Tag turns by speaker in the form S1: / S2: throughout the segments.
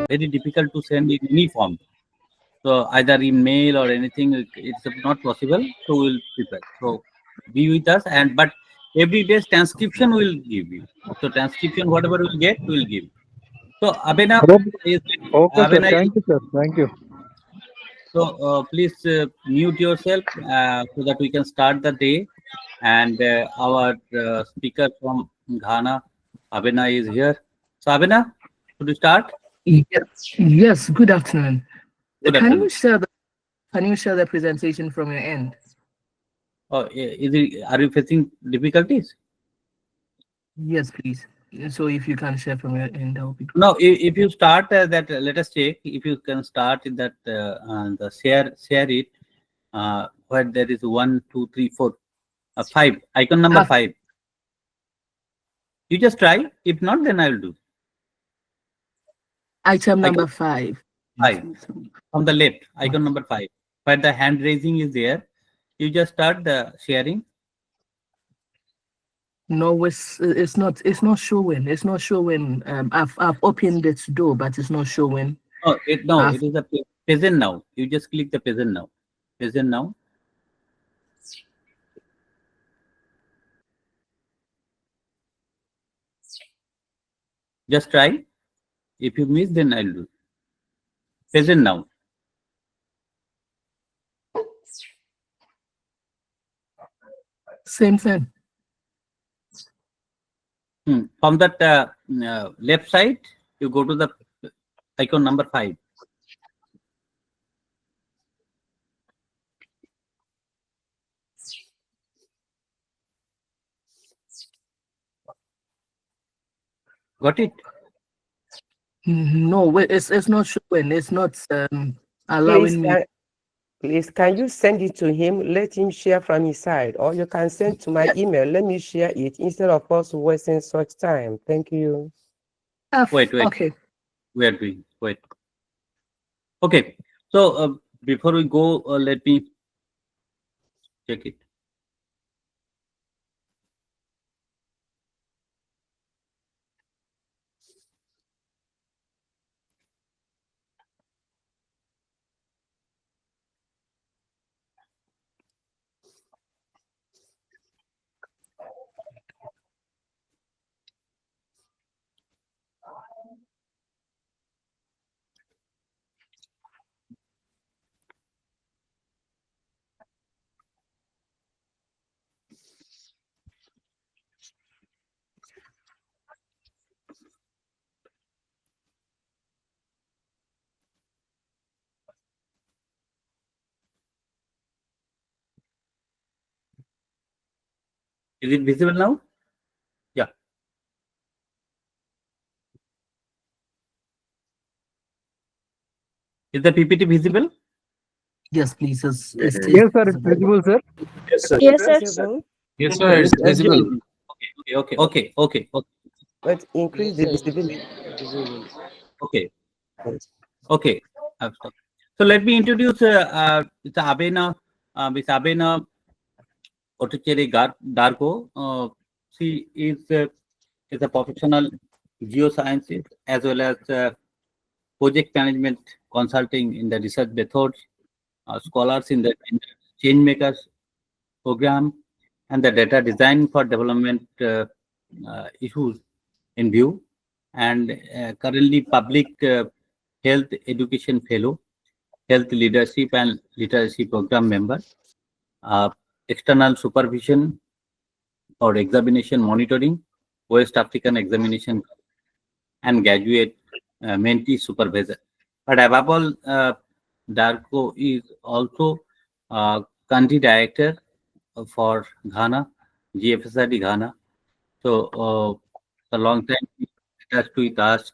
S1: very difficult to send in any form. So either in mail or anything, it's not possible. So we'll prepare. So be with us, and but every day's transcription will give you. So transcription, whatever we'll get, we'll give. So is
S2: Okay, sir.
S1: Abena is
S2: Thank you, sir. Thank you.
S1: so please mute yourself so that we can start the day. And our speaker from Ghana, Abena, is here. So Abena, could you start?
S3: Yes, good afternoon.
S1: Good
S3: Can
S1: afternoon.
S3: you share the presentation from your end?
S1: Oh, are you facing difficulties?
S3: Yes, please. So if you can share from your end, that would be great.
S1: No, if you start that, let us check if you can start in that the share it where there is 1, 2, 3, 4, 5 icon number 5. You just try. If not, then I will do.
S3: Item number 5.
S1: 5 on the left, icon number 5, where the hand raising is there. You just start the sharing.
S3: No, it's not showing. It's not showing. I've opened its door, but it's not showing.
S1: Oh, it is a present now. You just click the present now. Present now. Just try. If you miss, then I'll do. Present now.
S3: Same thing.
S1: From that left side, you go to the icon number 5. Got it?
S3: No, wait, it's not showing. It's not allowing me.
S4: Please, can you send it to him? Let him share from his side, or you can send to my email. Let me share it instead of us wasting such time. Thank you.
S1: Wait.
S3: Okay.
S1: We are doing. Wait. Okay. So before we go, let me check it. Is it visible now? Yeah. Is the PPT visible?
S3: Yes, please.
S2: Yes, sir. It's visible, sir.
S5: Yes, sir.
S4: Yes, sir.
S5: Yes, sir. It's visible.
S1: Okay.
S4: But increase the visibility.
S1: Okay. So let me introduce Ms. Abena Otuchere Darko. She is a professional geoscientist as well as project management consulting in the research methods, scholars in the change makers program, and the data design for development issues in view, and currently public health education fellow, health leadership and literacy program member, external supervision or examination monitoring, West African examination, and graduate mentee supervisor. But above all, Darko is also country director for Ghana, GFSID Ghana. So a long time attached with us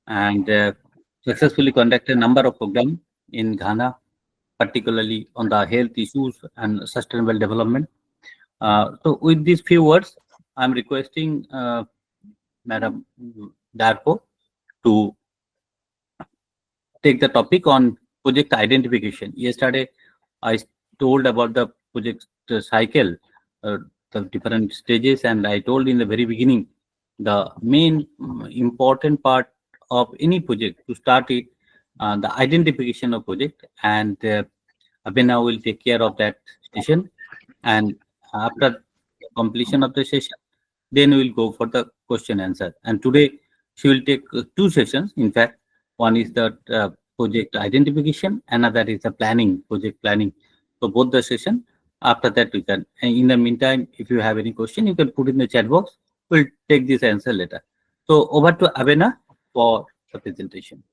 S1: and successfully conducted a number of programs in Ghana, particularly on the health issues and sustainable development. So with these few words, I'm requesting Madam Darko to take the topic on project identification. Yesterday, I told about the project cycle, the different stages, and I told in the very beginning, the main important part of any project, to start it, the identification of project, and Abhinav will take care of that session. And after completion of the session, then we will go for the question answer. And today she will take two sessions. In fact, one is the project identification, another is the planning, project planning. So both the session. After that, we can. And in the meantime, if you have any question, you can put in the chat box. We'll take this answer later. So over to Abena for the presentation.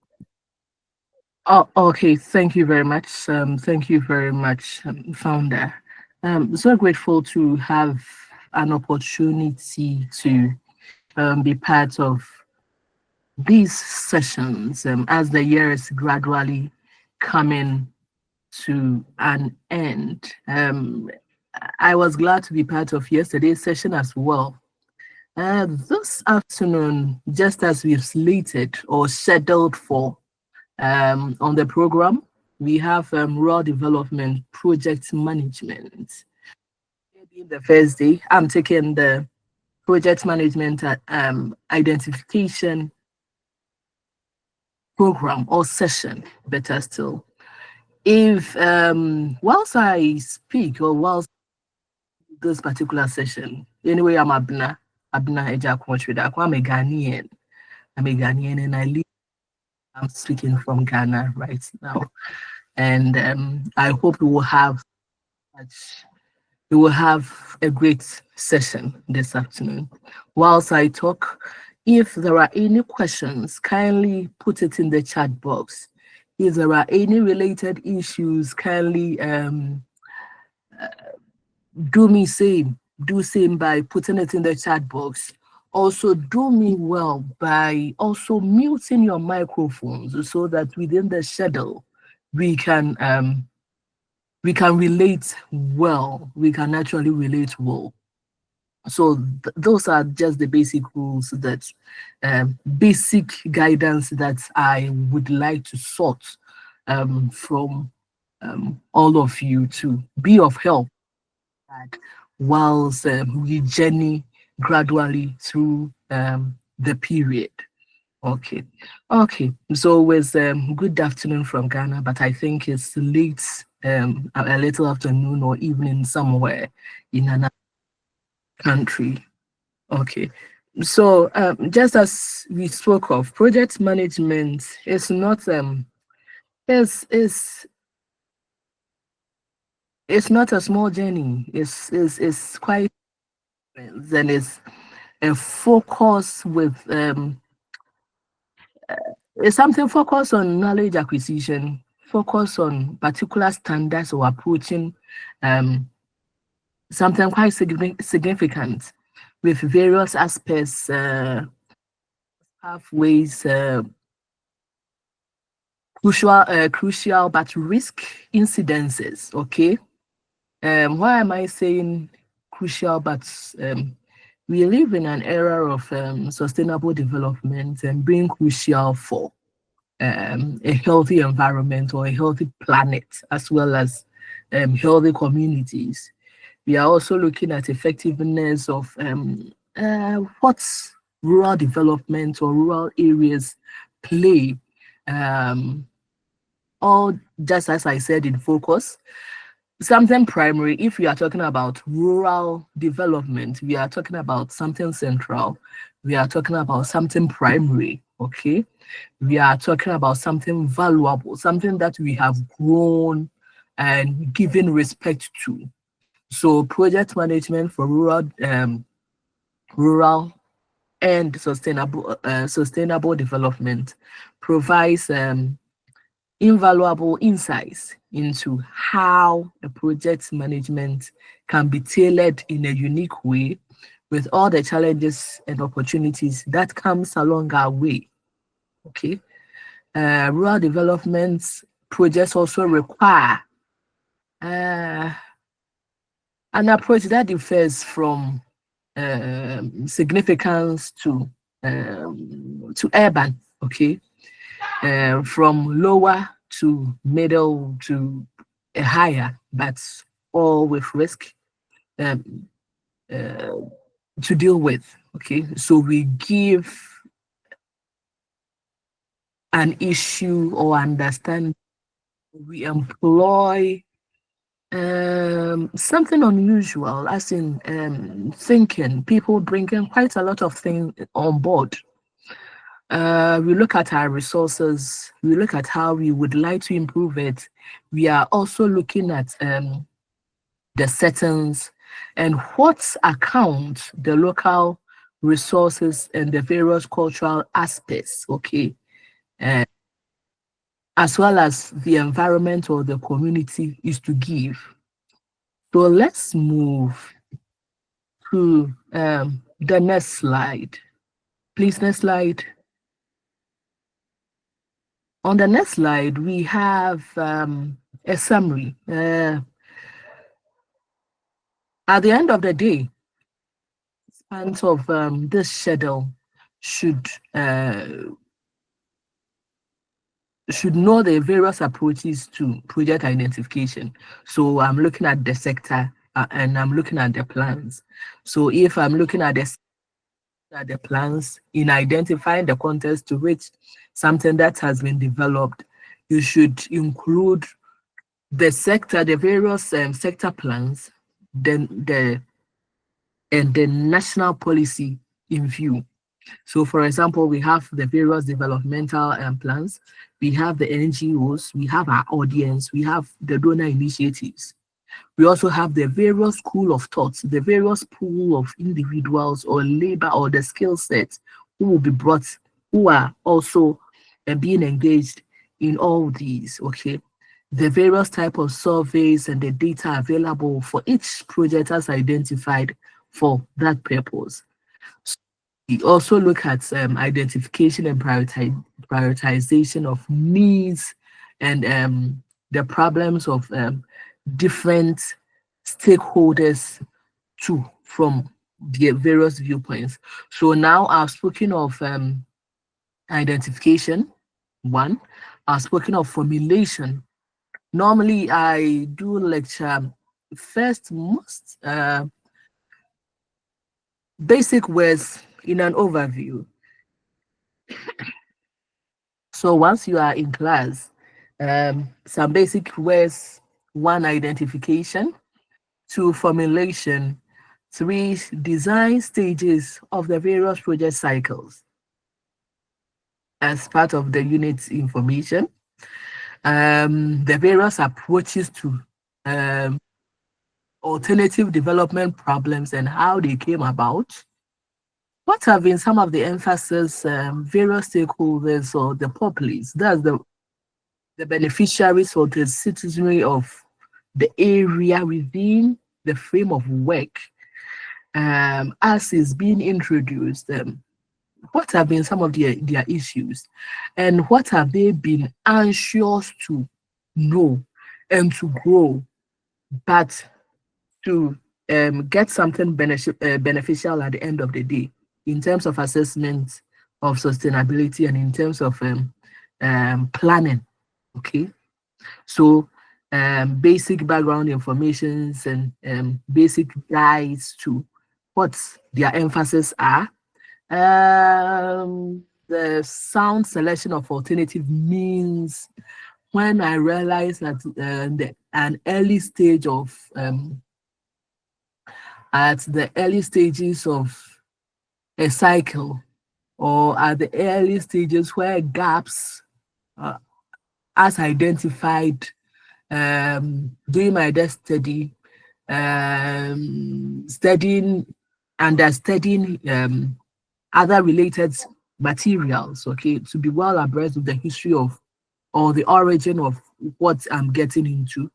S3: Oh, okay. Thank you very much. Thank you very much, Founder. So grateful to have an opportunity to be part of these sessions as the year is gradually coming to an end. I was glad to be part of yesterday's session as well. This afternoon, just as we've slated or scheduled for on the program, we have rural development project management. Being the first day, I'm taking the project management identification program or session, better still. If whilst I speak or whilst this particular session, anyway, I'm Abna Ejakwachwida. I'm a Ghanaian. And I'm speaking from Ghana right now. And I hope we will have a great session this afternoon. Whilst I talk, if there are any questions, kindly put it in the chat box. If there are any related issues, kindly do same by putting it in the chat box. Also, do me well by also muting your microphones so that within the schedule we can relate well. We can actually relate well. So those are just the basic rules, that basic guidance that I would like to sort from all of you to be of help whilst we journey gradually through the period. Okay. So with good afternoon from Ghana, but I think it's late, a little afternoon or evening somewhere in another country. Okay. So just as we spoke of, project management is not it's not a small journey. It's quite, then it's a focus with it's something focused on knowledge acquisition, focus on particular standards or approaching something quite significant with various aspects, pathways, crucial but risk incidences. Okay. Why am I saying crucial but we live in an era of sustainable development, and being crucial for a healthy environment or a healthy planet, as well as healthy communities. We are also looking at effectiveness of what rural development or rural areas play, all just as I said, in focus. Something primary. If we are talking about rural development, we are talking about something central. We are talking about something primary. Okay. We are talking about something valuable, something that we have grown and given respect to. So project management for rural and sustainable development provides invaluable insights into how a project management can be tailored in a unique way with all the challenges and opportunities that comes along our way. Okay. Rural development projects also require an approach that differs from significance to urban. Okay. From lower to middle to higher, but all with risk to deal with. Okay, so we give an issue or understand, we employ something unusual, as in thinking. People bring in quite a lot of things on board. We look at our resources, we look at how we would like to improve it. We are also looking at the settings and what account the local resources and the various cultural aspects, okay, as well as the environment or the community is to give. So let's move to the next slide. Please, next slide. On the next slide, we have a summary. At the end of the day, parts of this schedule should know the various approaches to project identification. So I'm looking at the sector and I'm looking at the plans. So if I'm looking at the plans in identifying the context to which something that has been developed, you should include the sector, the various sector plans, then the national policy in view. So, for example, we have the various developmental plans, we have the NGOs, we have our audience, we have the donor initiatives. We also have the various school of thoughts, the various pool of individuals or labor or the skill sets who will be brought, who are also being engaged in all these, okay? The various type of surveys and the data available for each project as identified for that purpose. We also look at identification and prioritization of needs and the problems of different stakeholders too from the various viewpoints. So now I've spoken of identification, one. I've spoken of formulation. Normally I do lecture first most basic words in an overview. So once you are in class, some basic words: one, identification; two, formulation; three, design stages of the various project cycles as part of the unit information, the various approaches to alternative development problems and how they came about. What have been some of the emphasis various stakeholders or the populace, that's the beneficiaries or the citizenry of the area within the frame of work as is being introduced? What have been some of their issues and what have they been anxious to know and to grow, but to get something beneficial at the end of the day in terms of assessment of sustainability and in terms of planning, okay? So basic background informations and basic guides to what their emphasis are. The sound selection of alternative means when I realized that an early stage of at the early stages of a cycle or at the early stages where gaps as identified doing my desk study, studying other related materials, okay, to be well abreast of the history of or the origin of what I'm getting into,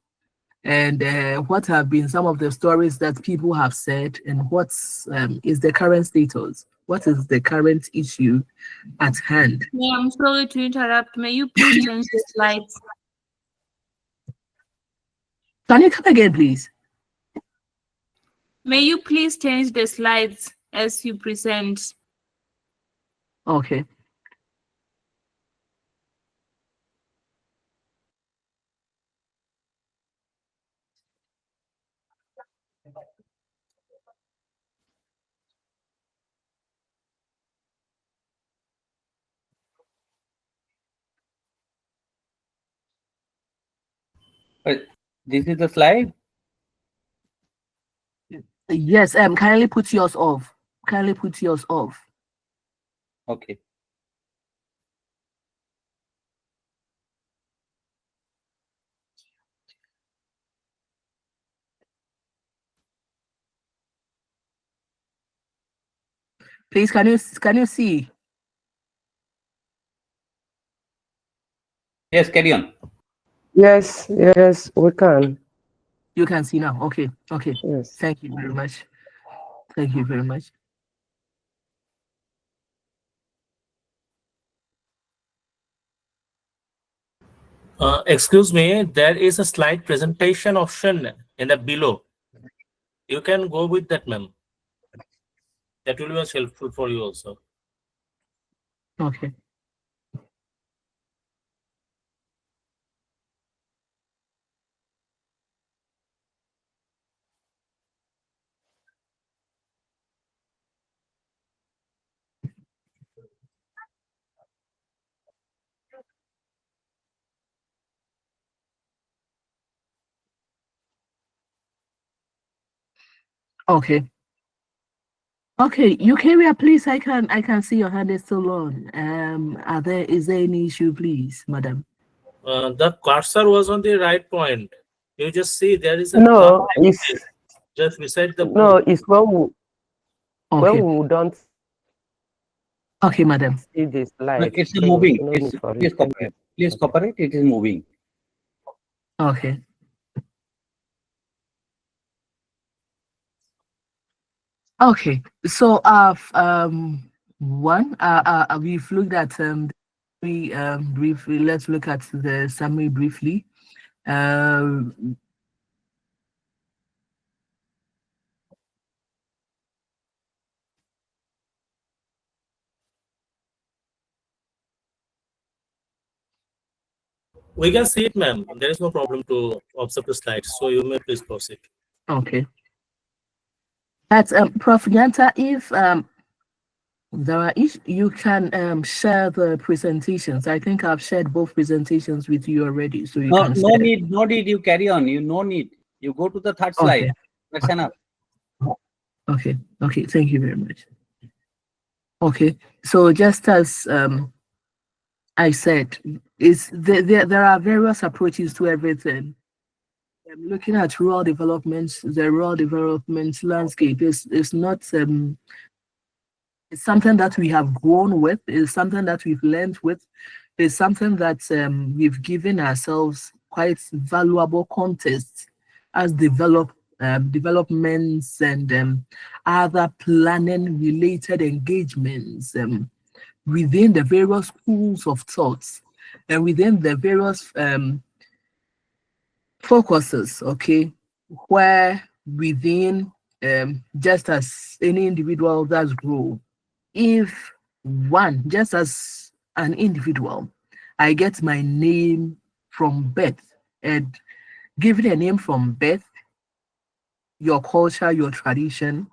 S3: and what have been some of the stories that people have said, and what is the current status, what is the current issue at hand.
S6: Yeah, I'm sorry to interrupt. May you please change the slides?
S3: Can you come again, please?
S6: May you please change the slides as you present?
S3: Okay.
S1: This is the slide.
S3: Yes, kindly put yours off. Kindly put yours off.
S1: Okay.
S3: Please, can you see?
S1: Yes, carry on.
S4: Yes, yes, we can.
S3: You can see now. Okay, okay.
S4: Yes.
S3: Thank you very much. Thank you very much.
S5: Excuse me, there is a slide presentation option in the below. You can go with that, ma'am. That will be much helpful for you also.
S3: Okay. Okay. Okay, Eukarya, please. I can see your hand is still on. Is there any issue, please, madam?
S5: The cursor was on the right point. You just see there is a
S4: No,
S5: thumb
S4: it's
S5: just beside the
S4: no,
S5: book.
S4: it's when
S3: Okay.
S4: we don't
S3: Okay, madam.
S4: see this
S1: No,
S4: slide.
S1: it's
S4: So
S1: moving.
S4: no
S1: It's,
S4: need for
S1: please
S4: it.
S1: cooperate. Please cooperate. It is moving.
S3: Okay. Okay. So we've looked at briefly. Let's look at the summary briefly.
S5: We can see it, ma'am. There is no problem to observe the slides. So you may please proceed.
S3: Okay. That's Prof. Nyanta, if there are you can share the presentations. I think I've shared both presentations with you already, so you
S1: No,
S3: can
S1: no
S3: share.
S1: need. No need. You carry on. You no need. You go to the third slide.
S3: Okay.
S1: That's enough.
S3: Okay. Okay. Thank you very much. Okay. So just as I said, there are various approaches to everything. Looking at rural development, the rural development landscape is not it's something that we have grown with, it's something that we've learned with, it's something that we've given ourselves quite valuable context as developments and other planning related engagements within the various schools of thoughts and within the various focuses, okay, where within just as any individual does grow, if just as an individual, I get my name from birth, and given a name from birth, your culture, your tradition,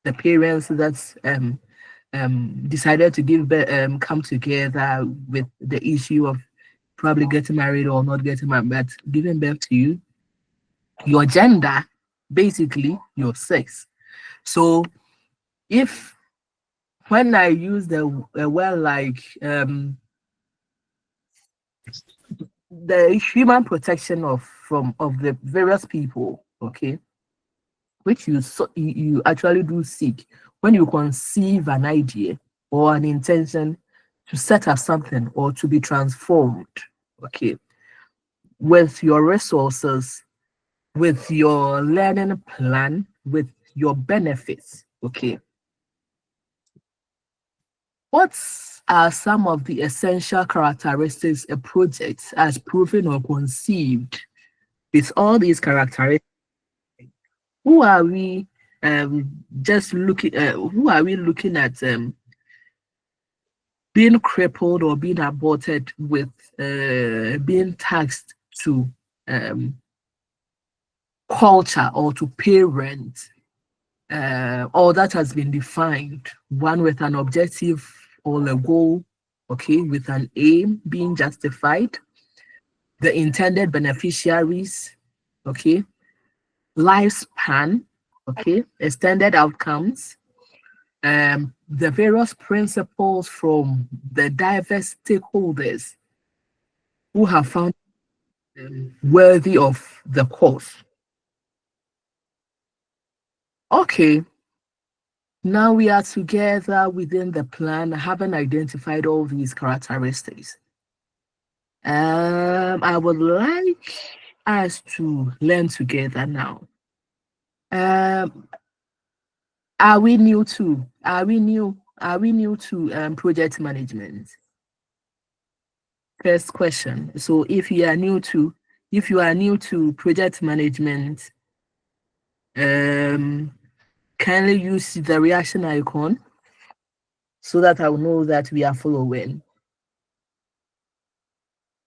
S3: the parents that decided to come together with the issue of probably getting married or not getting married, but giving birth to you, your gender, basically your sex. So if when I use the word like the human protection of the various people, okay, which you actually do seek when you conceive an idea or an intention to set up something or to be transformed, okay, with your resources, with your learning plan, with your benefits, okay. What are some of the essential characteristics a project has proven or conceived with all these characteristics? Who are we just looking who are we looking at being crippled or being aborted with being taxed to culture or to parent, or that has been defined, one with an objective or a goal, okay, with an aim being justified, the intended beneficiaries, okay, lifespan, okay, extended outcomes, the various principles from the diverse stakeholders who have found worthy of the cause. Okay, now we are together within the plan, having identified all these characteristics. I would like us to learn together now. Are we new to project management? First question. So if you are new to project management, kindly use the reaction icon so that I will know that we are following.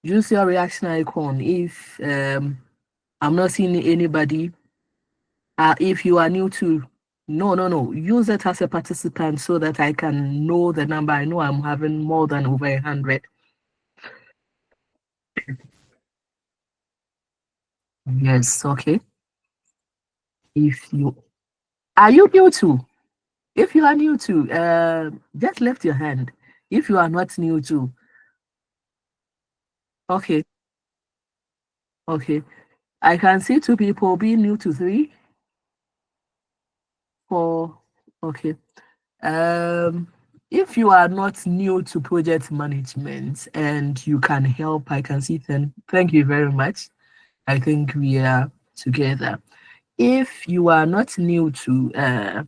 S3: Use your reaction icon if I'm not seeing anybody. If you are new to, no, use it as a participant so that I can know the number. I know I'm having more than over 100. Yes, okay. If you are new to, if you are new to, just lift your hand. If you are not new to, okay. I can see 2 people being new to 3, 4. Okay. If you are not new to project management and you can help, I can see 10. Thank you very much. I think we are together. If you are not new to,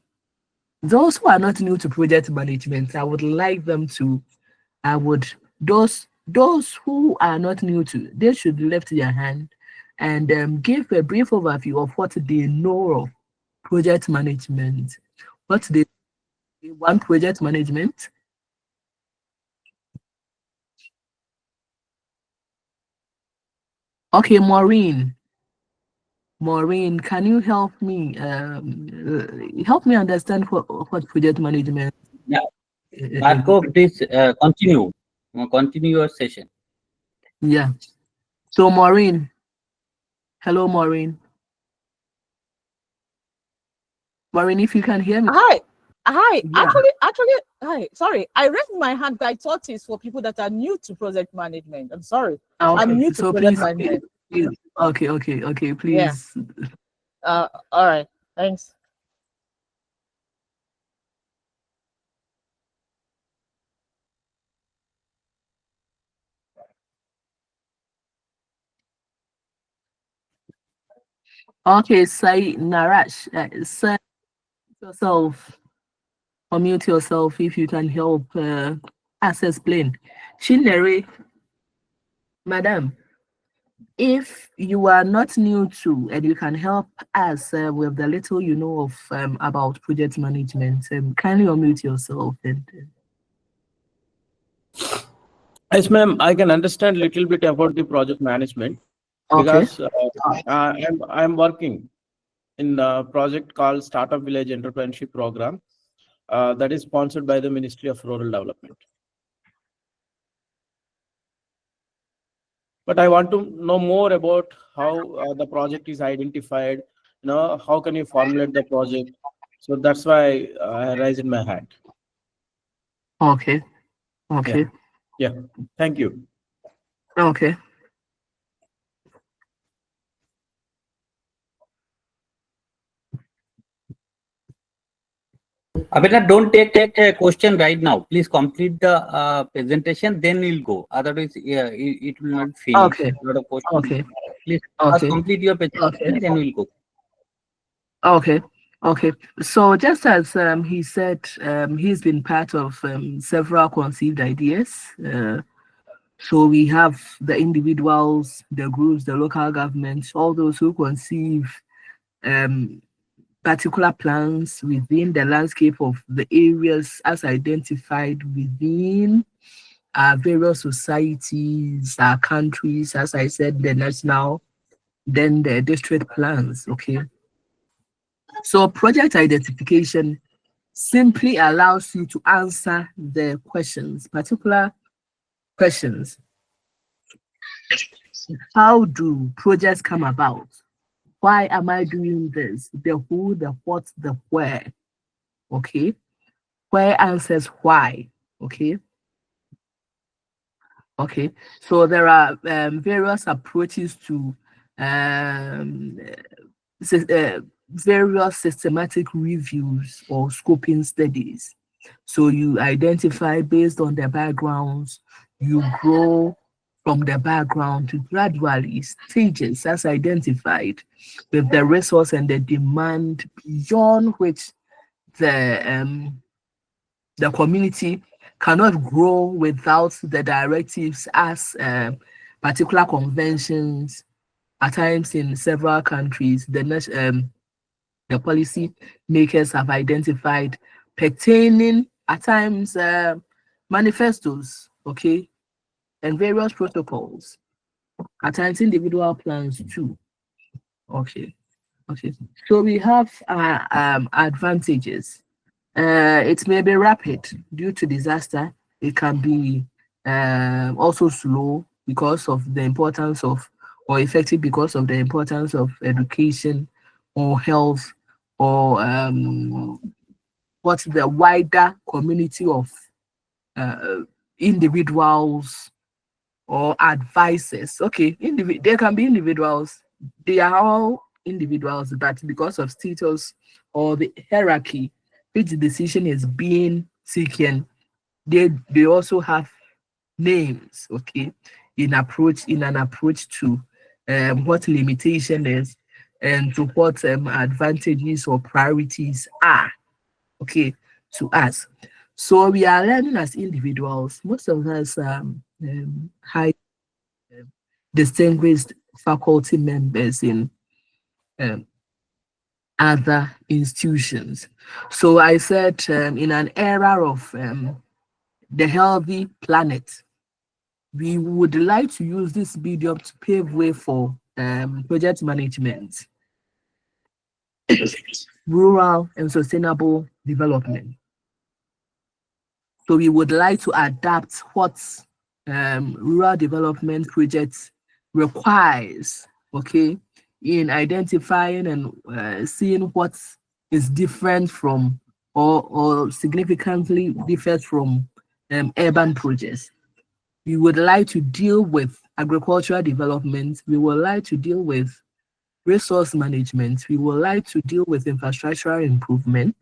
S3: those who are not new to project management, I would like them to, those who are not new to, they should lift their hand and give a brief overview of what they know of project management, what they want project management. Okay, Maureen, can you help me understand what project management?
S1: Yeah. Bhargav, please continue your session.
S3: Yeah. So Maureen, hello Maureen. Maureen, if you can hear me.
S7: Hi.
S3: Yeah.
S7: Actually, hi. Sorry, I raised my hand, but I thought it's for people that are new to project management. I'm sorry.
S3: Okay.
S7: I'm new to
S3: So
S7: project
S3: please,
S7: management.
S3: okay, please.
S7: All right. Thanks.
S3: Okay, say Narash, say yourself, unmute yourself if you can help us explain. Shinere, madam, if you are not new to and you can help us with the little you know of about project management, kindly unmute yourself.
S8: Yes, ma'am. I can understand a little bit about the project management
S3: Okay.
S8: because I'm working in a project called Startup Village Entrepreneurship Program that is sponsored by the Ministry of Rural Development. But I want to know more about how the project is identified. How can you formulate the project? So that's why I raised my hand.
S3: Okay.
S8: Yeah. Thank you.
S3: Okay.
S1: Abhinav, don't take a question right now. Please complete the presentation, then we'll go. Otherwise, it will not finish.
S3: Okay.
S1: Lot of questions.
S3: Okay.
S1: Please
S3: Okay.
S1: complete your presentation, then we'll go.
S3: Okay. So just as he said, he's been part of several conceived ideas. So we have the individuals, the groups, the local governments, all those who conceive particular plans within the landscape of the areas as identified within our various societies, our countries, as I said, the national, then the district plans, okay? So project identification simply allows you to answer the questions, particular questions. How do projects come about? Why am I doing this? The who, the what, the where. Okay. Where answers why. Okay. Okay. So there are various approaches to various systematic reviews or scoping studies. So you identify based on the backgrounds, you grow from the background to gradually stages as identified with the resource and the demand beyond which the community cannot grow without the directives as particular conventions at times in several countries the policy makers have identified pertaining at times manifestos, okay, and various protocols, at times individual plans too. Okay. So we have advantages. It may be rapid due to disaster. It can be also slow because of the importance of, or effective because of the importance of education or health or what the wider community of individuals or advisors. Okay, there can be individuals. They are all individuals, but because of status or the hierarchy which decision is being taken, they also have names. Okay, in an approach to what limitation is and to what advantages or priorities are. Okay, to us. So we are learning as individuals. Most of us high distinguished faculty members in other institutions. So I said in an era of the healthy planet, we would like to use this medium to pave way for project management, rural and sustainable development. So we would like to adapt what rural development projects requires, okay, in identifying and seeing what is different from or significantly differs from urban projects. We would like to deal with agricultural development. We would like to deal with resource management. We would like to deal with infrastructural improvement.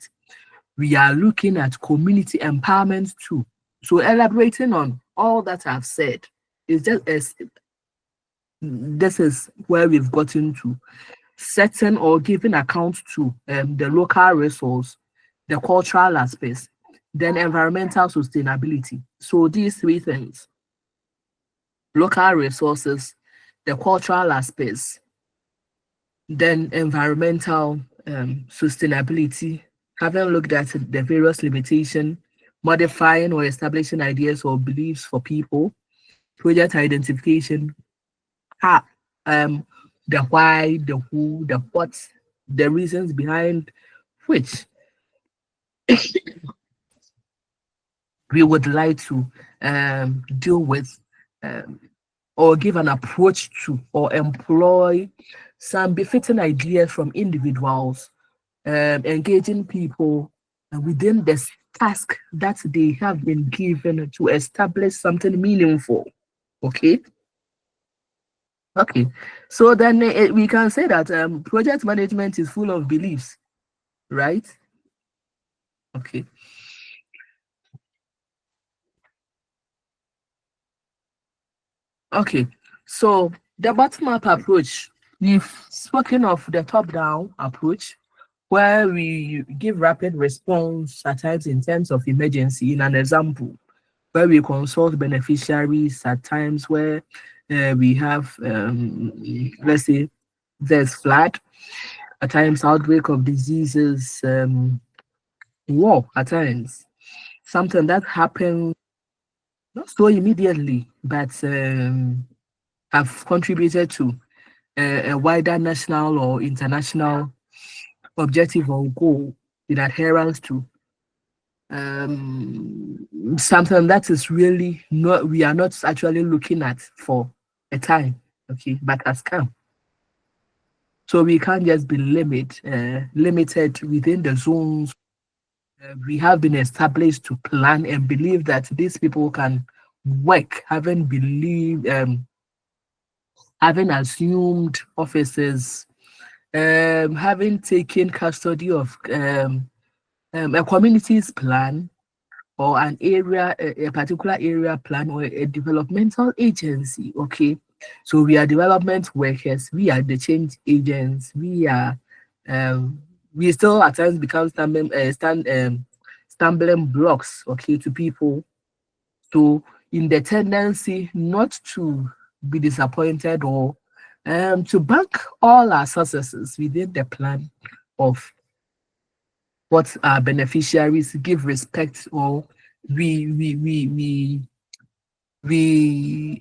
S3: We are looking at community empowerment too. So elaborating on all that I've said is just this is where we've gotten to setting or giving account to the local resource, the cultural aspects, then environmental sustainability. So these three things: local resources, the cultural aspects, then environmental sustainability, having looked at the various limitations, modifying or establishing ideas or beliefs for people, project identification, the why, the who, the what, the reasons behind which we would like to deal with or give an approach to or employ some befitting ideas from individuals, engaging people within the task that they have been given to establish something meaningful. Okay. So then we can say that project management is full of beliefs, right? Okay. So the bottom-up approach, we've spoken of the top-down approach, where we give rapid response at times in terms of emergency. In an example, where we consult beneficiaries at times where we have, let's say, there's flood, at times outbreak of diseases, war at times, something that happens not so immediately, but have contributed to a wider national or international objective or goal in adherence to something that is really not, we are not actually looking at for a time. okay, but has come. So we can't just be limited within the zones we have been established to plan and believe that these people can work, having assumed offices, having taken custody of a community's plan or an area, a particular area plan or a developmental agency. Okay, so we are development workers, we are the change agents, we still at times become stumbling blocks, okay, to people. So in the tendency not to be disappointed or to bank all our successes within the plan of what our beneficiaries give respect, or we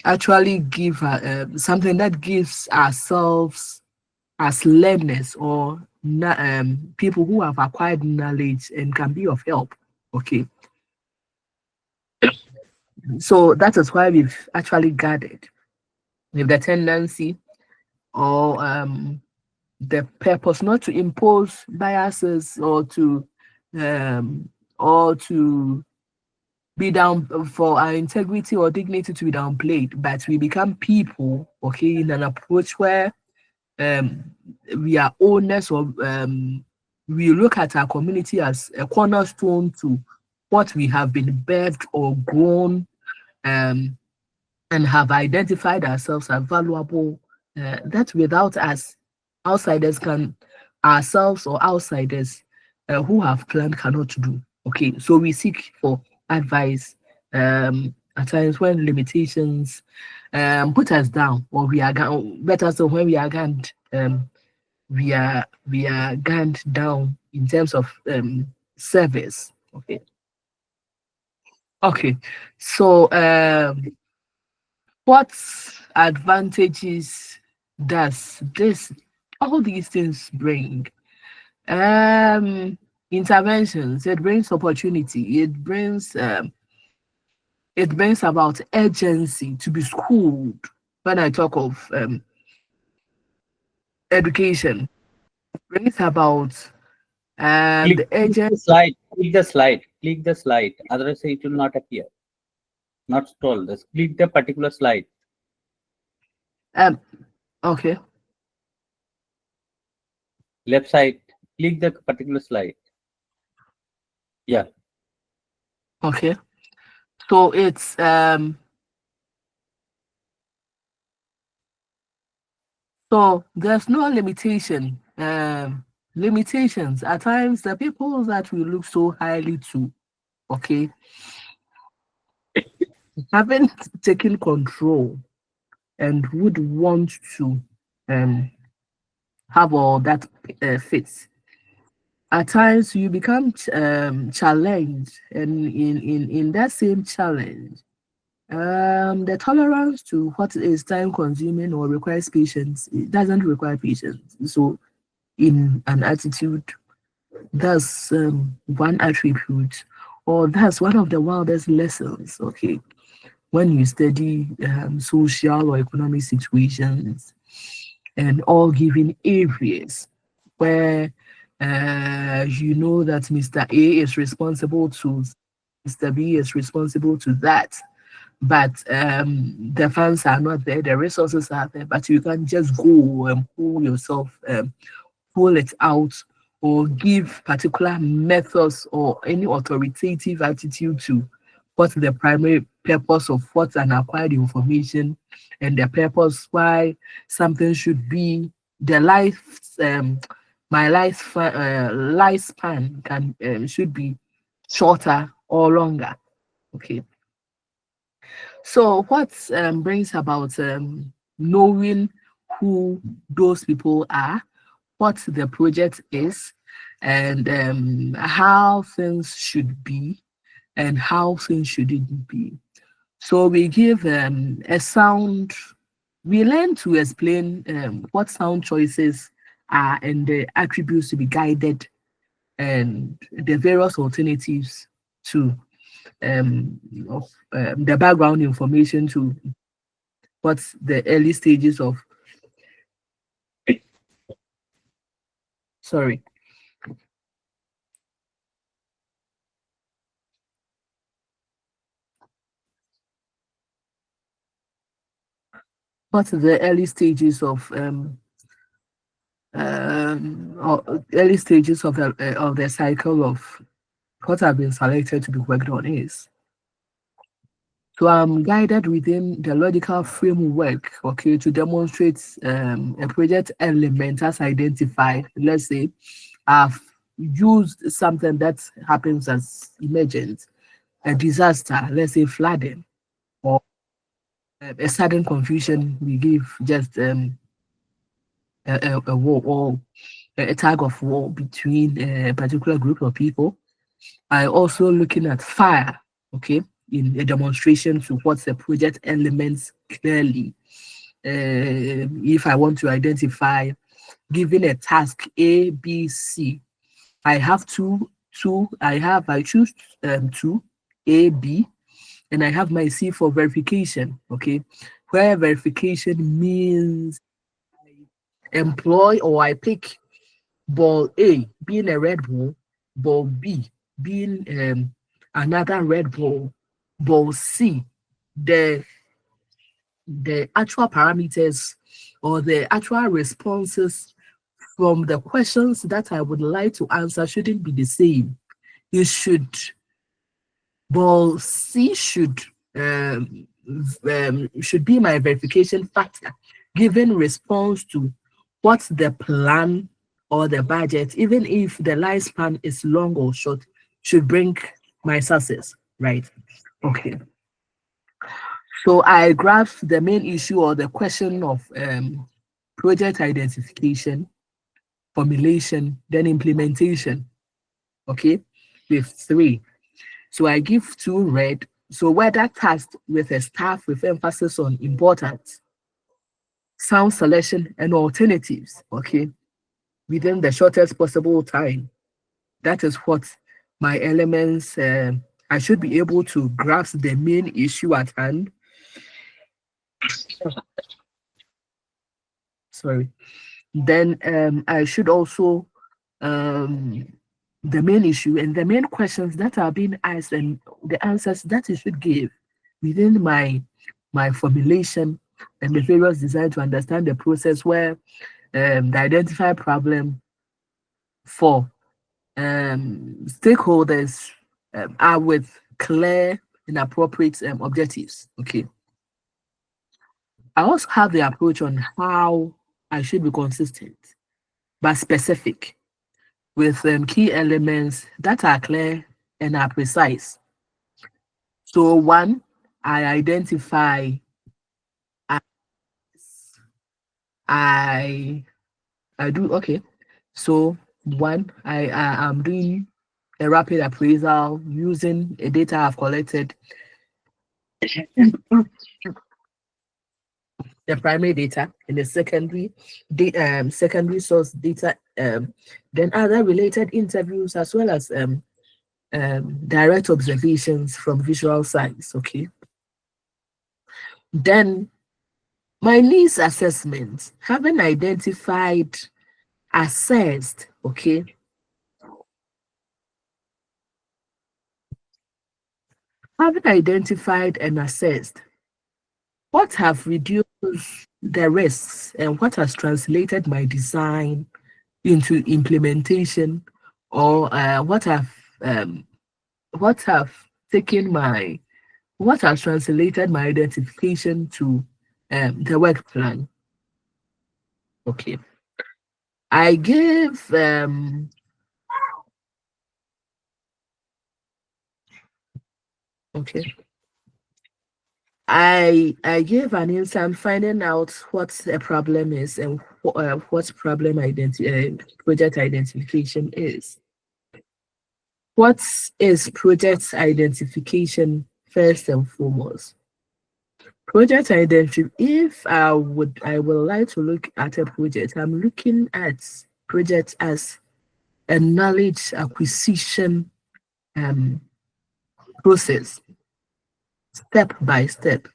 S3: actually give something that gives ourselves as learners or people who have acquired knowledge and can be of help. Okay, so that is why we've actually gathered with the tendency or the purpose not to impose biases or to be down for our integrity or dignity to be downplayed, but we become people, okay, in an approach where we are owners or we look at our community as a cornerstone to what we have been birthed or grown and have identified ourselves as valuable, that without us, outsiders ourselves or outsiders who have planned cannot do. Okay, so we seek for advice at times when limitations put us down, or we are better so when we are gunned, we are gunned down in terms of service. Okay, so what advantages does all these things bring? Interventions, it brings opportunity, it brings about urgency to be schooled. When I talk of education, it brings about the urgency.
S1: Click the slide, otherwise it will not appear. Not scroll, just click the particular slide.
S3: Okay.
S1: Left side, click the particular slide. Yeah.
S3: Okay. So it's so there's no limitation. Limitations at times the people that we look so highly to, okay, haven't taken control and would want to have all that fits. At times you become challenged, and in that same challenge, the tolerance to what is time consuming or requires patience, it doesn't require patience. So in an attitude, that's one attribute, or that's one of the wildest lessons, okay, when you study social or economic situations and all given areas where you know that Mr. A is responsible to, Mr. B is responsible to that, but the funds are not there, the resources are there, but you can just go and pull it out, or give particular methods or any authoritative attitude to what's the primary purpose of what's an acquired information, and the purpose why something should be the lifespan can should be shorter or longer. Okay. So what brings about knowing who those people are, what the project is, and how things should be and how things shouldn't be. So we give a sound, we learn to explain what sound choices are and the attributes to be guided and the various alternatives to the background information to what's the early stages of, sorry. What's the early stages of early stages of the cycle of what have been selected to be worked on is. So I'm guided within the logical framework, okay, to demonstrate a project element as identified. Let's say I've used something that happens as emergent, a disaster, let's say flooding, or a sudden confusion. We give just a war or a tag of war between a particular group of people. I also looking at fire, okay, in a demonstration to what's the project elements clearly. If I want to identify, given a task A, B, C, I have I choose two, A, B, and I have my C for verification, okay, where verification means I employ or I pick ball A being a red ball, ball B being another red ball, ball C, the actual parameters or the actual responses from the questions that I would like to answer shouldn't be the same. You should, ball C should be my verification factor, given response to what's the plan or the budget, even if the lifespan is long or short, should bring my success, right? Okay. So I graph the main issue or the question of project identification, formulation, then implementation, okay, with 3. So I give 2 red. So whether tasked with a staff with emphasis on importance, sound selection, and alternatives, okay, within the shortest possible time. That is what my elements, I should be able to grasp the main issue at hand. Sorry. Then I should also, the main issue and the main questions that are being asked and the answers that you should give within my formulation and the various design to understand the process where the identified problem for stakeholders are with clear and appropriate objectives. Okay. I also have the approach on how I should be consistent but specific with key elements that are clear and are precise. So 1, I identify, I do, okay. So 1, I am doing a rapid appraisal using a data I've collected, the primary data and the secondary source data, then other related interviews as well as direct observations from visual signs. Okay. Then my needs assessment, having identified, assessed, okay, having identified and assessed what have reduced the risks and what has translated my design into implementation, or what has translated my identification to the work plan. Okay. I give okay. I give an instance finding out what the problem is and what problem project identification is. What is project identification first and foremost? Project identification. If I would like to look at a project, I'm looking at project as a knowledge acquisition process, step by step,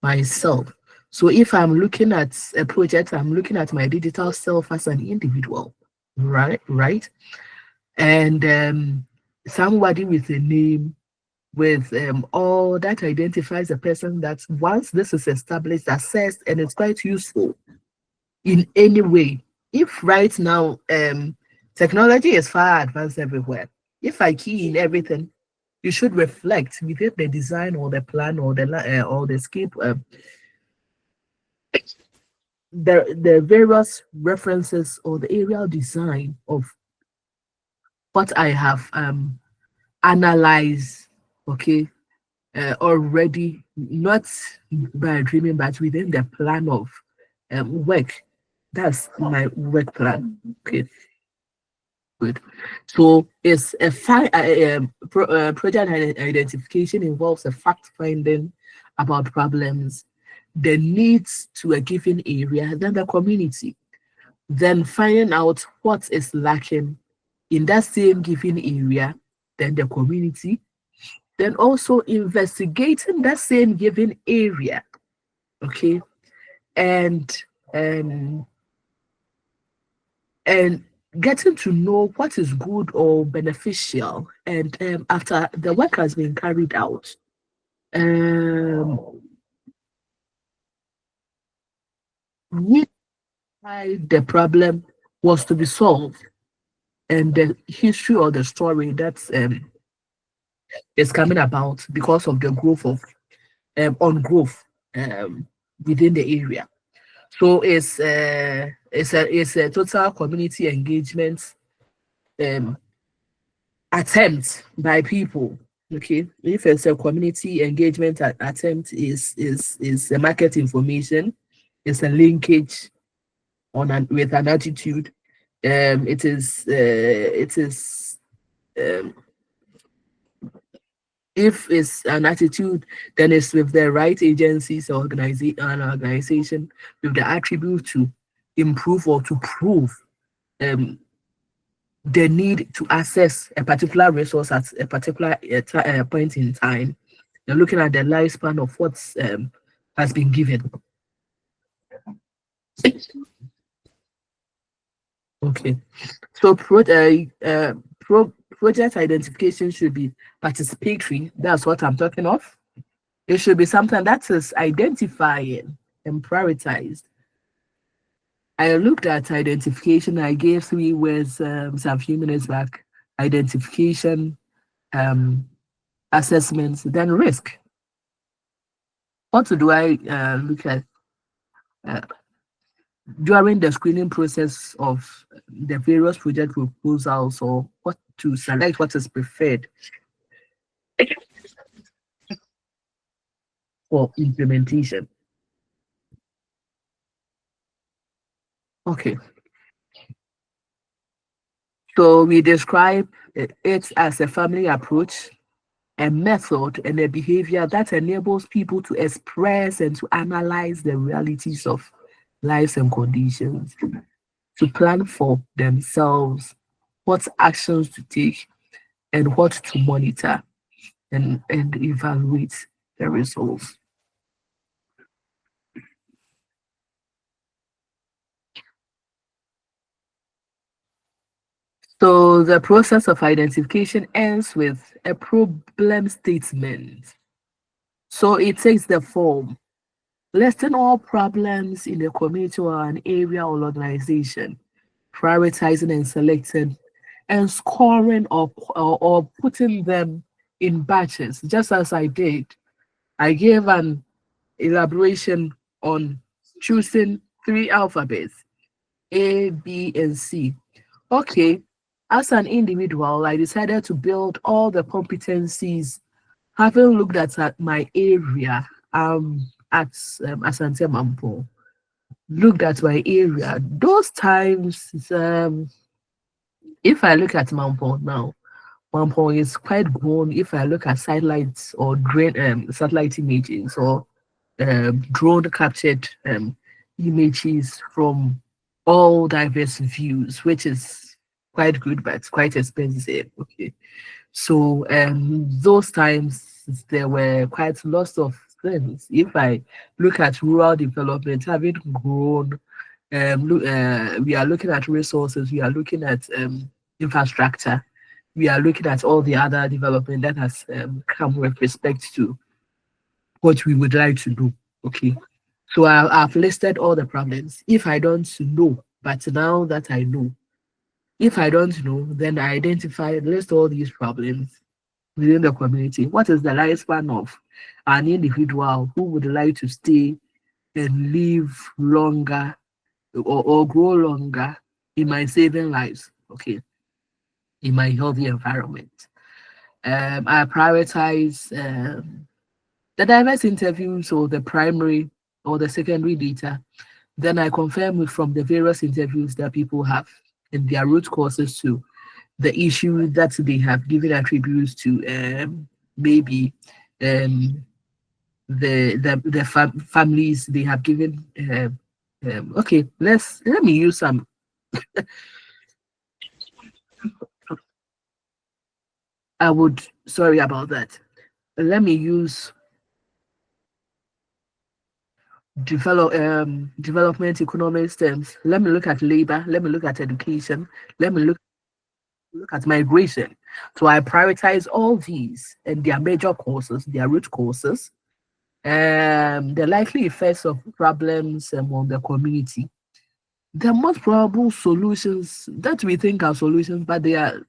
S3: myself. So if I'm looking at a project, I'm looking at my digital self as an individual, right? And somebody with a name, with all that identifies a person that once this is established, assessed, and it's quite useful in any way. If right now technology is far advanced everywhere, if I key in everything, you should reflect within the design or the plan or the scape, the various references or the aerial design of what I have analyzed, okay, already, not by dreaming, but within the plan of work. That's my work plan. Okay, good. So it's a project identification involves a fact finding about problems, the needs to a given area, then the community, then finding out what is lacking in that same given area, then the community, then also investigating that same given area, okay, and getting to know what is good or beneficial. And after the work has been carried out, why the problem was to be solved, and the history or the story that's is coming about because of the growth of growth within the area. So it's a total community engagement attempt by people. Okay, if it's a community engagement attempt, is a market information, it's a linkage with an attitude. It is if it's an attitude, then it's with the right agencies or organization with the attribute to improve or to prove the need to access a particular resource at a particular point in time. You're looking at the lifespan of what has been given. Okay, so project identification should be participatory. That's what I'm talking of. It should be something that is identifying and prioritized. I looked at identification. I gave 3 words some few minutes back: identification, assessments, then risk. What do I look at during the screening process of the various project proposals, or what to select, what is preferred for implementation? Okay. So we describe it as a family approach, a method, and a behavior that enables people to express and to analyze the realities of lives and conditions, to plan for themselves what actions to take and what to monitor, and evaluate the results. So the process of identification ends with a problem statement. So it takes the form: listing all problems in a community or an area or organization, prioritizing and selecting, and scoring or putting them in batches, just as I did. I gave an elaboration on choosing 3 alphabets, A, B, and C. Okay, as an individual, I decided to build all the competencies, having looked at my area at Asante Mampo. Looked at my area. Those times, if I look at Mampo now, Mampo is quite grown. If I look at satellites or satellite images or drone captured images from all diverse views, which is quite good, but it's quite expensive. Okay, so those times there were quite lots of strengths. If I look at rural development, having grown, we are looking at resources, we are looking at infrastructure, we are looking at all the other development that has come with respect to what we would like to do. Okay, so I've listed all the problems. If I don't know, but now that I know, if I don't know, then I list all these problems within the community. What is the lifespan of an individual who would like to stay and live longer or grow longer in my saving lives? Okay, in my healthy environment. I prioritize the diverse interviews or the primary or the secondary data. Then I confirm from the various interviews that people have in their root causes to the issue that they have given attributes to, maybe the families they have given. Okay, let me use some. Sorry about that. Let me use development economics terms. Let me look at labor. Let me look at education. Let me look at migration. So I prioritize all these and their major causes, their root causes, the likely effects of problems on the community, the most probable solutions that we think are solutions, but they are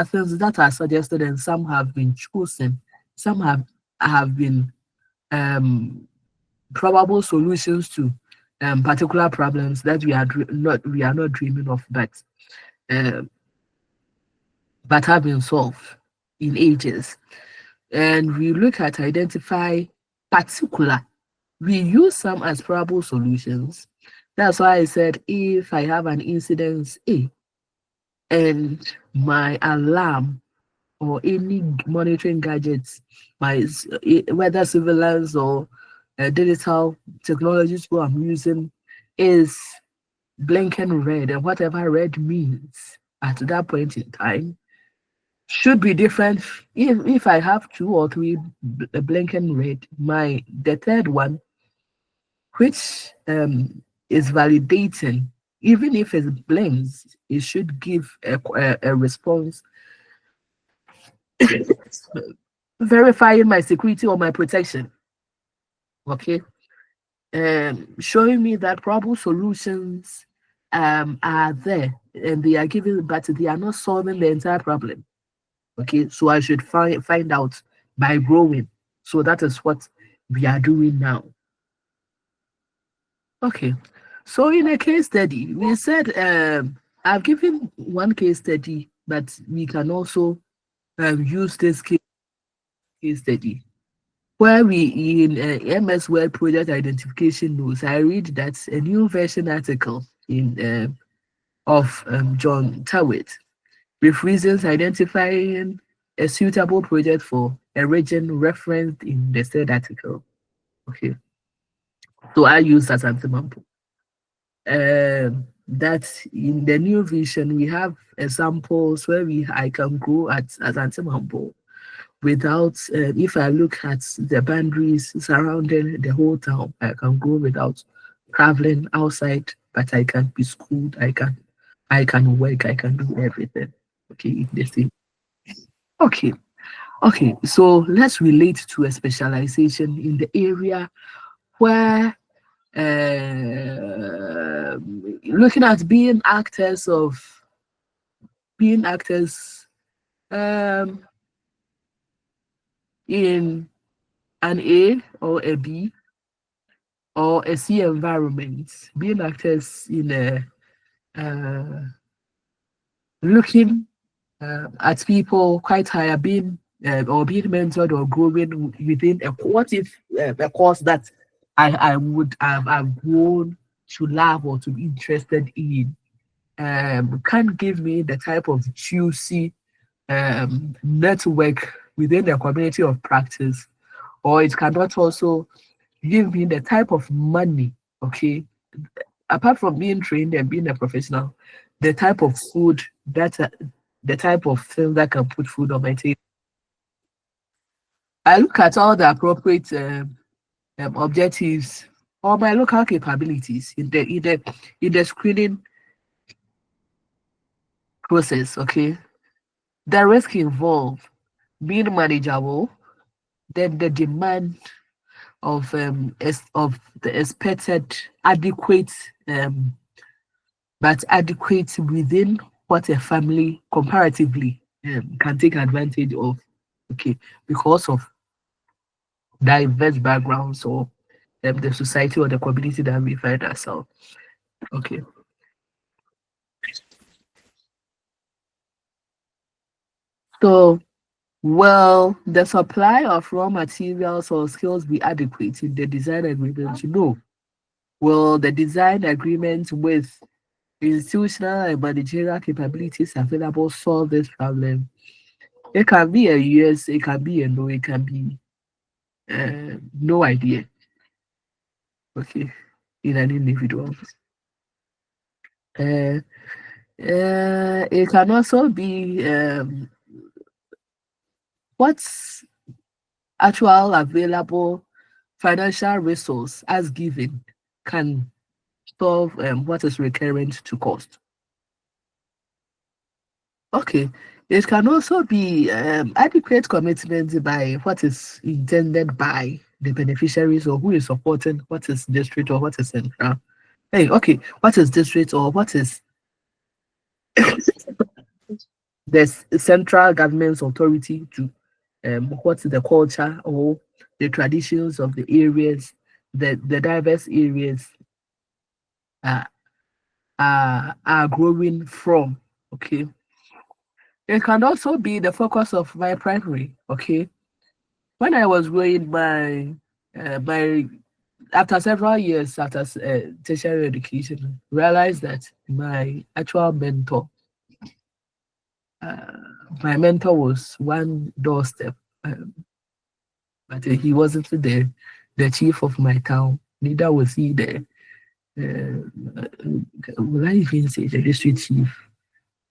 S3: things that are suggested and some have been chosen, some have been probable solutions to particular problems that we are not dreaming of, but have been solved in ages. And we look at identify particular. We use some as probable solutions. That's why I said if I have an incident A and my alarm or any monitoring gadgets, whether surveillance or digital technologies what I'm using is blinking red, and whatever red means at that point in time should be different. If I have 2 or 3 blinking red, the third one, which is validating, even if it blinks, it should give a response verifying my security or my protection. Okay, showing me that probable solutions are there and they are given, but they are not solving the entire problem. Okay, so I should find out by growing. So that is what we are doing now. Okay, so in a case study, we said I've given one case study, but we can also use this case study where we in MS Word project identification notes. I read that a new version article in of John Tawit with reasons identifying a suitable project for a region referenced in the said article. Okay, so I use that as an example. That in the new vision we have examples where I can go as an example without, if I look at the boundaries surrounding the whole town, I can go without traveling outside, but I can be schooled, I can work, I can do everything. Okay, the same. Okay, so let's relate to a specialization in the area where looking at being actors in an A or a B or a C environment, being actors in a looking at people quite higher, being or being mentored or growing within a course that I would have grown to love or to be interested in, can give me the type of juicy network within the community of practice, or it cannot also give me the type of money, okay, apart from being trained and being a professional, the type of food that the type of thing that can put food on my table. I look at all the appropriate objectives or my local capabilities in the screening process. Okay, the risk involved being manageable, then the demand of the expected adequate but adequate within what a family comparatively can take advantage of. Okay, because of diverse backgrounds or the society or the community that we find ourselves. Okay. So, will the supply of raw materials or skills be adequate in the design agreement? No. Will the design agreement with institutional and managerial capabilities available solve this problem? It can be a yes, it can be a no, it can be no idea. Okay, in an individual. It can also be what's actual available financial resource as given can solve what is recurrent to cost. Okay, it can also be adequate commitment by what is intended by the beneficiaries or who is supporting what is district or what is central. Hey, okay, what is district or what is the central government's authority to what's the culture or the traditions of the areas, the diverse areas are growing from. Okay, it can also be the focus of my primary. Okay, when I was growing my after several years after tertiary education, realized that my actual mentor, my mentor was one doorstep, but he wasn't the chief of my town. Neither was he the will I even say the district chief,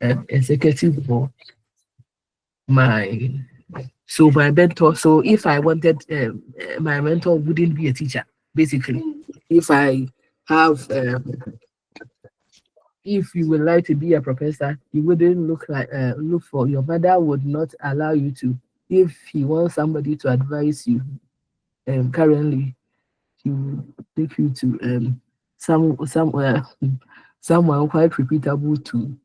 S3: executive board. My my mentor. So if I wanted, my mentor wouldn't be a teacher. Basically, if I have, if you would like to be a professor, you wouldn't look for your mother would not allow you to. If he wants somebody to advise you, currently, he will take you to somewhere someone quite reputable to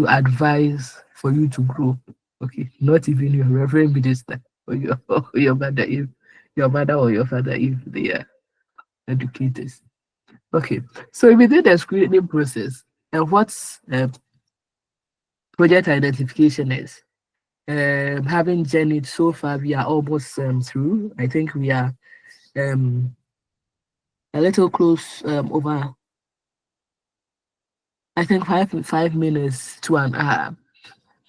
S3: advise for you to grow. Okay, not even your reverend minister or your mother if your mother or your father if they are educators. Okay, so within the screening process, and what's project identification is, having journeyed so far, we are almost through. I think we are a little close over. I think 5 minutes to an hour.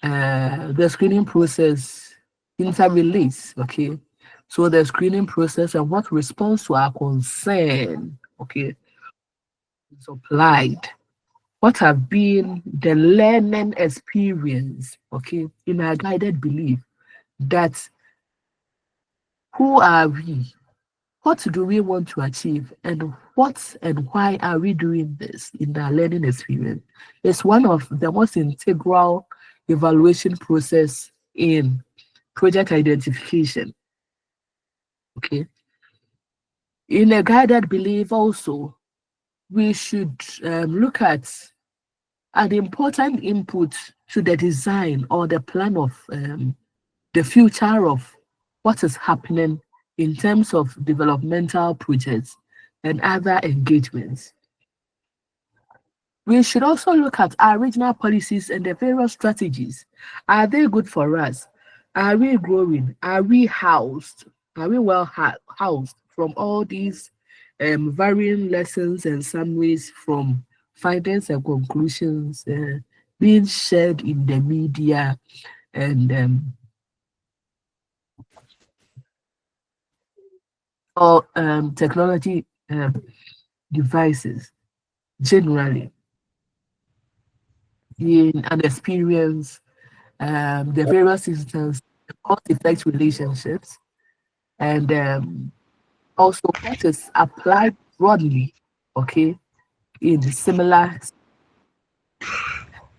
S3: The screening process interrelates. Okay, so the screening process and what response to our concern, okay, is applied. What have been the learning experience, okay, in our guided belief that who are we? What do we want to achieve? And what and why are we doing this in our learning experience? It's one of the most integral evaluation process in project identification. Okay. In a guided belief also, we should look at an important input to the design or the plan of the future of what is happening in terms of developmental projects and other engagements. We should also look at our regional policies and the various strategies. Are they good for us? Are we growing? Are we housed? Are we well housed from all these varying lessons and summaries from findings and conclusions being shared in the media and or technology devices generally in an experience, the various instances cause-effect relationships, and also what is applied broadly, okay, in similar.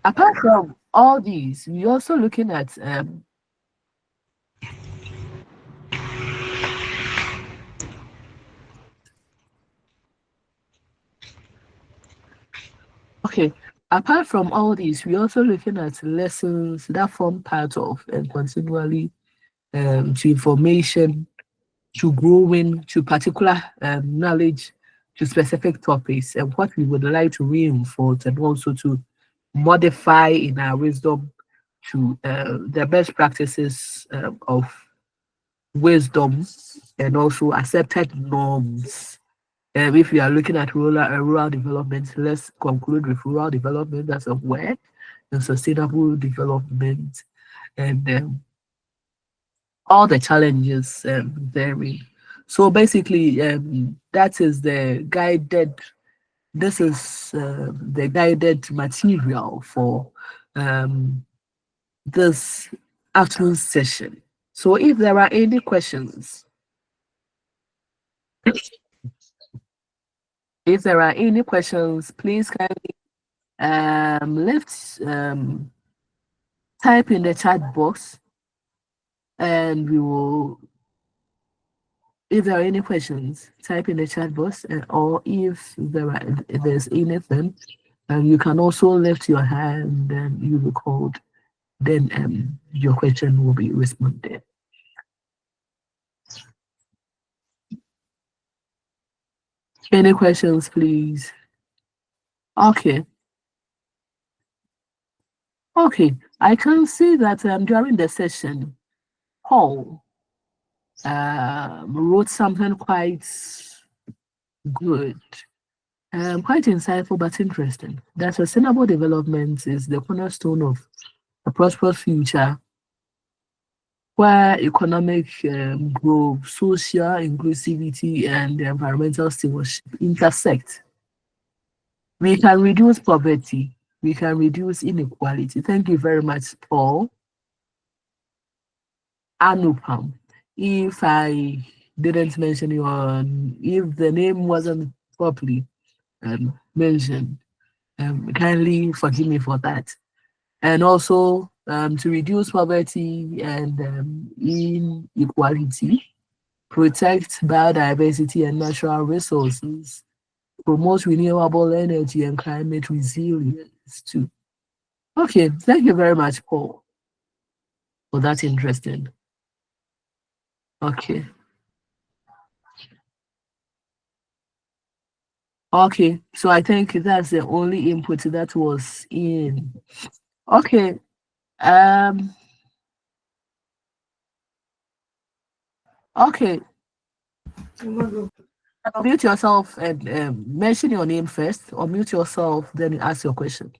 S3: Apart from all these, we're also looking at okay. Apart from all these, we're also looking at lessons that form part of and continually to information, to growing, to particular knowledge, to specific topics, and what we would like to reinforce and also to modify in our wisdom to the best practices of wisdom and also accepted norms. If we are looking at rural development, let's conclude with rural development as a word and sustainable development and all the challenges therein. So basically, that is the guided. This is the guided material for this afternoon session. So if there are any questions, please kindly type in the chat box, and we will. If there are any questions, type in the chat box, or if there's anything, you can also lift your hand and you will be called. Then your question will be responded. Any questions, please? Okay. Okay. I can see that during the session, Paul wrote something quite good, quite insightful but interesting. That sustainable development is the cornerstone of a prosperous future where economic growth, social inclusivity, and environmental stewardship intersect. We can reduce poverty, we can reduce inequality. Thank you very much, Paul. Anupam, if I didn't mention your, if the name wasn't properly mentioned, kindly forgive me for that. And also to reduce poverty and inequality, protect biodiversity and natural resources, promote renewable energy and climate resilience too. Okay, thank you very much, Paul, for that interesting. Okay. Okay, so I think that's the only input that was in. Okay. Okay. Unmute yourself and mention your name first, or mute yourself, then ask your question.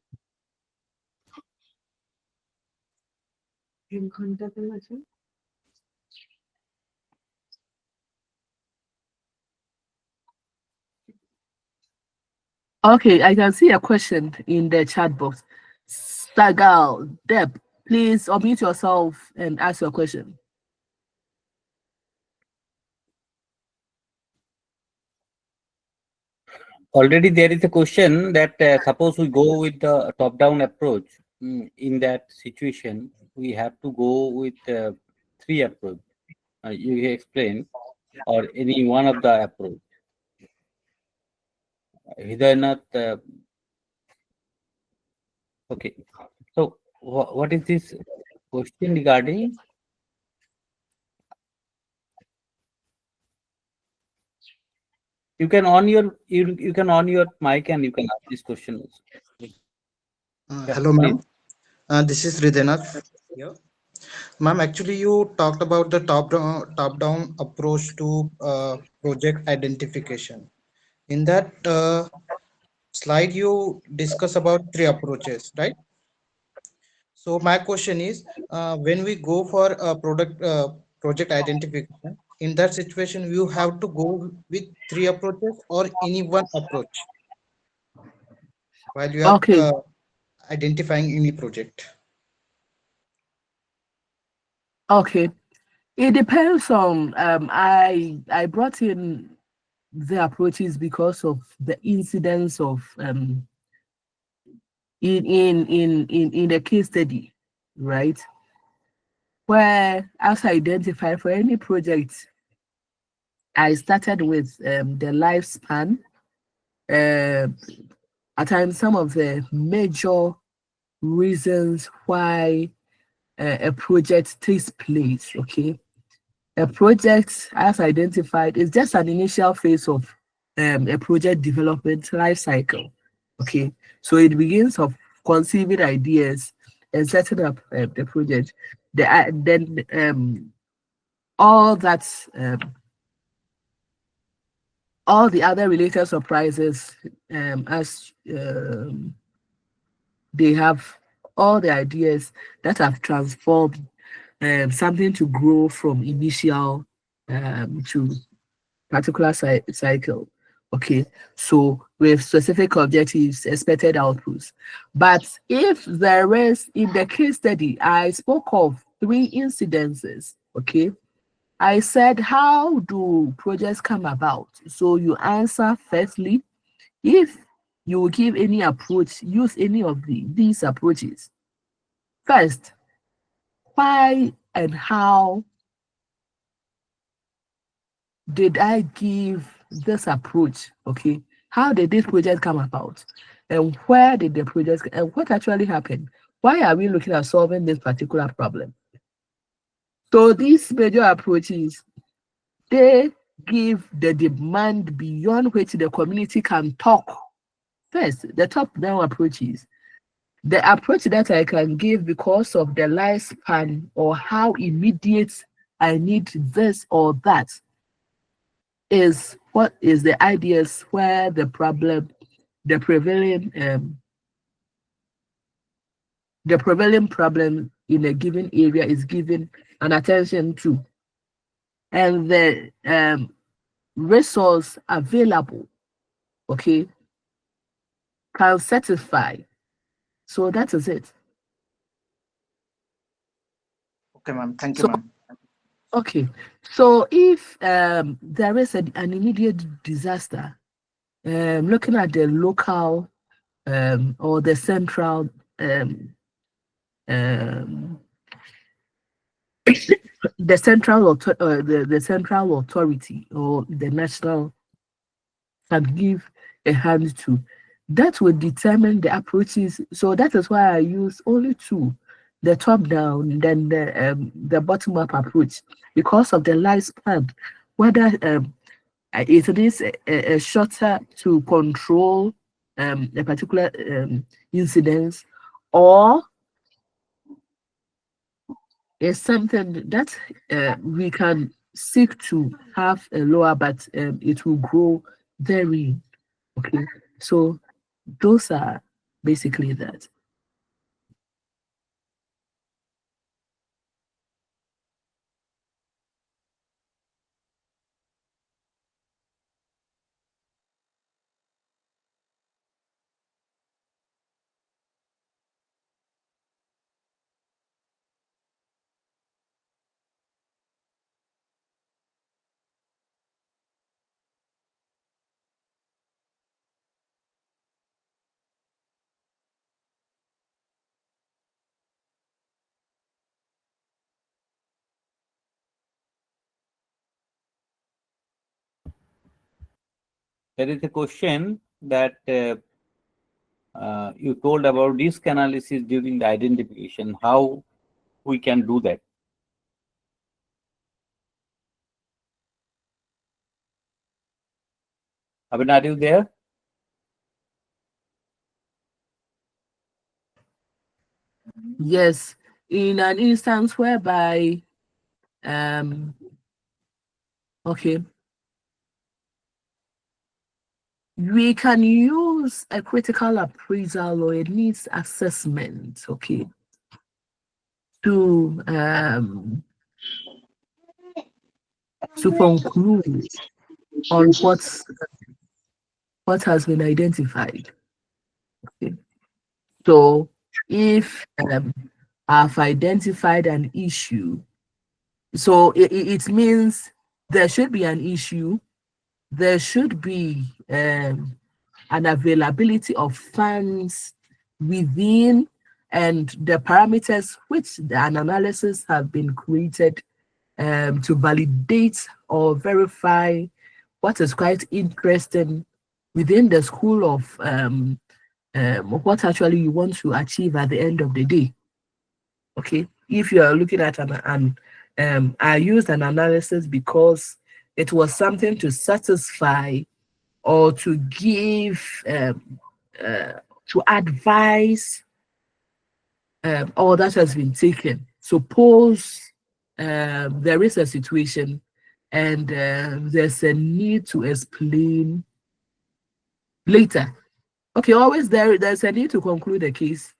S3: Okay, I can see a question in the chat box. Sagal, Deb, please unmute yourself and ask your question.
S1: Already there is a question that suppose we go with the top-down approach. In that situation, we have to go with 3 approach. You explain, or any one of the approach. Either not. Okay. So what is this question regarding? You can on your mic and you can ask this question also.
S9: Hello, ma'am. This is Hridainath here. Ma'am, actually, you talked about the top-down approach to project identification. In that slide, you discuss about 3 approaches, right? So my question is, when we go for a project identification, in that situation, you have to go with 3 approaches or any one approach while you are. Identifying any project.
S3: Okay. It depends on I brought in the approaches because of the incidence of in the case study, right? Where as I identified for any project, I started with the lifespan. At times, some of the major reasons why a project takes place, okay? A project, as identified, is just an initial phase of a project development life cycle. Okay, so it begins of conceiving ideas and setting up the project. Then all that all the other related surprises as they have all the ideas that have transformed something to grow from initial to particular cycle. Okay, so with specific objectives, expected outputs. But if there is, in the case study, I spoke of 3 incidences. Okay, I said, how do projects come about? So you answer firstly, if you give any approach, use any of these approaches. First, why and how did I give this approach? Okay, how did this project come about? And where did the project, and what actually happened? Why are we looking at solving this particular problem? So these major approaches, they give the demand beyond which the community can talk. First, the top-down approaches. The approach that I can give because of the lifespan or how immediate I need this or that is what is the ideas where the problem, the prevailing problem in a given area is given an attention to, and the resource available, okay, can satisfy. So that is it.
S9: Okay, ma'am. Thank you,
S3: So,
S9: ma'am.
S3: okay, so if there is an immediate disaster, looking at the local or the central the central the central authority or the national can give a hand to, that will determine the approaches. So that is why I use only 2, the top down, then the bottom up approach, because of the lifespan, whether it is a shorter to control a particular incident, or is something that we can seek to have a lower, but it will grow very. Okay, so those are basically that.
S1: There is a question that you told about risk analysis during the identification, how we can do that. Abhin, are you there?
S3: Yes, in an instance whereby, okay, we can use a critical appraisal or a needs assessment, okay, to conclude on what has been identified. Okay. So if I've identified an issue So it means there should be an issue. There should be an availability of funds within and the parameters which an analysis have been created to validate or verify what is quite interesting within the school of what actually you want to achieve at the end of the day. Okay, if you are looking at I used an analysis because it was something to satisfy or to give to advise all that has been taken. Suppose there is a situation and there's a need to explain later. Okay, always there's a need to conclude a case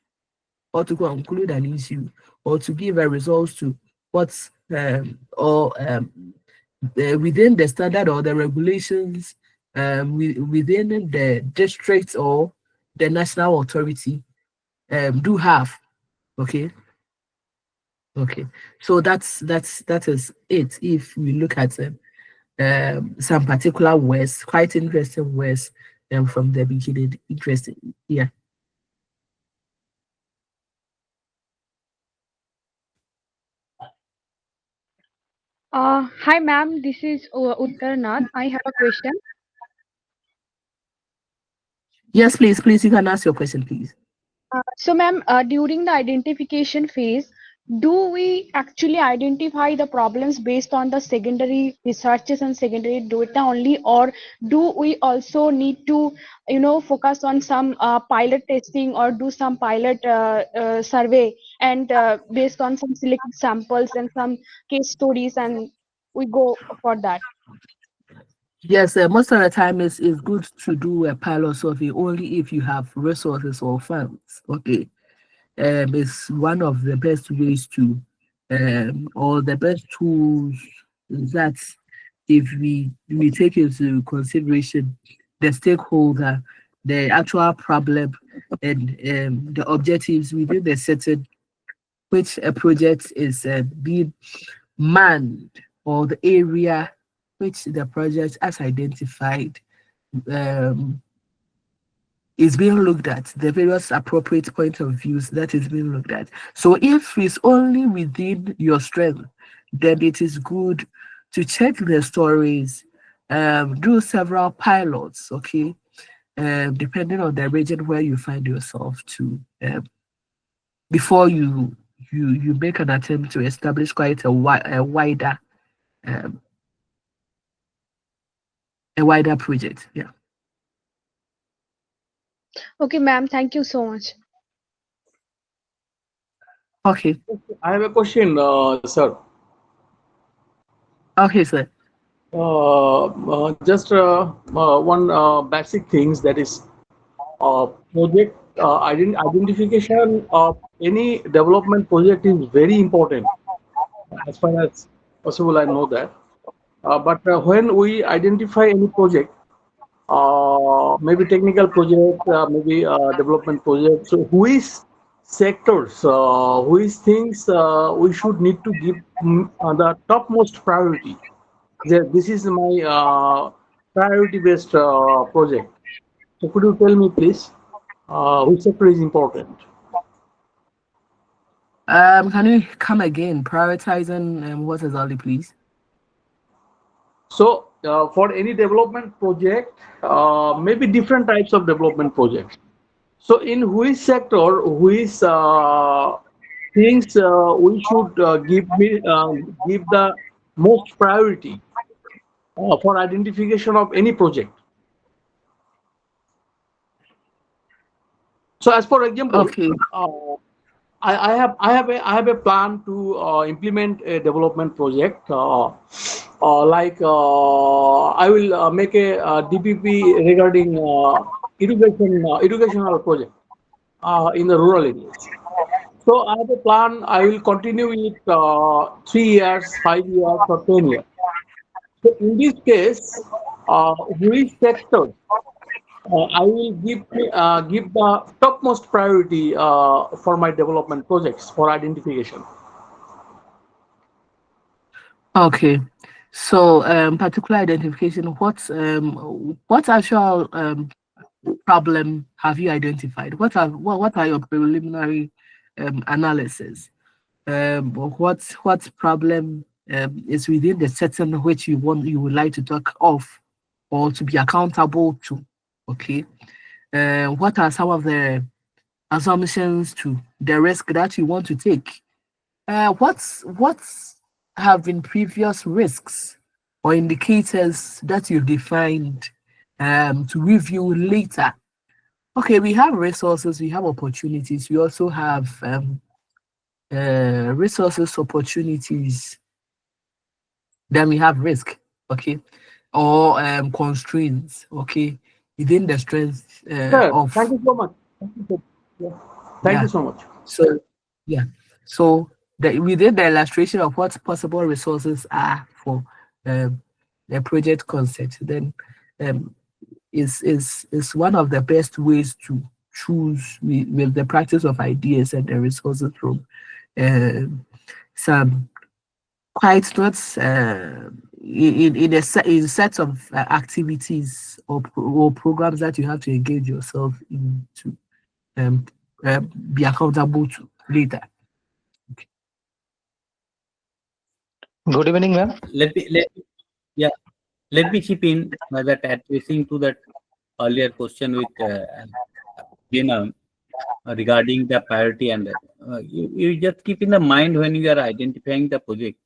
S3: or to conclude an issue or to give a result to what's within the standard or the regulations within the district or the national authority do have. Okay. So that is it. If we look at some particular words, quite interesting words from the beginning. Interesting. Yeah.
S10: Hi, ma'am. This is Uttar Nath. I have a question.
S3: Yes, please, you can ask your question, please.
S10: So, ma'am, during the identification phase, do we actually identify the problems based on the secondary researches and secondary data only, or do we also need to, focus on some pilot testing or do some pilot survey and based on some selected samples and some case studies, and we go for that?
S3: Yes, most of the time it's good to do a pilot survey only if you have resources or funds. Okay, it's one of the best ways to, or the best tools that if we take into consideration the stakeholder, the actual problem, and the objectives within the setting which a project is being manned or the area which the project has identified is being looked at, the various appropriate point of views that is being looked at. So if it's only within your strength, then it is good to check the stories, do several pilots, okay, depending on the region where you find yourself to, before you make an attempt to establish quite a wider project. Yeah.
S10: Okay, ma'am. Thank you so much.
S3: Okay.
S11: I have a question, sir.
S3: Okay, sir.
S11: Just one basic things, that is project identification of any development project is very important. As far as possible, I know that. But when we identify any project, maybe technical project, maybe development project, so which sectors, which things we should need to give the topmost priority? This is my priority-based project. So could you tell me, please, which sector is important?
S3: Can you come again? Prioritizing what exactly, please?
S11: So for any development project, maybe different types of development projects. So in which sector, which things we should give the most priority for identification of any project? So as for example,
S3: okay.
S11: I have a plan to implement a development project. Like I will make a DPP regarding educational project in the rural areas. So I have a plan. I will continue it 3 years, 5 years, or 10 years. So in this case, which sector I will give the topmost priority for my development projects for identification?
S3: Okay. So, particular identification. What actual problem have you identified? What are your preliminary analysis? What problem is within the setting which you would like to talk of or to be accountable to? Okay. What are some of the assumptions to the risk that you want to take? What's have been previous risks or indicators that you've defined to review later? Okay, we have resources, we have opportunities, we also have resources, opportunities, then we have risk, okay, or constraints, okay, within the strength
S11: Sir,
S3: of.
S11: thank you so much. Thank you so much.
S3: So, yeah. So we did the illustration of what possible resources are for the project concept. Then is one of the best ways to choose with the practice of ideas and the resources from some quite not in sets of activities or programs that you have to engage yourself into. Be accountable to later. Okay.
S2: Good evening, ma'am.
S1: Let me chip in that addressing to that earlier question with Dina regarding the priority, and you just keep in the mind when you are identifying the project.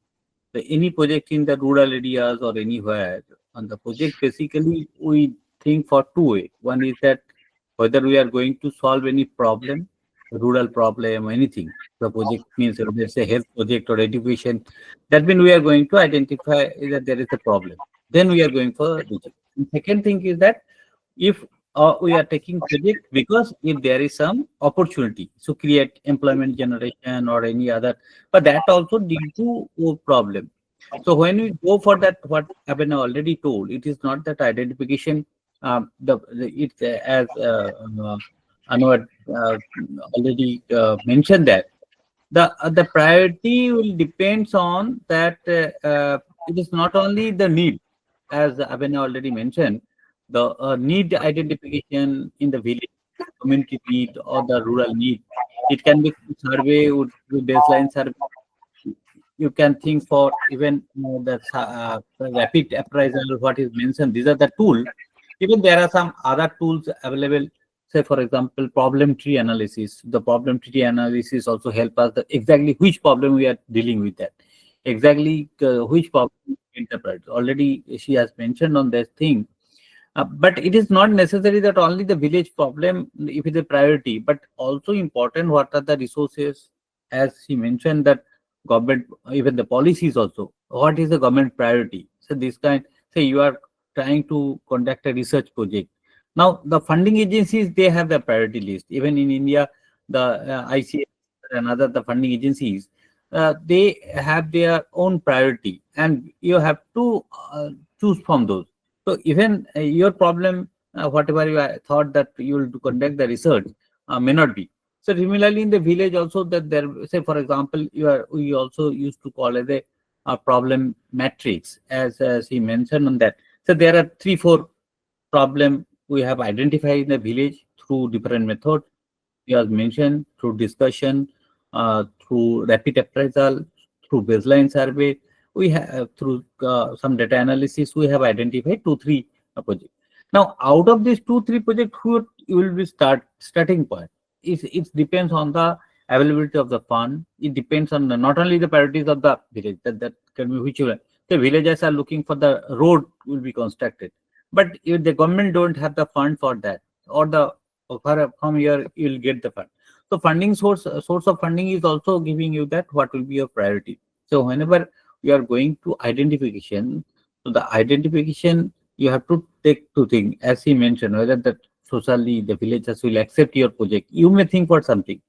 S1: So any project in the rural areas or anywhere on the project, basically we think for two ways. One is that whether we are going to solve any problem, rural problem, anything. The project means let's say health project or education. That means we are going to identify that there is a problem. Then we are going for project. And second thing is that if we are taking project because if there is some opportunity to create employment generation or any other, but that also due to a problem. So when we go for that, what Abhinav already told, it is not that identification. It's as Anwar already mentioned that the priority will depends on that. It is not only the need, as Abhinav already mentioned, the need identification in the village, community need or the rural need. It can be survey with baseline survey. You can think for even the rapid appraisal, what is mentioned. These are the tools. Even there are some other tools available. Say, for example, problem tree analysis. The problem tree analysis also help us exactly which problem we are dealing with that. Exactly which problem interpret. Already she has mentioned on this thing. But it is not necessary that only the village problem, if it is a priority, but also important what are the resources, as he mentioned that government, even the policies also, what is the government priority? So this kind, say you are trying to conduct a research project. Now the funding agencies, they have the priority list. Even in India, the ICS and other the funding agencies, they have their own priority and you have to choose from those. So even your problem, whatever you thought that you will conduct the research, may not be. So similarly, in the village also, that there, say for example, we also used to call it a problem matrix, as he mentioned on that. So there are 3-4 problem we have identified in the village through different methods. He has mentioned through discussion, through rapid appraisal, through baseline survey. We have through some data analysis, we have identified 2-3 projects. Now, out of these 2-3 projects, who will be starting point? It depends on the availability of the fund. It depends on not only the priorities of the village, that can be which the villagers are looking for the road will be constructed. But if the government don't have the fund for that, or from here you will get the fund. So funding source of funding is also giving you that what will be your priority. So whenever you are going to identification, so the identification you have to take 2 things, as he mentioned, whether that socially the villagers will accept your project. You may think for something.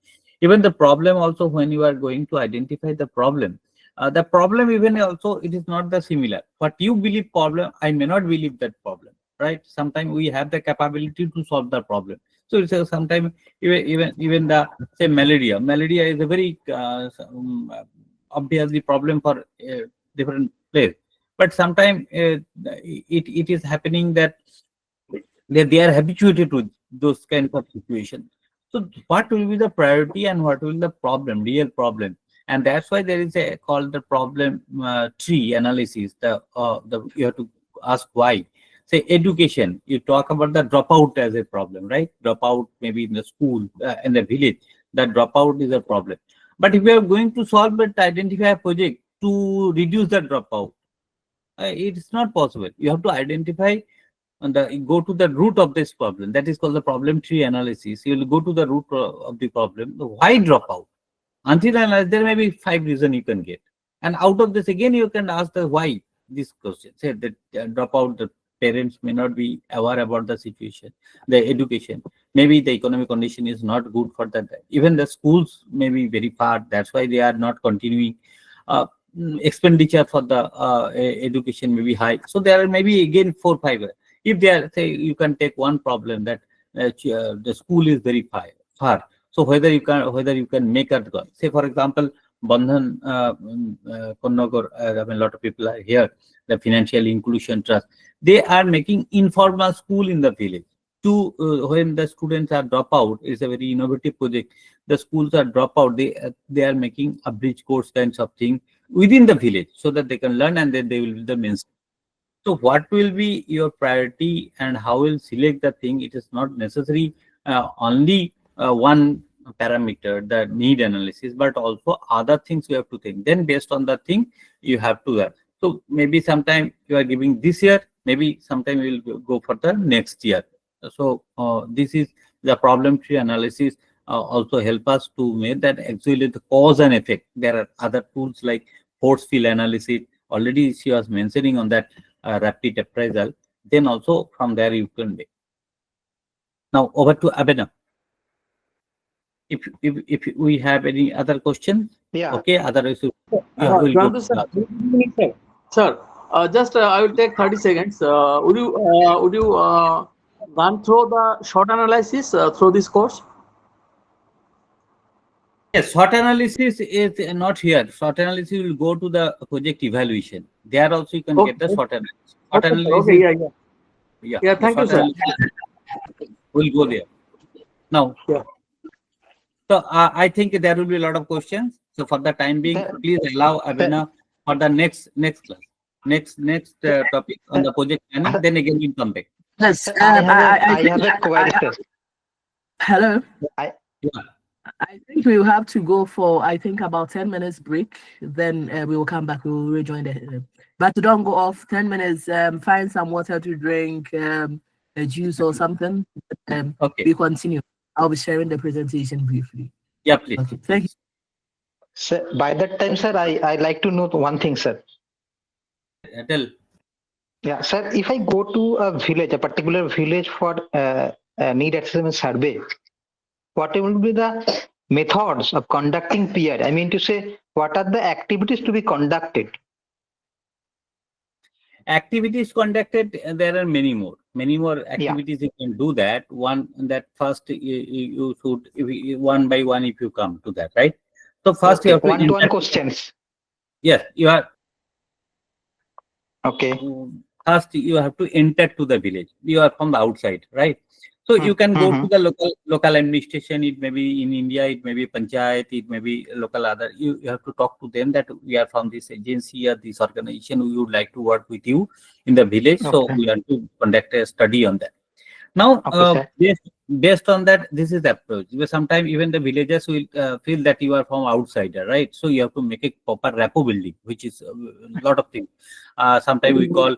S1: Even the problem also, when you are going to identify the problem even also, it is not the similar. What you believe problem, I may not believe that problem, right? Sometimes we have the capability to solve the problem. So it's sometimes even the say malaria is a very obviously problem for different place. But sometimes it is happening that they are habituated to those kinds of situations. So what will be the priority and what will be the problem, real problem? And that's why there is a called the problem tree analysis. You have to ask why. Say education, you talk about the dropout as a problem, right? Dropout maybe in the school, in the village, that dropout is a problem. But if we are going to solve it, identify a project to reduce the dropout, it is not possible. You have to identify and go to the root of this problem. That is called the problem tree analysis. You will go to the root of the problem. Why dropout? Until and unless there may be 5 reasons you can get. And out of this, again, you can ask the why this question. Say that dropout, the parents may not be aware about the situation, the education. Maybe the economic condition is not good for that. Even the schools may be very far. That's why they are not continuing. Expenditure for the education may be high. So there are maybe again 4 5. If they are, say, you can take one problem that the school is very far. So whether you can make it go. Say for example, Bandhan Konnagar, I mean, a lot of people are here. The Financial Inclusion Trust, they are making informal school in the village. When the students are drop out, it's a very innovative project. The schools are drop out. They are making a bridge course kinds of thing within the village so that they can learn and then they will be the mainstream. So what will be your priority and how will select the thing? It is not necessary only one parameter, the need analysis, but also other things you have to think. Then based on the thing, you have to have. So maybe sometime you are giving this year, maybe sometime you will go for the next year. So this is the problem tree analysis also help us to make that actually the cause and effect. There are other tools like force field analysis. Already she was mentioning on that rapid appraisal. Then also from there you can make. Now over to Abhinav. If we have any other questions,
S9: Yeah.
S1: okay. Otherwise, we'll go.
S11: Sir, just I will take 30 seconds. Would you run through the short analysis through this course?
S1: Yes, SWOT analysis is not here. SWOT analysis will go to the project evaluation. There also you can get the SWOT analysis. SWOT analysis.
S11: Okay, yeah. Thank you, sir.
S1: We'll go there. Now, so I think there will be a lot of questions. So for the time being, please allow Abhinav for the next class, next topic on the project planning. Then again we'll come back.
S3: Yes.
S9: I have a query.
S3: Hello.
S1: Yeah.
S3: I think we will have to go for, I think, about 10 minutes break. Then we will come back. We will rejoin the. But don't go off. 10 minutes. Find some water to drink, a juice or something.
S1: Okay.
S3: We continue. I'll be sharing the presentation briefly.
S1: Yeah, please.
S3: Okay. Thank you.
S9: Sir, by that time, sir, I like to know one thing, sir.
S1: Tell.
S9: Yeah, sir, if I go to a village, a particular village for need assessment survey, what will be the methods of conducting PR? I mean to say, what are the activities to be conducted?
S1: Activities conducted, there are many more activities you can do that. One, that first you should, one by one, if you come to that, right? So first you have to
S9: one-to-one questions.
S1: Yes, you are.
S9: Okay.
S1: First, you have to enter to the village. You are from the outside, right? So you can go to the local administration. It may be in India, it may be panchayat, it may be local other. You have to talk to them that we are from this agency or this organization. We would like to work with you in the village. So we have to conduct a study on that. Now, based on that, this is the approach. Because sometimes even the villagers will feel that you are from outsider, right? So you have to make a proper rapport building, which is a lot of things. Sometimes we call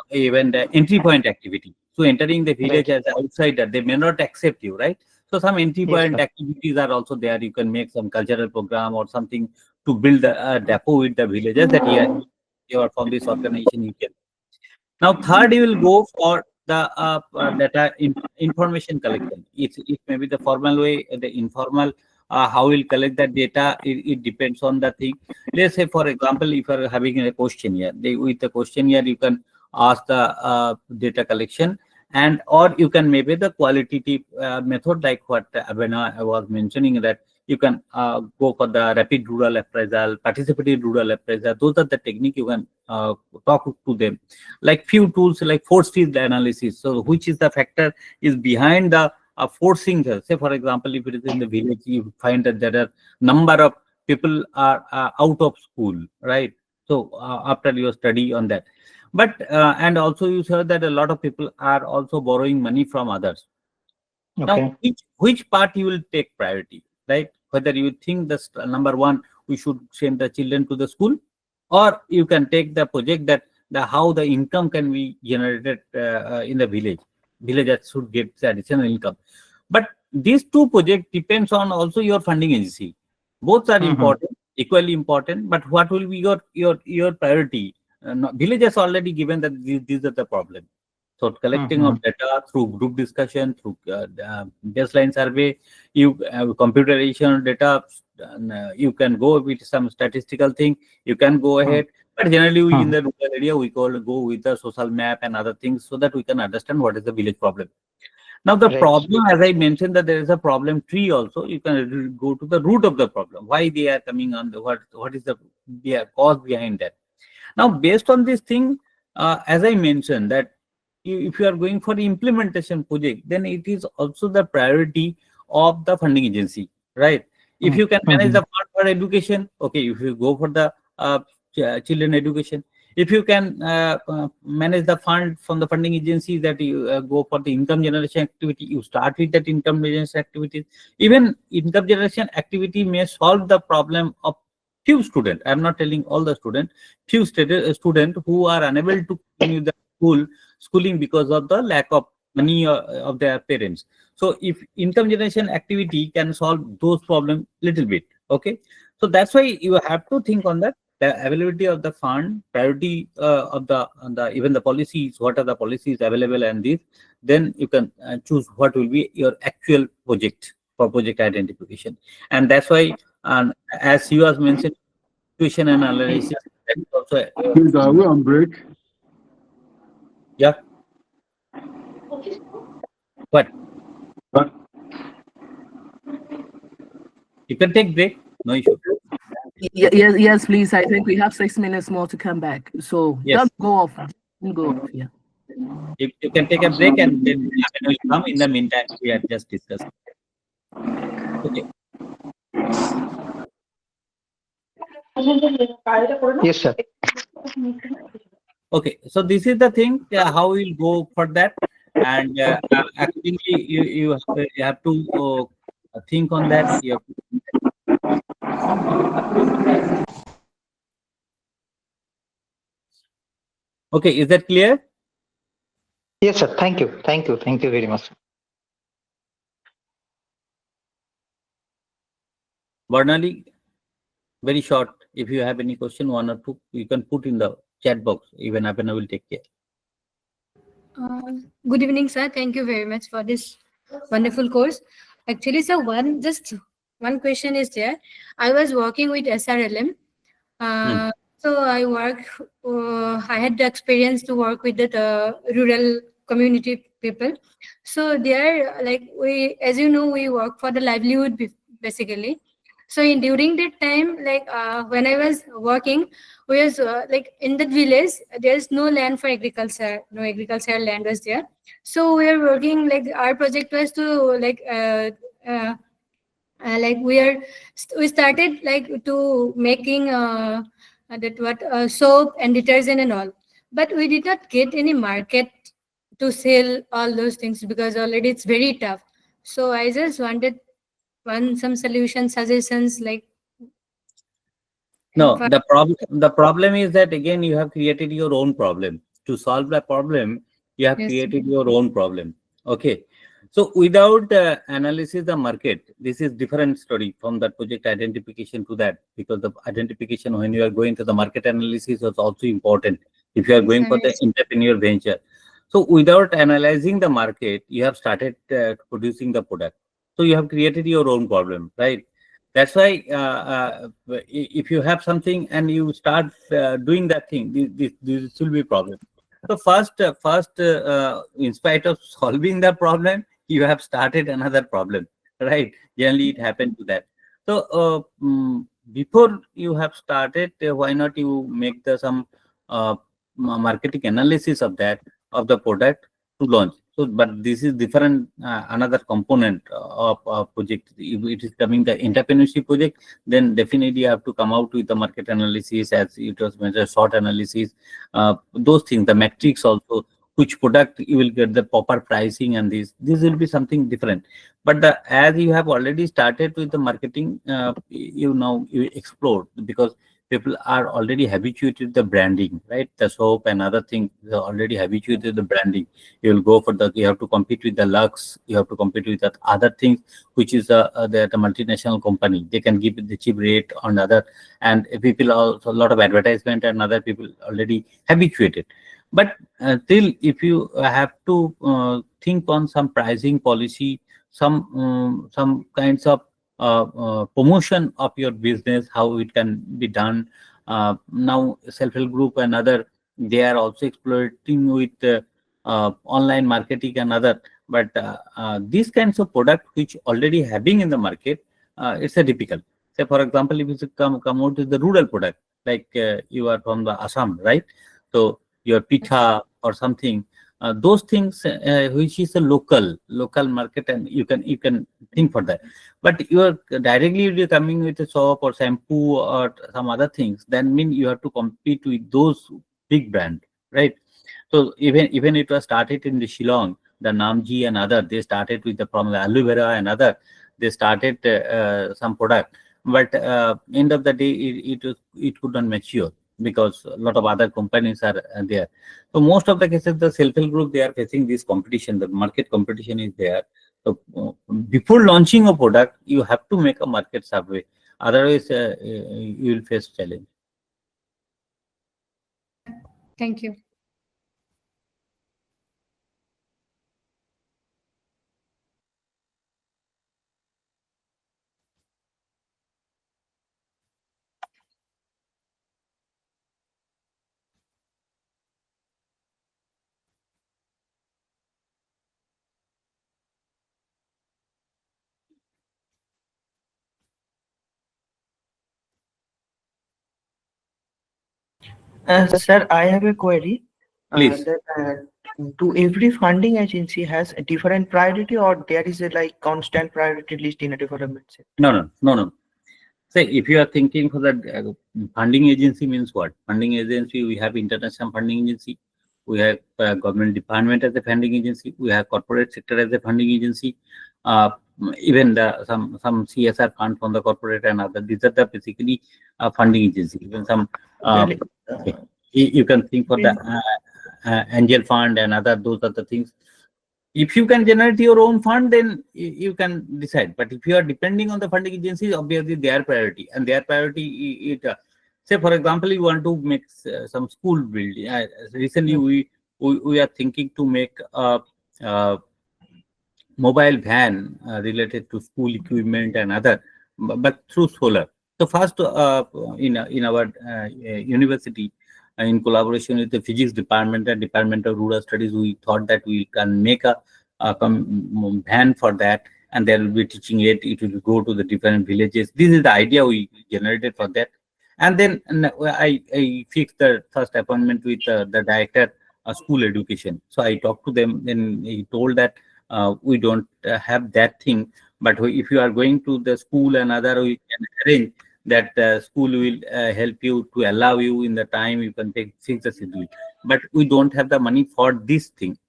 S1: even the entry point activity. So entering the village as an outsider, they may not accept you, right? So some entry point activities are also there. You can make some cultural program or something to build a rapport with the villagers that you are from this organization. You can. Now, third, you will go for the data information collection. It may be the formal way, the informal. How we'll collect that data, it depends on the thing. Let's say, for example, if you are having a questionnaire, with the questionnaire, you can ask the data collection, and or you can maybe the qualitative method like what Abhinav was mentioning, that you can go for the rapid rural appraisal, participative rural appraisal. Those are the technique you can talk to them. Like few tools like force field analysis. So which is the factor is behind the forcing. Say for example, if it is in the village, you find that there are number of people are out of school, right? So after your study on that, but and also you said that a lot of people are also borrowing money from others. Now, which part you will take priority, right? Whether you think the number one, we should send the children to the school, or you can take the project that how the income can be generated in the village. Villagers should get the additional income. But these two projects depends on also your funding agency. Both are important, equally important. But what will be your priority? Villagers already given that these are the problem. So collecting of data through group discussion, through baseline survey, you computerization data, you can go with some statistical thing, you can go ahead. But generally in the rural area, we go with the social map and other things so that we can understand what is the village problem. Now the problem, as I mentioned, that there is a problem tree also. You can go to the root of the problem. Why they are coming on the what is the cause behind that. Now based on this thing, as I mentioned that if you are going for the implementation project, then it is also the priority of the funding agency, right? If you can manage the fund for education, okay, if you go for the children education, if you can manage the fund from the funding agency, that you go for the income generation activity, you start with that income generation activity. Even income generation activity may solve the problem of few students. I'm not telling all the students, few students who are unable to continue the schooling because of the lack of money of their parents. So if income generation activity can solve those problems little bit, okay. So that's why you have to think on that, the availability of the fund, priority of the even the policies, what are the policies available, and this, then you can choose what will be your actual project for project identification. And that's why, as you have mentioned, situation analysis, that is also
S12: Please, are we on break?
S1: yeah. What? You can take break, no issue.
S3: Yes, please. I think we have 6 minutes more to come back. So
S1: Yes.
S3: just go off. Go off. Yeah.
S1: You can take a break and then will come. In the meantime, we are just discussing. Okay.
S13: Yes, sir.
S1: Okay, so this is the thing, how we'll go for that, and accordingly you have to think on that. You have to okay, is that clear?
S13: Yes, sir. Thank you. Thank you. Thank you very much.
S1: Varnali, very short. If you have any question, one or two, you can put in the chat box. Even Abhinav will take care.
S14: Good evening, sir. Thank you very much for this wonderful course. Actually, sir, just one question is there. I was working with SRLM. So I had the experience to work with the rural community people. So there, like as you know, we work for the livelihood basically. So during that time, like when I was working, we was like in that village, there is no land for agriculture, no agricultural land was there. So we are working, like our project was to we started like to making soap and detergent and all, but we did not get any market to sell all those things because already it's very tough. So I just wanted some solution suggestions like.
S1: No, the problem is that again you have created your own problem. To solve the problem, you have created your own problem. Okay. So without analysis the market, this is different story from the project identification to that, because the identification when you are going to the market analysis is also important if you are going for the entrepreneur venture. So without analyzing the market, you have started producing the product. So you have created your own problem, right? That's why if you have something and you start doing that thing, this will be a problem. So first, in spite of solving the problem, you have started another problem, right? Generally, it happened to that. So before you have started, why not you make some marketing analysis of that, of the product to launch? So, but this is different, another component of project. If it is coming the entrepreneurship project, then definitely you have to come out with the market analysis, as it was mentioned, short analysis, those things, the metrics also, which product you will get the proper pricing, and this will be something different. But as you have already started with the marketing, you explore, because people are already habituated to the branding, right? The soap and other things, they're already habituated to the branding. You will go for you have to compete with the Lux, you have to compete with that other things, which is the multinational company. They can give the cheap rate on other, and people also a lot of advertisement, and other people already habituated. But still, if you have to think on some pricing policy, some kinds of promotion of your business, how it can be done. Now self-help group and other, they are also exploiting with online marketing and other. But these kinds of product which already having in the market, it's a typical. Say for example, if you come out with the rural product, like you are from the Assam, right? So your pitha or something, those things which is a local market, and you can think for that. But you are directly, if you're coming with a soap or shampoo or some other things, then mean you have to compete with those big brand, right? So even it was started in the Shillong, the Namji and other, they started with from the aloe vera and other, they started some product. But end of the day, it could not mature, because a lot of other companies are there. So most of the cases, the self-help group, they are facing this competition. The market competition is there. So before launching a product, you have to make a market survey. Otherwise, you will face challenge.
S14: Thank you.
S12: Sir, I have a query.
S1: Please.
S12: Do every funding agency has a different priority, or there is a like constant priority list in a development sector?
S1: No. Say, if you are thinking for the funding agency means what? Funding agency, we have international funding agency, we have government department as a funding agency, we have corporate sector as a funding agency, even some CSR fund from the corporate and other. These are the basically funding agency. Even some you can think for the angel fund and other. Those are the things. If you can generate your own fund, then you can decide. But if you are depending on the funding agencies, obviously their priority, and their priority, say for example, you want to make some school building. Recently, we are thinking to make a mobile van related to school equipment and other, but through solar. So first, in our university, in collaboration with the physics department and Department of Rural Studies, we thought that we can make a van for that, and there will be teaching it. It will go to the different villages. This is the idea we generated for that. And then I fixed the first appointment with the director of school education. So I talked to them, then he told that we don't have that thing, but if you are going to the school and other, we can arrange that school will help you to allow you in the time you can fix the schedule. But we don't have the money for this thing.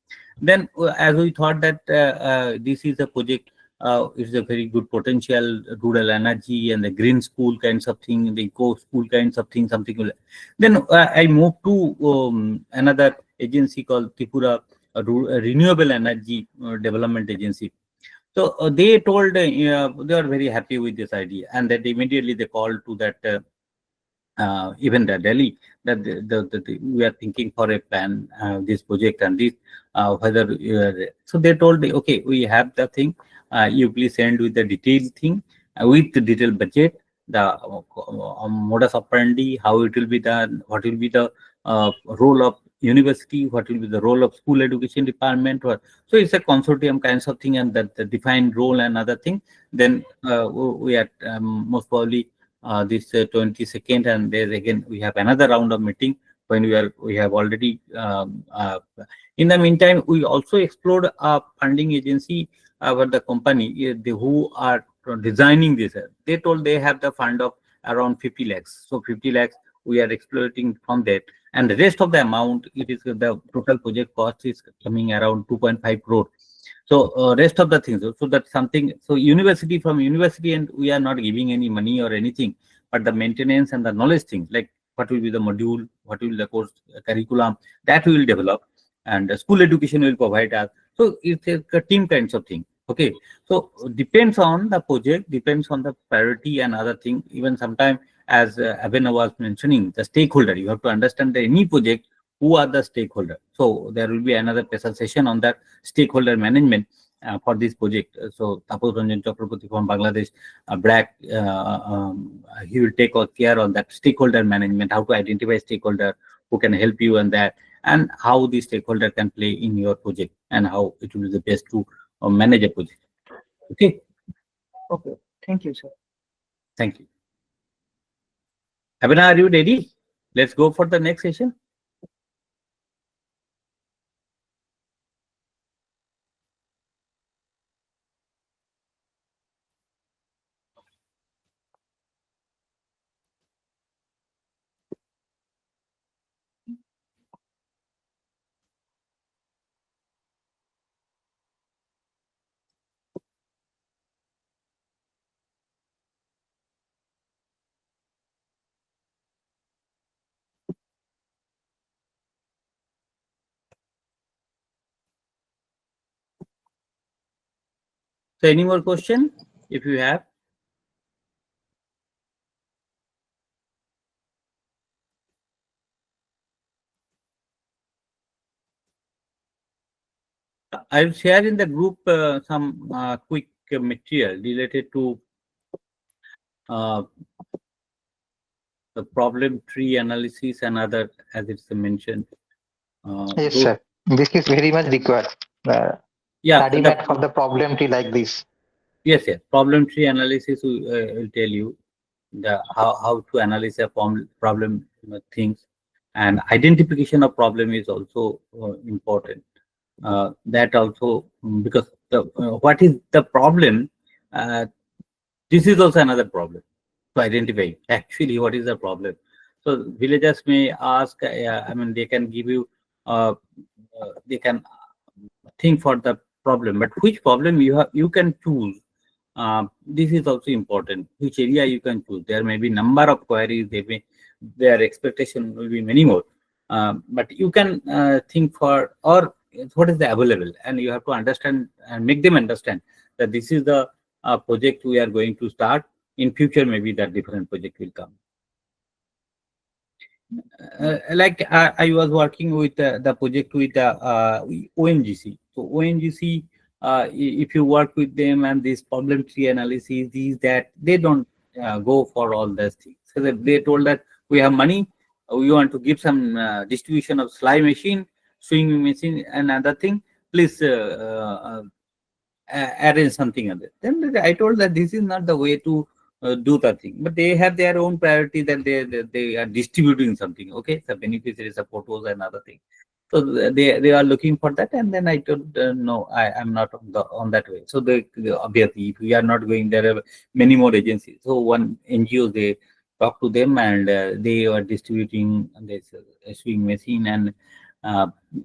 S1: Then as we thought that this is a project, it's a very good potential, rural energy and the green school kinds of thing, the eco school kinds of thing, something like that. Then I moved to another agency called Tripura Renewable Energy Development Agency. So they told they are very happy with this idea, and that immediately they called to that even the Delhi, that we are thinking for a plan, this project and this whether so they told me, okay, we have the thing, you please send with the detailed thing, with the detailed budget, the modus operandi, how it will be done, what will be the role of university, what will be the role of school education department, so it's a consortium kinds of thing, and that the defined role and other thing. Then we are most probably this 22nd, and there again we have another round of meeting when we have already in the meantime we also explored a funding agency about the company who are designing this. They told they have the fund of around 50 lakhs. So 50 lakhs we are exploiting from that, and the rest of the amount, it is the total project cost is coming around 2.5 crore. So rest of the things, so that's something. So from university, and we are not giving any money or anything, but the maintenance and the knowledge things, like what will be the module, what will be the course curriculum, that we will develop, and the school education will provide us. So it's a team kinds of thing. Okay, so depends on the project, depends on the priority and other thing. Even sometimes, as Abhinav was mentioning, the stakeholder, you have to understand that any project, who are the stakeholder. So there will be another special session on that stakeholder management for this project. So Tapas Ranjan Chakraborty from Bangladesh, BRAC, he will take care on that stakeholder management, how to identify stakeholder who can help you on that, and how the stakeholder can play in your project, and how it will be the best to manage a project. Okay.
S12: Okay. Thank you, sir.
S1: Thank you. Abhinav, are you ready? Let's go for the next session. So any more question if you have? I'll share in the group some quick material related to the problem tree analysis and other, as it's mentioned.
S13: Yes, sir. This is very much required.
S1: Yeah,
S13: Study mat for the problem tree like this.
S1: Yes, yes. Problem tree analysis will tell you the how to analyze a problem things, and identification of problem is also important. That also, because what is the problem? This is also another problem to identify actually what is the problem. So villagers may ask, I mean, they can give you, they can think for the problem, but which problem you can choose. This is also important. Which area you can choose. There may be number of queries. Their expectation will be many more. But you can think for, or what is the available, and you have to understand and make them understand that this is the project we are going to start. In future, maybe that different project will come. Like I was working with the project with ONGC. So ONGC, if you work with them and this problem tree analysis, these that they don't go for all these things. So they told that we have money, we want to give some distribution of slide machine, swing machine, and other thing. Please arrange something other. Then I told that this is not the way to do the thing, but they have their own priority that they are distributing something. Okay, the beneficiaries of photos and other thing. So they are looking for that, and then I told no, I am not on that way. So obviously, if we are not going, there are many more agencies. So one NGO, they talk to them, and they are distributing this swing machine, and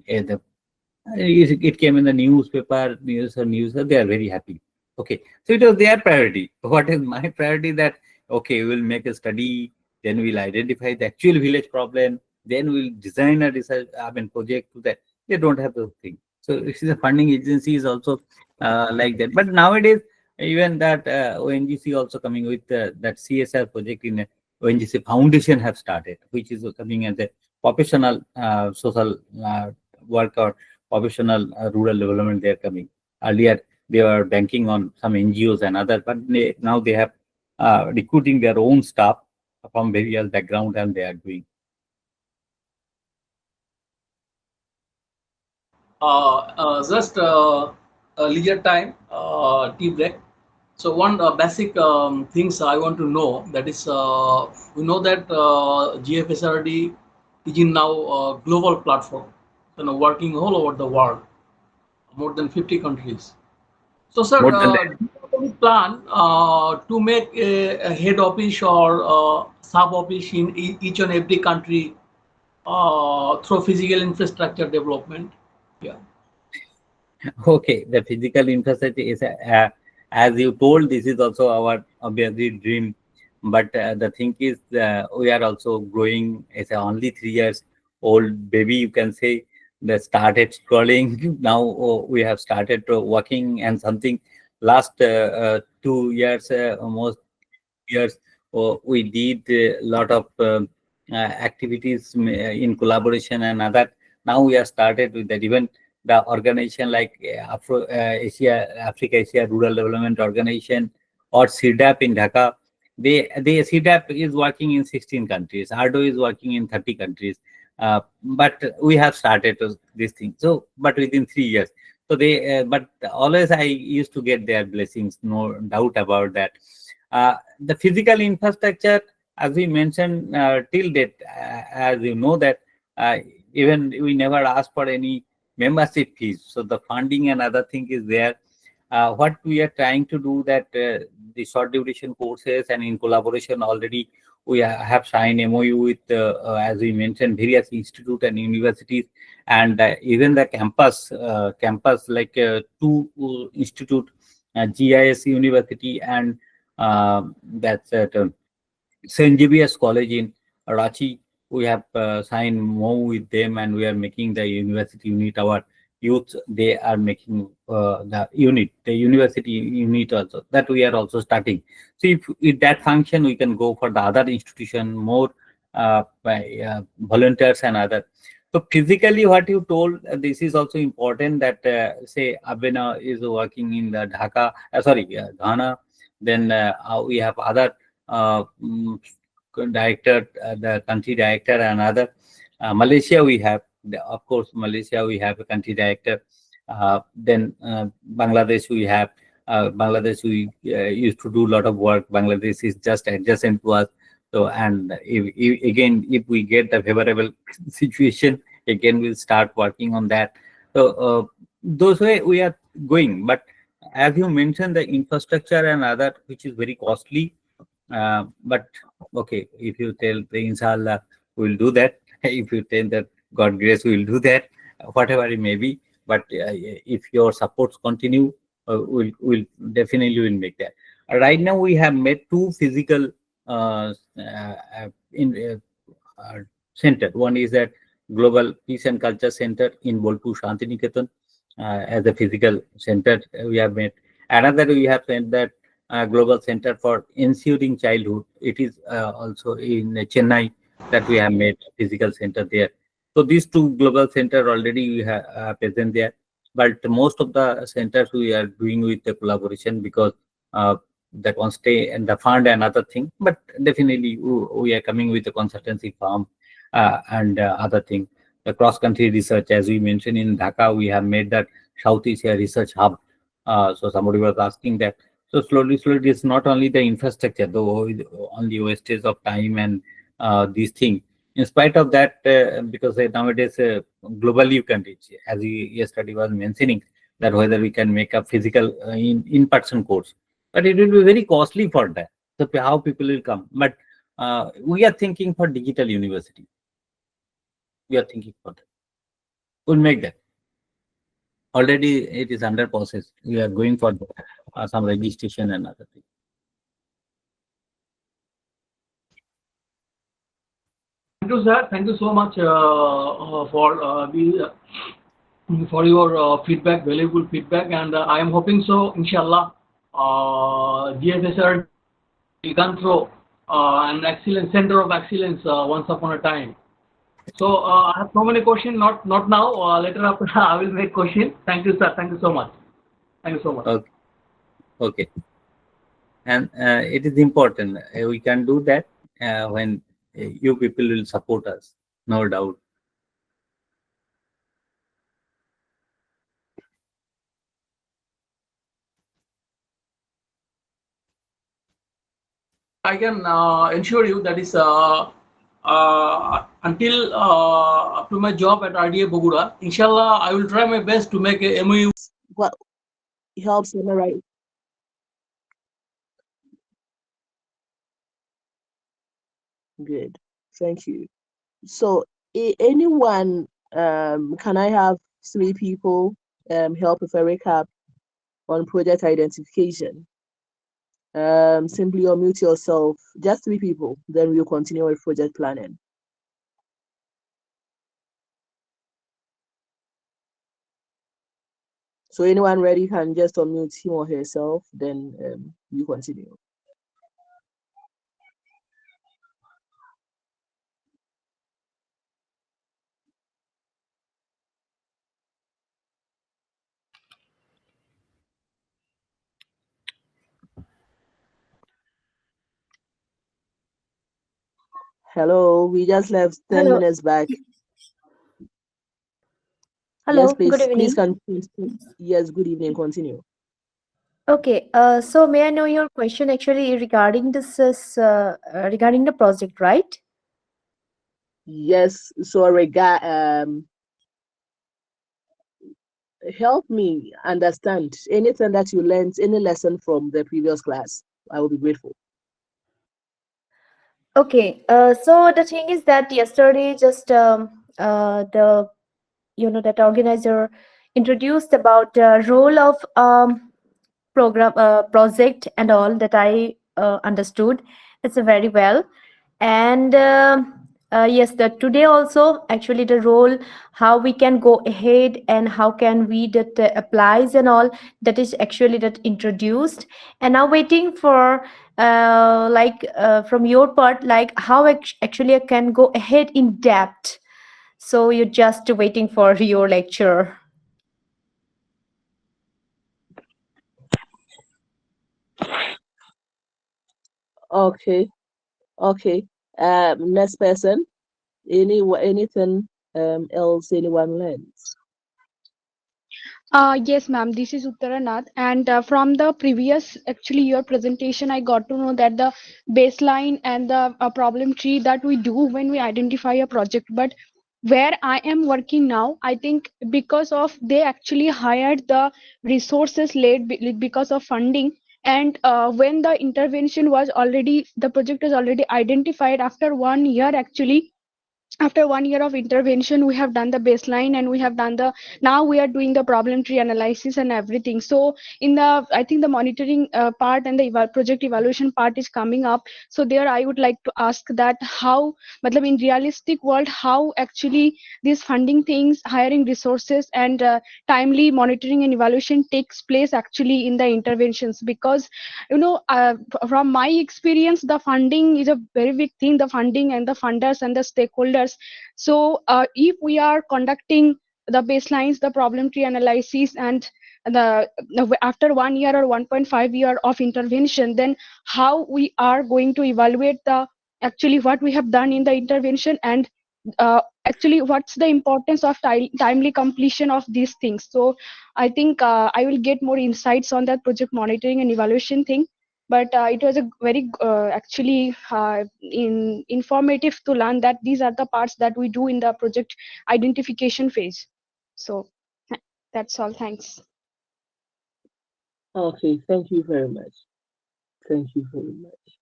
S1: it came in the newspaper, news, they are very happy. Okay, so it was their priority. What is my priority? That okay, we'll make a study, then we'll identify the actual village problem, then we'll design a research project to that. They don't have those things. So the funding agency is also like that. But nowadays, even that ONGC also coming with that CSR project in ONGC Foundation have started, which is coming as a professional social worker, professional rural development. They are coming. Earlier, they were banking on some NGOs and others, but now they have recruiting their own staff from various background, and they are doing.
S11: Just leisure time, tea break. So one basic things I want to know, that is, we know that GFSRD is in now global platform, working all over the world, more than 50 countries. So, sir,
S1: More than
S11: do you have any plan to make a head office or sub office in each and every country through physical infrastructure development? Yeah.
S1: Okay, the physical infrastructure is, as you told, this is also our obviously dream. But the thing is, we are also growing as a only 3 years old baby, you can say, that started scrolling. Now we have started working and something last 2 years, almost years, we did a lot of activities in collaboration and other. Now we have started with that. Even the organization like Africa Asia Rural Development Organization or CDAP in Dhaka, they CDAP is working in 16 countries. ARDO is working in 30 countries. But we have started this thing. So, but within 3 years. So they, but always I used to get their blessings, no doubt about that. The physical infrastructure, as we mentioned till date, as you know that even we never asked for any membership fees. So the funding and other thing is there. What we are trying to do that the short duration courses, and in collaboration already we have signed MOU with, as we mentioned, various institutes and universities, and even the campus like two institute, GIS University and that's at St. Xavier's College in Ranchi. We have signed MOU with them, and we are making the university unit. Our youth, they are making the university unit also, that we are also starting. So if that function, we can go for the other institution, more by volunteers and other. So physically, what you told, this is also important that say Abena is working in the Dhaka, Ghana. Then we have other director, the country director, and other. Malaysia, we have, of course, Malaysia, we have a country director. Then Bangladesh, we have. Bangladesh, we used to do a lot of work. Bangladesh is just adjacent to us. So, and if we get the favorable situation, again, we'll start working on that. So, those way we are going. But as you mentioned, the infrastructure and other, which is very costly. But okay, if you tell the inshallah, we'll do that. If you tell that God grace, we'll do that, whatever it may be. But if your supports continue, we'll definitely will make that. Right now, we have made two physical center. One is that Global Peace and Culture Center in Bolpur Shantiniketan, as a physical center we have made. Another, we have said that Global Center for Ensuring Childhood. It is also in Chennai that we have made a physical center there. So these two global center already we have present there. But most of the centers we are doing with the collaboration, because that one stay and the fund and other thing. But definitely we are coming with a consultancy firm and other thing. The cross-country research, as we mentioned in Dhaka, we have made that South Asia Research Hub. So somebody was asking that. So slowly, it's not only the infrastructure, though only wastage of time and these things. In spite of that, because nowadays globally you can reach, as yesterday was mentioning, that whether we can make a physical in-person course, but it will be very costly for that. So how people will come? But we are thinking for digital university. We are thinking for that. We'll make that. Already it is under process. We are going for some registration and other things.
S11: Thank you, sir. Thank you so much for your feedback, valuable feedback, and I am hoping so, inshallah, GFSR will come through an excellent center of excellence once upon a time. So I have so many questions, not now. Later after I will make question. Thank you, sir. Thank you so much. Thank you so much.
S1: Okay. And it is important. We can do that when you people will support us, no doubt.
S11: I can ensure you that is until up to my job at RDA Bogura, inshallah, I will try my best to make a MOU.
S3: What helps summarize? Good. Thank you. So, anyone, can I have 3 people help with a recap on project identification? Simply unmute yourself, just 3 people, then we'll continue with project planning. So anyone ready can just unmute him or herself, then you continue. Hello, we just left 10
S15: Hello.
S3: minutes back.
S15: Hello,
S3: Yes,
S15: good
S3: please
S15: evening.
S3: yes, good evening, continue.
S15: Okay, so may I know your question actually regarding this is regarding the project, right?
S3: Yes, so help me understand anything that you learned, any lesson from the previous class. I will be grateful.
S15: Okay, so the thing is that yesterday just the that organizer introduced about the role of program project and all that I understood. It's a very well. And yes, that today also actually the role how we can go ahead and how can we that applies and all that is actually that introduced. And now waiting for from your part, like how actually I can go ahead in depth. So you're just waiting for your lecture.
S3: Okay, okay. Next person. Anything else anyone learns?
S10: Yes, ma'am. This is Uttaranath, and from the previous, actually, your presentation, I got to know that the baseline and the problem tree that we do when we identify a project. But where I am working now, I think because of they actually hired the resources late because of funding, and when the intervention was already, the project was already identified after 1 year, actually after 1 year of intervention we have done the baseline and we have done the, now we are doing the problem tree analysis and everything. So in the, I think the monitoring part and the project evaluation part is coming up. So there I would like to ask that how, matlab in realistic world, how actually these funding things, hiring resources and timely monitoring and evaluation takes place actually in the interventions. Because from my experience, the funding is a very big thing, the funding and the funders and the stakeholders. So if we are conducting the baselines, the problem tree analysis, and after 1 year or 1.5 year of intervention, then how we are going to evaluate the actually what we have done in the intervention, and actually what's the importance of timely completion of these things. So I think I will get more insights on that project monitoring and evaluation thing. But it was a very actually informative to learn that these are the parts that we do in the project identification phase. So that's all. Thanks.
S3: Okay, thank you very much. Thank you very much.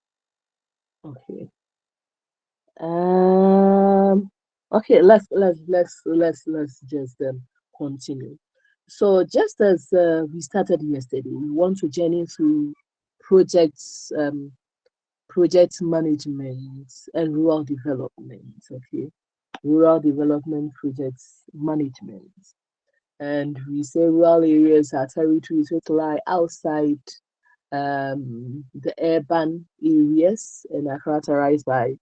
S3: Okay. Okay, let's just continue. So just as we started yesterday, we want to journey through projects, project management and rural development. Okay, rural development projects management. And we say rural areas are territories that lie outside the urban areas and are characterized by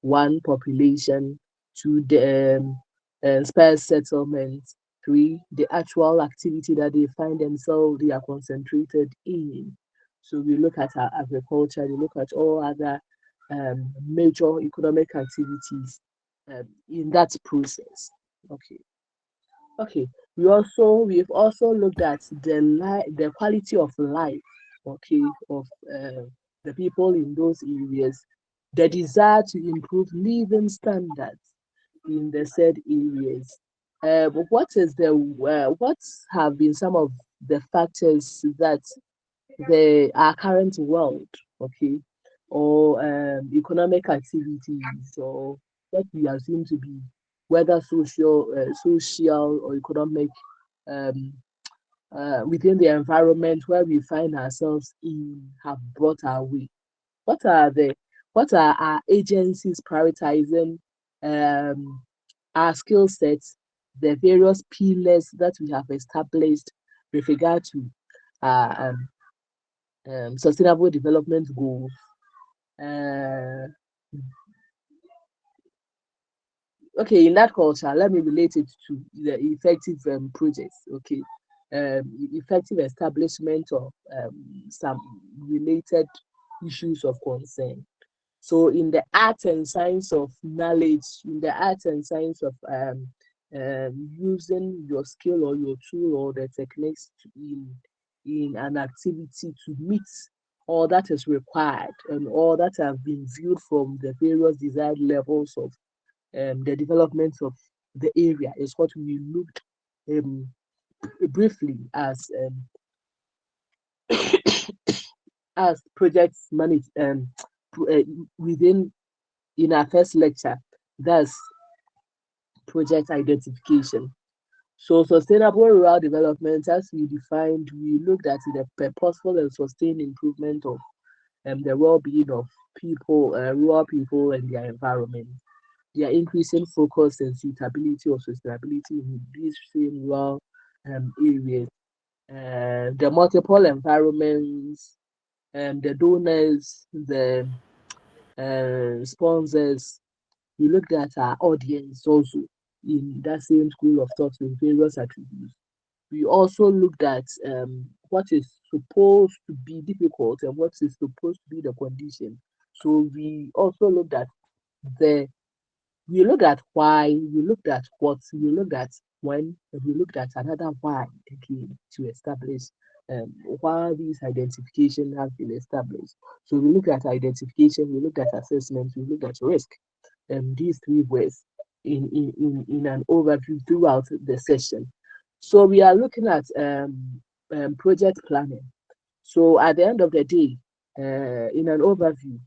S3: 1, population, 2, the sparse settlements, 3, the actual activity that they find themselves, they are concentrated in. So we look at our agriculture, we look at all other major economic activities in that process. Okay. Okay. We've also looked at the quality of life, okay, of the people in those areas, the desire to improve living standards in the said areas. But what have been some of the factors that our current world, okay, or economic activities, or what we assume to be whether social or economic, within the environment where we find ourselves in, have brought our way? What are our agencies prioritizing, our skill sets, the various pillars that we have established with regard to sustainable development goals? Okay, in that culture, let me relate it to the effective projects. Okay, effective establishment of some related issues of concern. So, in the art and science of knowledge, in the art and science of using your skill or your tool or the techniques in an activity to meet all that is required and all that have been viewed from the various desired levels of the development of the area is what we looked briefly as projects managed within in our first lecture. That's project identification. So sustainable rural development, as we defined, we looked at the purposeful and sustained improvement of the well-being of people, rural people and their environment. Their increasing focus and suitability or sustainability in these same rural areas. The multiple environments, the donors, the sponsors. We looked at our audience also in that same school of thought with various attributes. We also looked at what is supposed to be difficult and what is supposed to be the condition. So we also looked at we looked at why, we looked at what, we looked at when, and we looked at another why again to establish why these identification have been established. So we looked at identification, we looked at assessment, we looked at risk, and these three ways in an overview throughout the session. So we are looking at project planning. So at the end of the day, in an overview,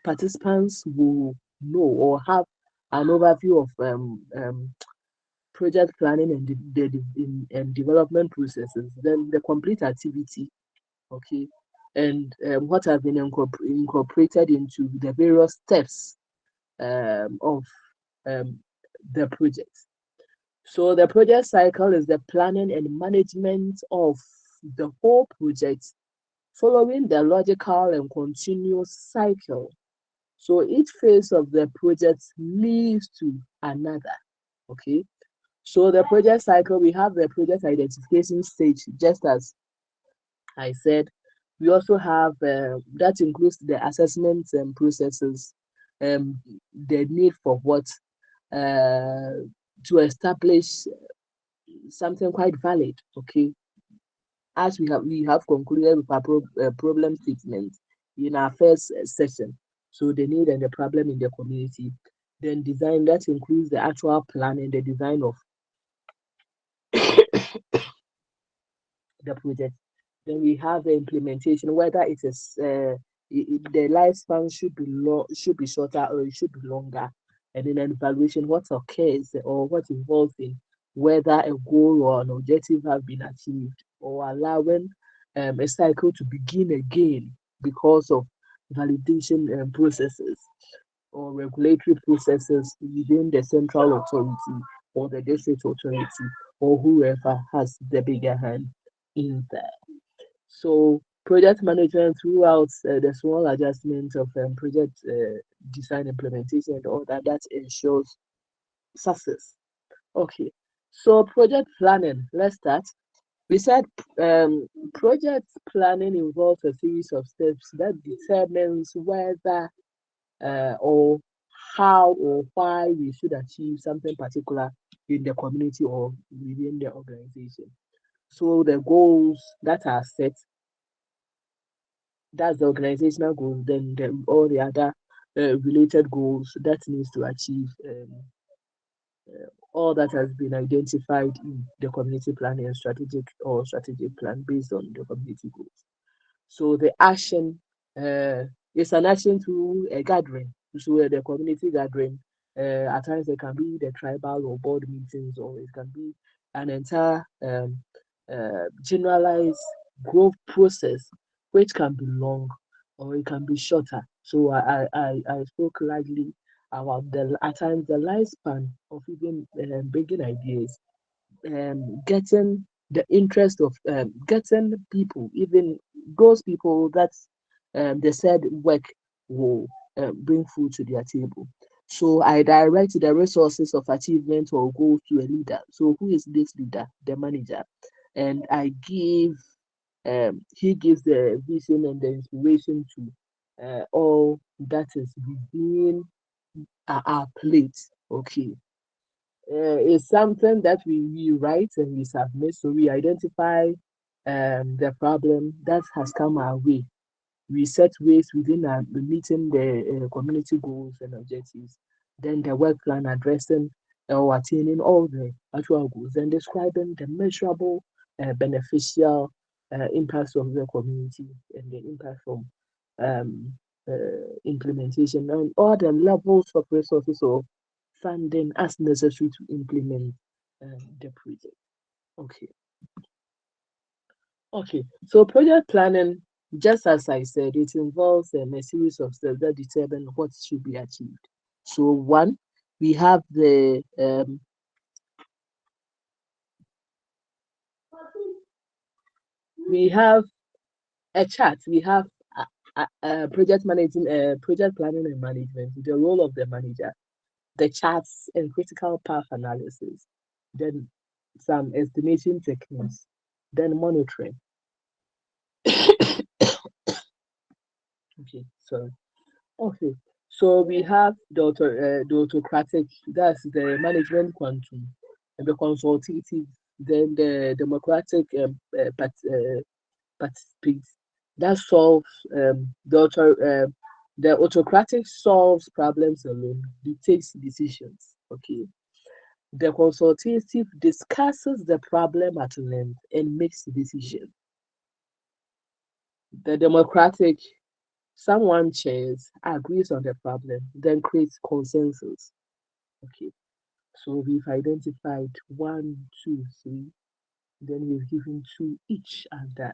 S3: participants will know or have an overview of project planning and development processes, then the complete activity, okay, and what have been incorporated into the various steps of the project. So the project cycle is the planning and management of the whole project following the logical and continuous cycle. So each phase of the project leads to another, okay? So the project cycle, we have the project identification stage, just as I said. We also have, that includes the assessments and processes, the need for what, to establish something quite valid, okay? As we have concluded with our problem statement in our first session. So the need and the problem in the community. Then design, that includes the actual plan and the design of the project. Then we have the implementation, whether it is the lifespan should be shorter or it should be longer. And then an evaluation, what occurs or what involves in whether a goal or an objective have been achieved, or allowing a cycle to begin again because of validation processes or regulatory processes within the central authority or the district authority or whoever has the bigger hand in there. So project management throughout the small adjustments of project design, implementation, and all that ensures success. Okay, so project planning, let's start. We said project planning involves a series of steps that determines whether or how or why we should achieve something particular in the community or within the organization. So the goals that are set, That's the organizational goal. Then all the other related goals that needs to achieve all that has been identified in the community planning and strategic plan based on the community goals. So the action is an action through a gathering. So the community gathering, at times it can be the tribal or board meetings, or it can be an entire generalized growth process, which can be long or it can be shorter. So I spoke largely about at times the lifespan of even bringing ideas, getting the interest of getting people, even those people that they said work will bring food to their table. So I direct the resources of achievement or goals to a leader. So who is this leader? The manager. And I give he gives the vision and the inspiration to all that is within our plate. Okay. It's something that we write and we submit. So we identify the problem that has come our way. We set ways within meeting the community goals and objectives. Then the work plan addressing or attaining all the actual goals and describing the measurable beneficial impacts of the community and the impact from implementation and all the levels of resources or funding as necessary to implement the project. Okay. Okay. So project planning, just as I said, it involves a series of steps that determine what should be achieved. So one, we have the we have a chart. We have project managing, project planning and management. The role of the manager, the charts and critical path analysis, then some estimation techniques, then monitoring. Okay, so okay, so we have the autocratic, that's the management quantum, and the consultative, then the democratic participants that solves the autocratic solves problems alone, dictates decisions. Okay. The consultative discusses the problem at length and makes decisions. The democratic, someone chairs, agrees on the problem, then creates consensus. Okay. So we've identified 1, 2, 3. Then we've given 2 each under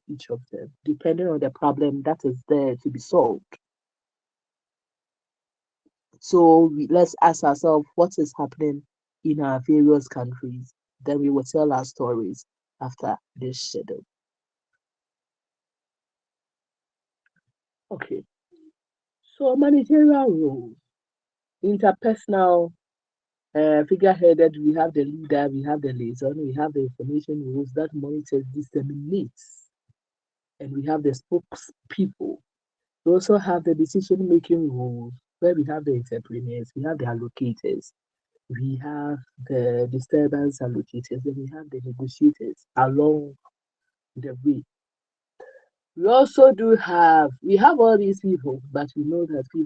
S3: each of them, depending on the problem that is there to be solved. So let's ask ourselves what is happening in our various countries. Then we will tell our stories after this schedule. Okay. So managerial roles, interpersonal, figure-headed, we have the leader, we have the liaison, we have the information rules that monitors, disseminates, and we have the spokespeople. We also have the decision-making rules, where we have the entrepreneurs, we have the allocators, we have the disturbance allocators, and we have the negotiators along the way. We also we have all these people, but we know that we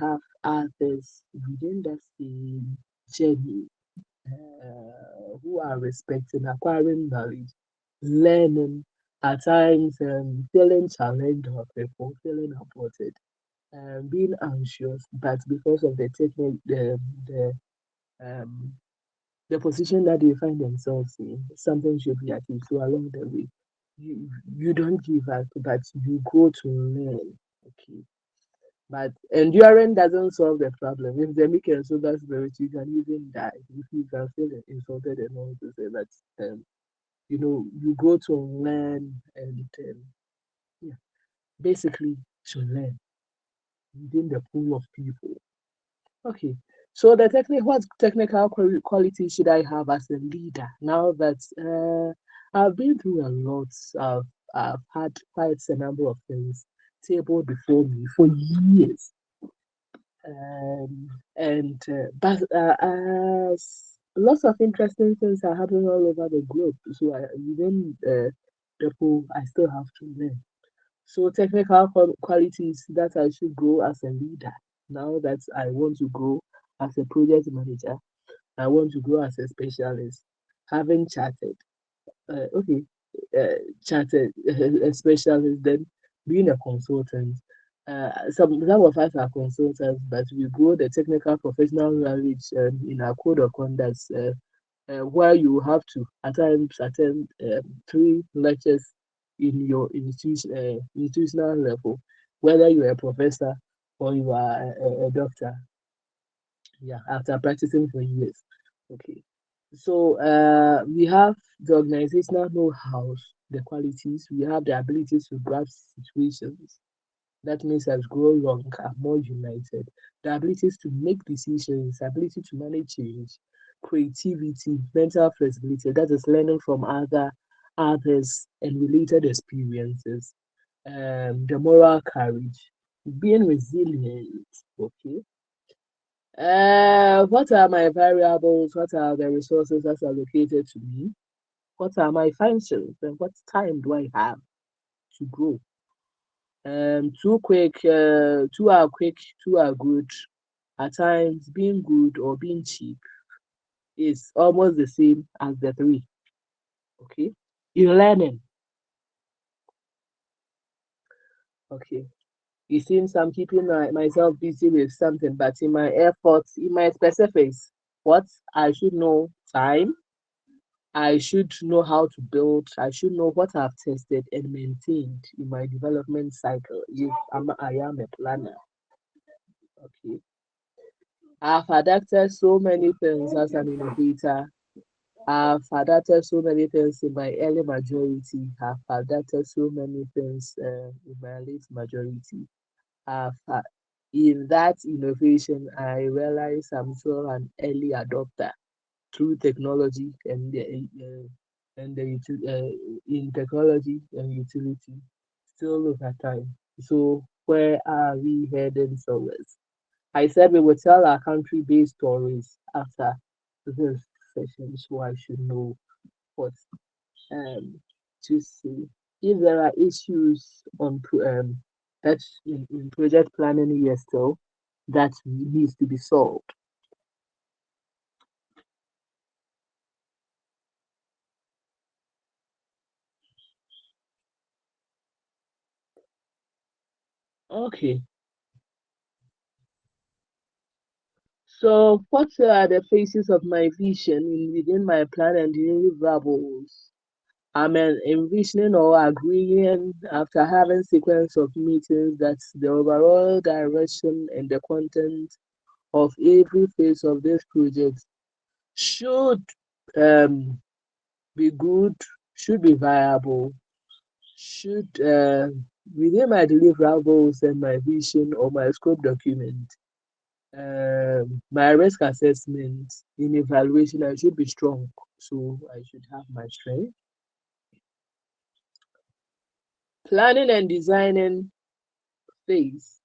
S3: have others within the same journey who are respecting, acquiring knowledge, learning, at times feeling challenged or people feeling supported, being anxious, but because of the technique, the position that they find themselves in, something should be achieved. So along the way, you don't give up, but you go to learn. Okay. But enduring doesn't solve the problem. If they make it so that's very you can even die. If you can feel insulted and all to say that you go to learn and yeah, basically to learn within the pool of people. Okay. So what technical quality should I have as a leader? Now that I've been through a lot, I've had quite a number of things tabled before me for years. But as lots of interesting things are happening all over the globe, so within the pool, I still have to learn. So technical qualities that I should grow as a leader. Now that I want to grow as a project manager, I want to grow as a specialist. Having chatted, okay, chatted a specialist, then being a consultant. Some of us are consultants, but we grow the technical professional knowledge in our code of conduct, where you have to at times attend 3 lectures in your institutional level, whether you are a professor or you are a doctor. Yeah, after practicing for years. Okay. So we have the organizational know-how, the qualities, we have the ability to grasp situations. That makes us grow younger, more united. The abilities to make decisions, ability to manage change, creativity, mental flexibility, that is learning from others and related experiences. The moral courage, being resilient, okay. What are my variables? What are the resources that's allocated to me? What are my functions? And what time do I have to grow? Too quick, two are quick, two are good. At times, being good or being cheap is almost the same as the three. Okay, in learning. Okay, it seems I'm keeping myself busy with something, but in my efforts, in my specifics, what I should know: time. I should know how to build. I should know what I've tested and maintained in my development cycle. If I am a planner, okay. I've adapted so many things as an innovator. I've adapted so many things in my early majority. I've adapted so many things in my late majority. I've, in that innovation, I realize I'm still an early adopter through technology in technology and utility. Still look at time. So where are we heading towards? I said we will tell our country-based stories after this session, so I should know what to say. If there are issues on that in project planning here still that needs to be solved. Okay. So, what are the phases of my vision within my plan and deliverables? I'm envisioning or agreeing after having sequence of meetings that the overall direction and the content of every phase of this project should be good, should be viable, should within my deliverables and my vision or my scope document. My risk assessment in evaluation, I should be strong, so I should have my strength. Planning and designing phase.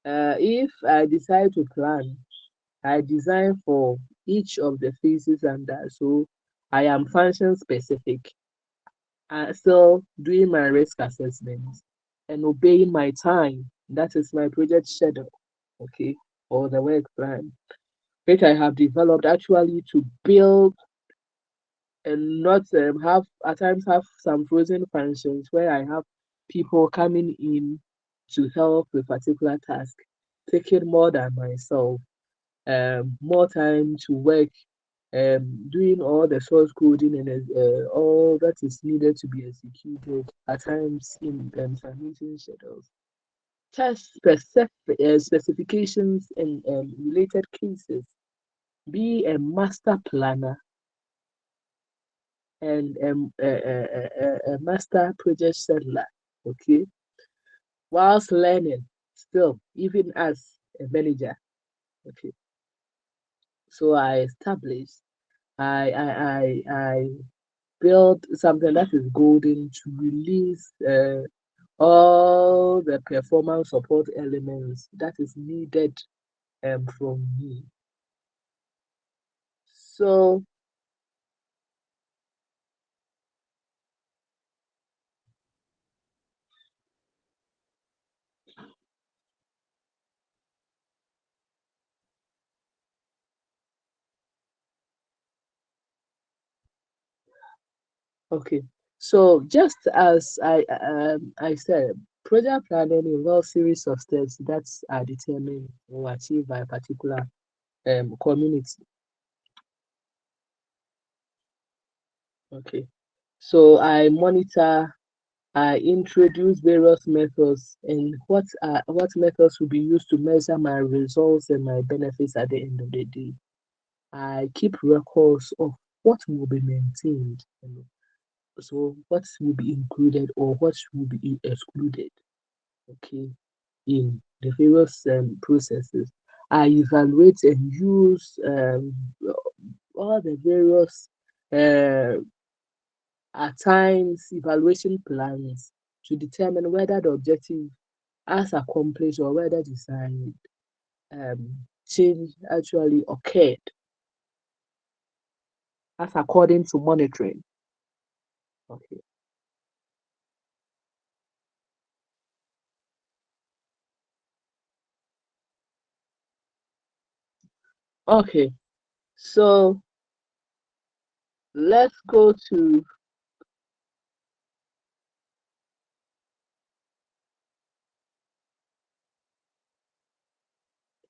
S3: If I decide to plan, I design for each of the phases under, so I am function specific. Still doing my risk assessment and obeying my time. That is my project schedule, okay, or the work plan, which I have developed actually to build and not have at times have some frozen functions where I have people coming in to help with particular task, taking more than myself, more time to work, doing all the source coding and all that is needed to be executed at times in submission schedules. Test specifications and related cases. Be a master planner and a master project settler, okay, whilst learning still, even as a manager, okay. So I established, I build something that is golden to release all the performance support elements that is needed from me. So Okay. So just as I said, project planning involves series of steps that are determined or achieved by a particular community. Okay. So I monitor, I introduce various methods, and what methods will be used to measure my results and my benefits at the end of the day. I keep records of what will be maintained, so what will be included or what will be excluded, okay, in the various processes. I evaluate and use all the various uh, at times evaluation plans to determine whether the objective as accomplished or whether desired change actually occurred as according to monitoring. Okay. Okay. So let's go to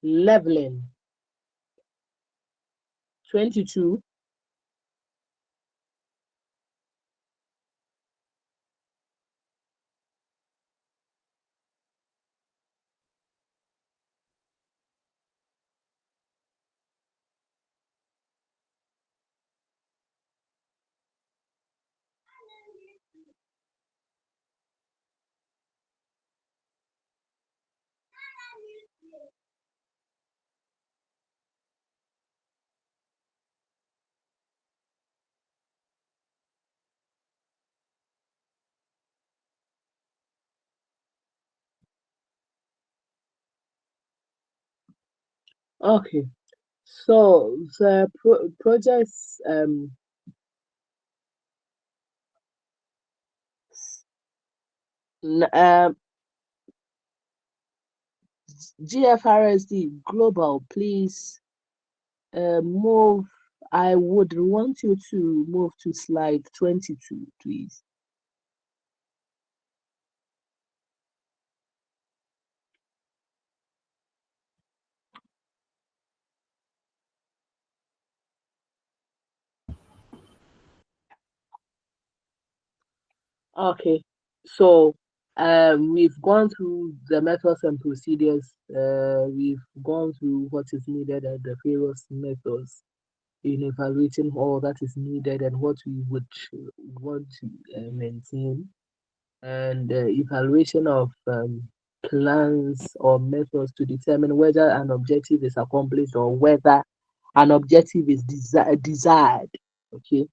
S3: leveling 22. Okay. So the projects GFRSD Global, please move. I would want you to move to slide 22, please. Okay, so we've gone through the methods and procedures. We've gone through what is needed and the various methods in evaluating all that is needed and what we would want to maintain, and evaluation of plans or methods to determine whether an objective is accomplished or whether an objective is desired. Okay.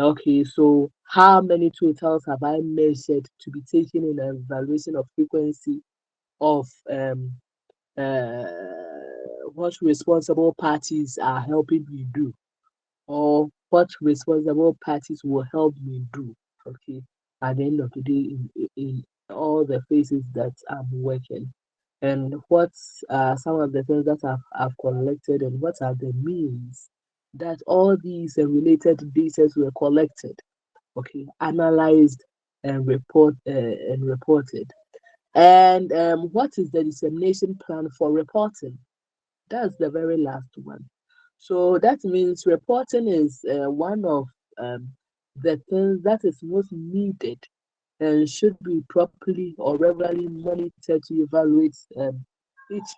S3: Okay, so how many totals have I measured to be taken in an evaluation of frequency of what responsible parties are helping me do, or what responsible parties will help me do, okay, at the end of the day in all the phases that I'm working, and what's some of the things that I've collected, and what are the means that all these related data were collected, okay, analyzed and reported. And what is the dissemination plan for reporting? That's the very last one. So that means reporting is one of the things that is most needed and should be properly or regularly monitored to evaluate each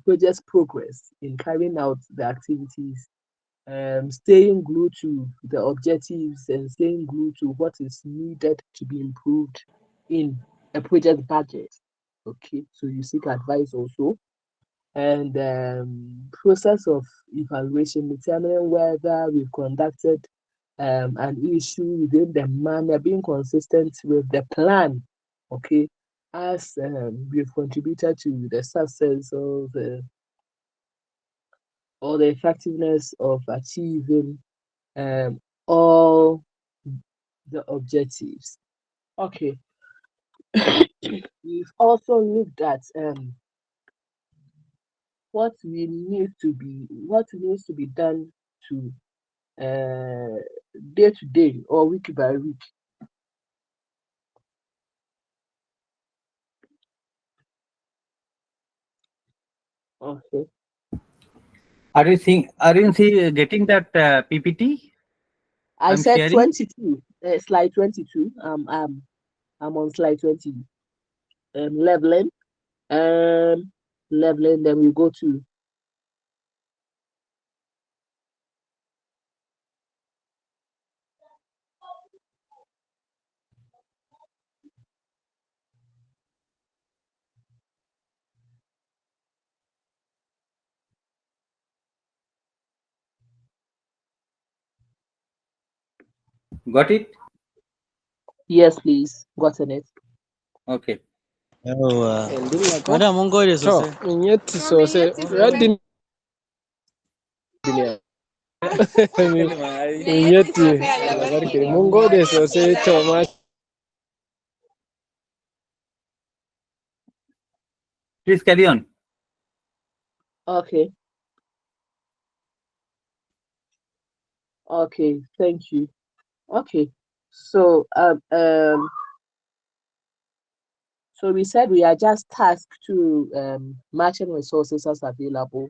S3: project's progress in carrying out the activities, staying glued to the objectives and staying glued to what is needed to be improved in a project budget. Okay, so you seek advice also, and process of evaluation, determining whether we've conducted an issue within the manner, being consistent with the plan, okay, as we've contributed to the success of the or the effectiveness of achieving all the objectives. Okay. We've also looked at what needs to be done to day to day or week by week? Okay.
S1: Are you getting that PPT?
S3: I
S1: I'm
S3: said
S1: sharing.
S3: 22, slide 22. I'm on slide 20. Leveling. Leveling. Then we go to
S1: Got it?
S3: yes, please. Gotten it.
S1: Okay.
S2: Madam, mun gode sosai. In yatti sosai. Raddin duniya. In yatti. Barke. Mun gode sosai to ma.
S1: Please carry on.
S3: Okay. Okay. Thank you. Okay. So so we said we are just tasked to matching resources as available,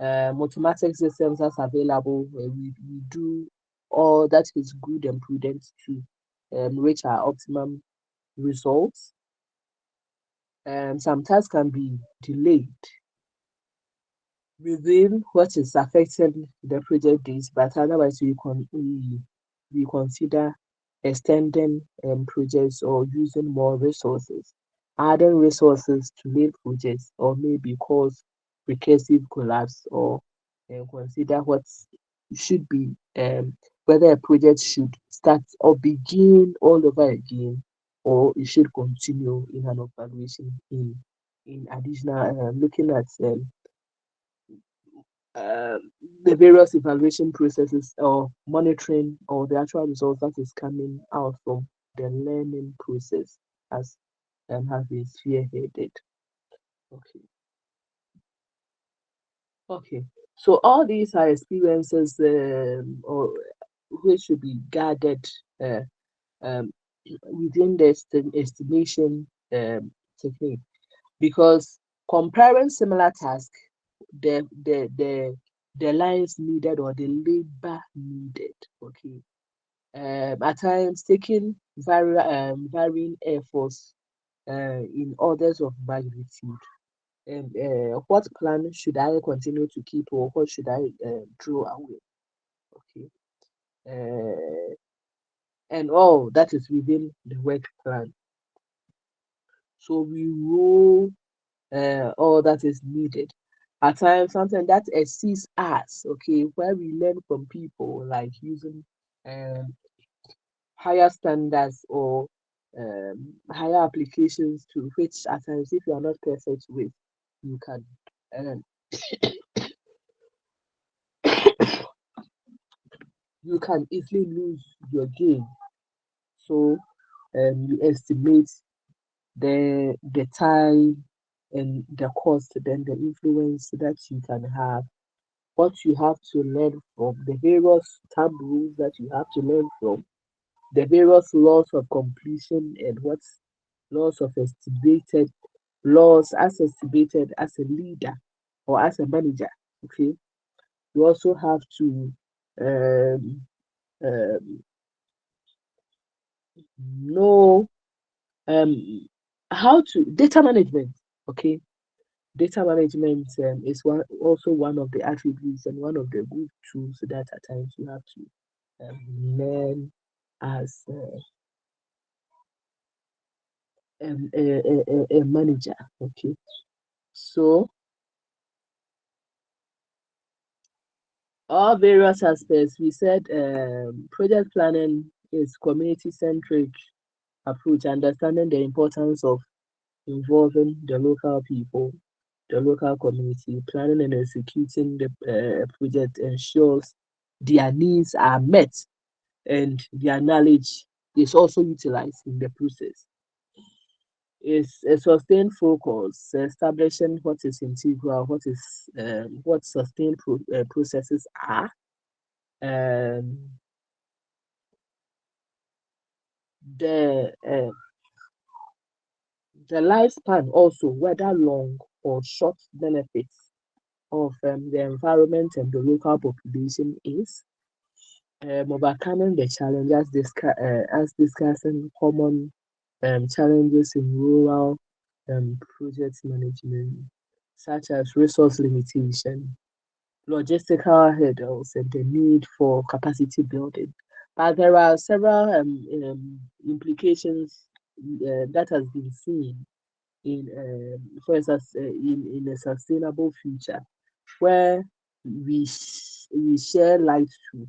S3: automatic systems as available. We do all that is good and prudent to reach our optimum results. Some tasks can be delayed within what is affecting the project days, but otherwise we consider extending projects or using more resources, adding resources to main projects, or maybe cause recursive collapse, or consider what should be whether a project should start or begin all over again, or it should continue in an evaluation in additional looking at the various evaluation processes or monitoring or the actual results that is coming out from the learning process as has been spearheaded. Okay. Okay. So all these are experiences or which should be guarded within the estimation technique, because comparing similar tasks, the lines needed or the labor needed, okay, at times taking varying efforts in orders of magnitude. What plan should I continue to keep, or what should I throw away? Okay, and all that is within the work plan. So we roll all that is needed. At times, something that exceeds us, okay, where we learn from people, like using higher standards or higher applications to which at times, if you are not perfect with, you can you can easily lose your game. So you estimate the time and the cost, then the influence that you can have, what you have to learn from, the various thumb rules that you have to learn from, the various laws of completion, and what laws of estimated laws as estimated as a leader or as a manager. Okay, you also have to know how to data management. Okay, data management is also one of the attributes and one of the good tools that at times you have to learn as a manager. Okay, so all various aspects. We said project planning is community-centric approach, understanding the importance of involving the local people, the local community. Planning and executing the project ensures their needs are met and their knowledge is also utilized in the process. It's a sustained focus, establishing what is integral, what sustained processes are, the lifespan also, whether long or short benefits of the environment and the local population is, overcoming the challenges as discussing common challenges in rural project management, such as resource limitation, logistical hurdles, and the need for capacity building. But there are several implications that has been seen in, for instance, in a sustainable future, where we share light to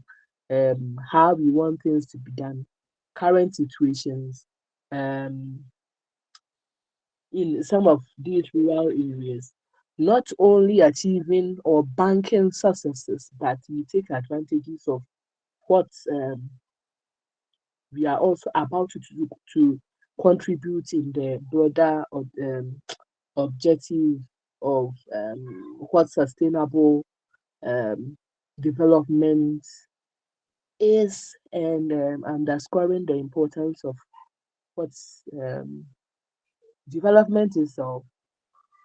S3: how we want things to be done, current situations, in some of these rural areas, not only achieving or banking successes, but we take advantages of what we are also about to contribute in the broader objective of what sustainable development is, and underscoring the importance of what development is of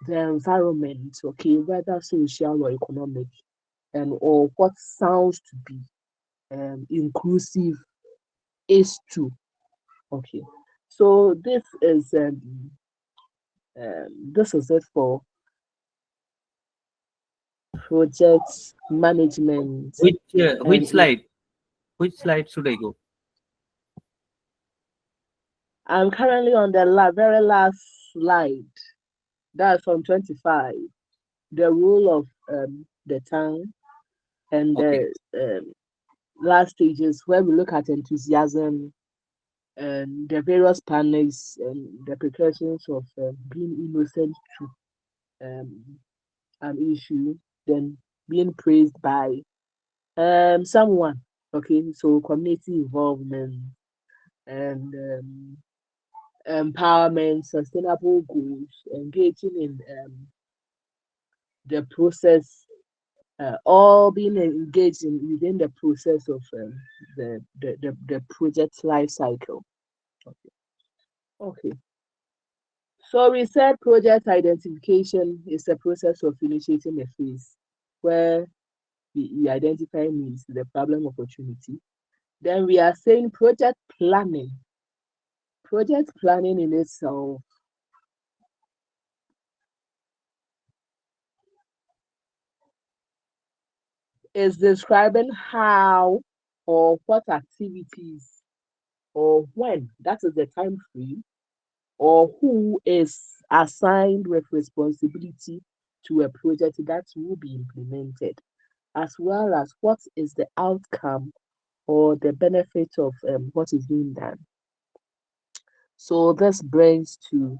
S3: the environment, okay, whether social or economic, and or what sounds to be inclusive is too. Okay, so this is it for project management.
S1: Which slide? Which slide should I go?
S3: I'm currently on the very last slide. That's on 25. The role of the town, and the last stages where we look at enthusiasm and the various panels and the precautions of being innocent to an issue, then being praised by someone. Okay, so community involvement and empowerment, sustainable goals, engaging in the process, all being engaged within the process of the project life cycle. Okay. So we said project identification is a process of initiating a phase where we identify needs, the problem, opportunity. Then we are saying project planning. Project planning in itself is describing how or what activities or when, that is the time frame, or who is assigned with responsibility to a project that will be implemented, as well as what is the outcome or the benefit of what is being done. So this brings to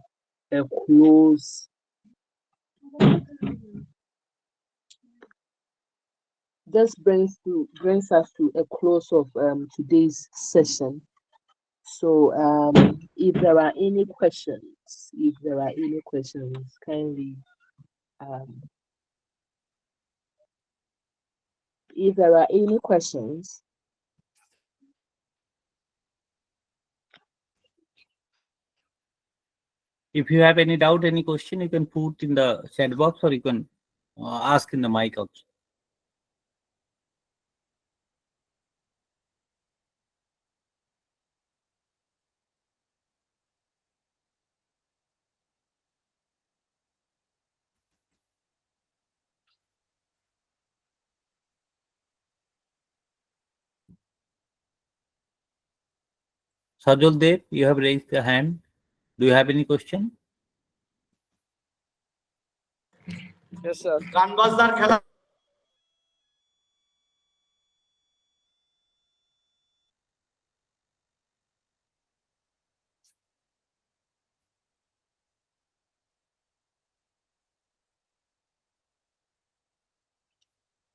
S3: a close brings us to a close of today's session. So if there are any questions, kindly if there are any questions.
S1: If you have any doubt, any question, you can put in the chat box, or you can ask in the mic also. Sajol Dev, you have raised your hand. Do you have any question?
S2: Yes, sir.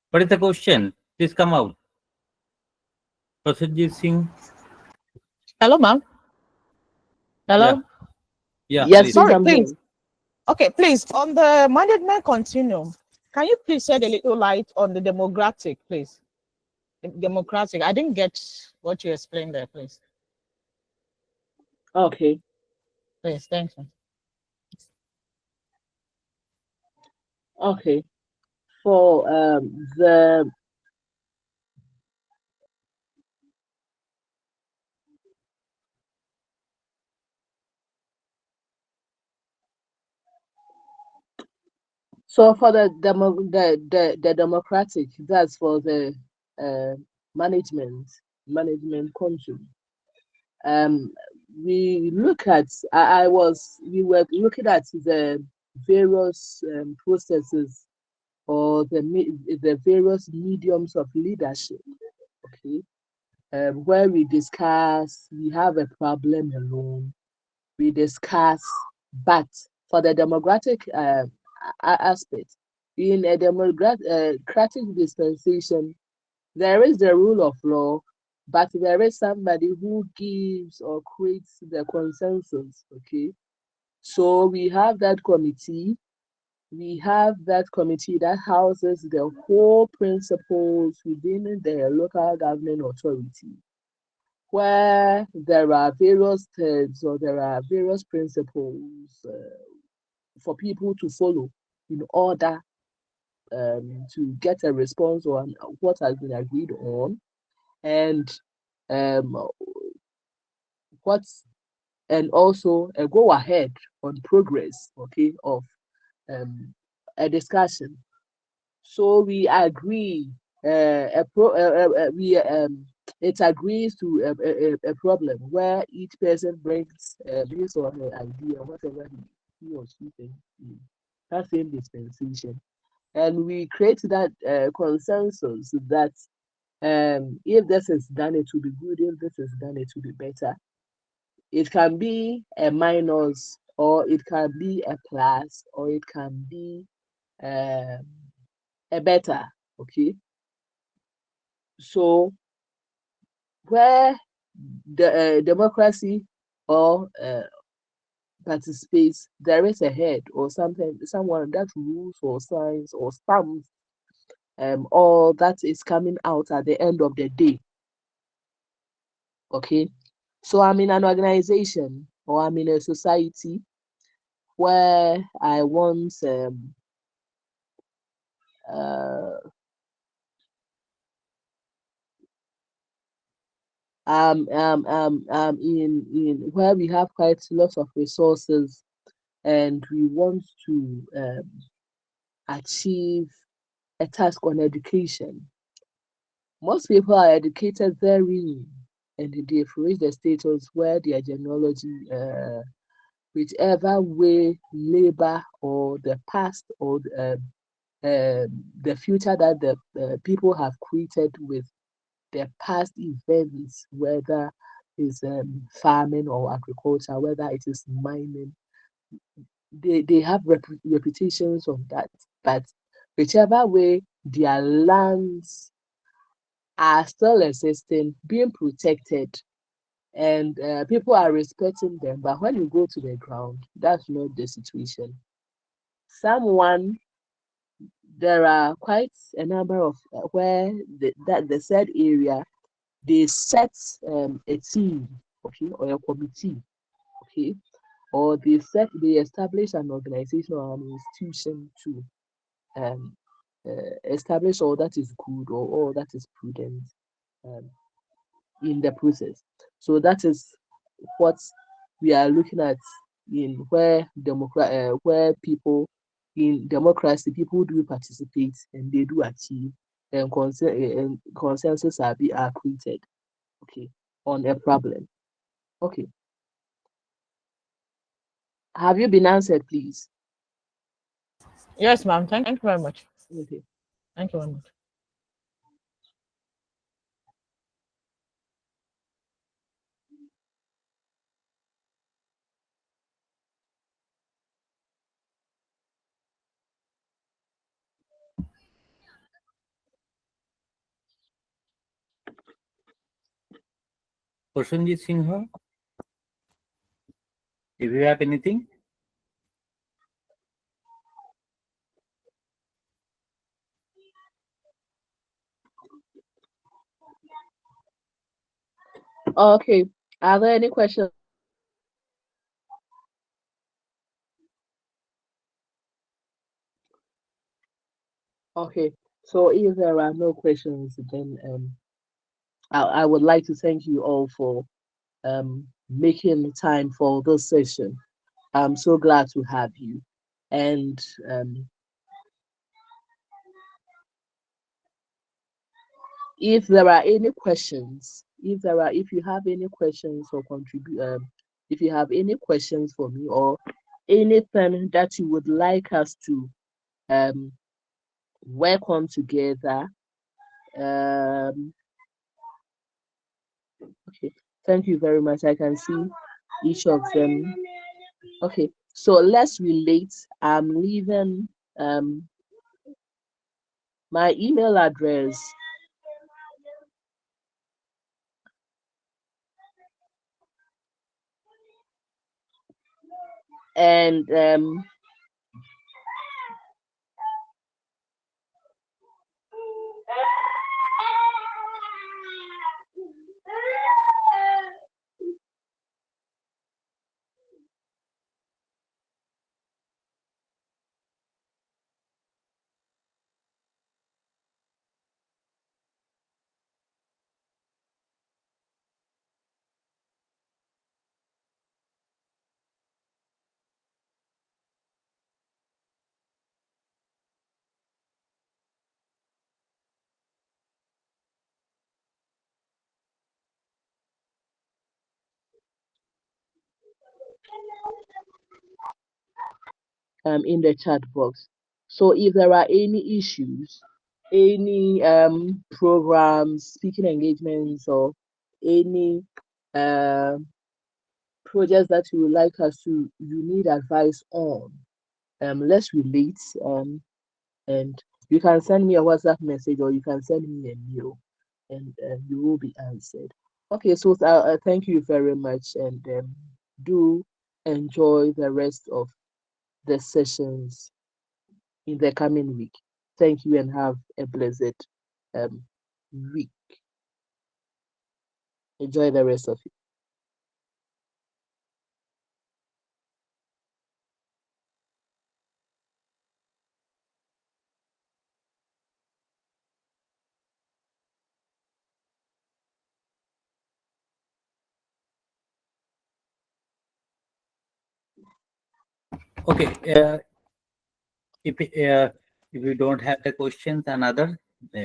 S1: What is the question? Please come out. Prasenjit Singh.
S7: Hello, ma'am. Hello.
S1: Yeah,
S3: Yes,
S1: please.
S7: Sorry, please. Okay, please, on the management continuum, can you please shed a little light on the demographic, please? The demographic. I didn't get what you explained there, please. Okay. Yes, thanks. Ma'am. Okay. For the so for the democratic, that's for the uh, management control. Um, we look at we were looking at the various processes or the various mediums of leadership. Okay, where we have a problem alone, we discuss, but for the democratic aspect, in a democratic dispensation, there is the rule of law, but there is somebody who gives or creates the consensus. Okay, so we have that committee. We have that committee that houses the whole principles within the local government authority, where there are various terms or there are various principles for people to follow in order to get a response on what has been agreed on, and um, what's and also a go ahead on progress, okay, of a discussion. So we agree. It agrees to a problem where each person brings his or her idea, whatever he or she thinks in that same dispensation, and we create that consensus that if this is done, it will be good. If this is done, it will be better. It can be a minus, or it can be a plus, or it can be a better. Okay. So where the democracy or participates, there is a head or someone that rules or signs or stamps all that is coming out at the end of the day. Okay, so I'm in an organization or I'm in a society where I want in where we have quite lots of resources, and we want to achieve a task on education. Most people are educated therein, and they've reached the status where their genealogy, whichever way labor or the past or the future that the people have created with their past events, whether it's farming or agriculture, whether it is mining, they have reputations of that. But whichever way, their lands are still existing, being protected, and people are respecting them. But when you go to the ground, that's not the situation. There are quite a number of where the said area, they set a team, okay, or a committee, okay, or they establish an organization or an institution to establish all that is good or all that is prudent in the process. So that is what we are looking at in where where people in democracy, people do participate and they do achieve, and consensus are created, okay, on a problem. Okay. Have you been answered, please? Yes, ma'am. Thank you very much. Okay. Thank you very much.
S1: Prasenjit Singha, if you have anything.
S7: Okay. Are there any questions Okay, so if there are no questions, then I would like to thank you all for making time for this session. I'm so glad to have you. And if there are any questions, if you have any questions or if you have any questions for me or anything that you would like us to work on together, okay, thank you very much. I can see each of them. Okay, so let's relate. I'm leaving my email address and in the chat box. So if there are any issues, any programs, speaking engagements, or any projects that you would like us to, you need advice on, let's relate. And you can send me a WhatsApp message or you can send me a mail, and you will be answered. Okay, so thank you very much, and do enjoy the rest of the sessions in the coming week. Thank you and have a blessed week. Enjoy the rest of it.
S1: Okay. If we don't have the questions and other,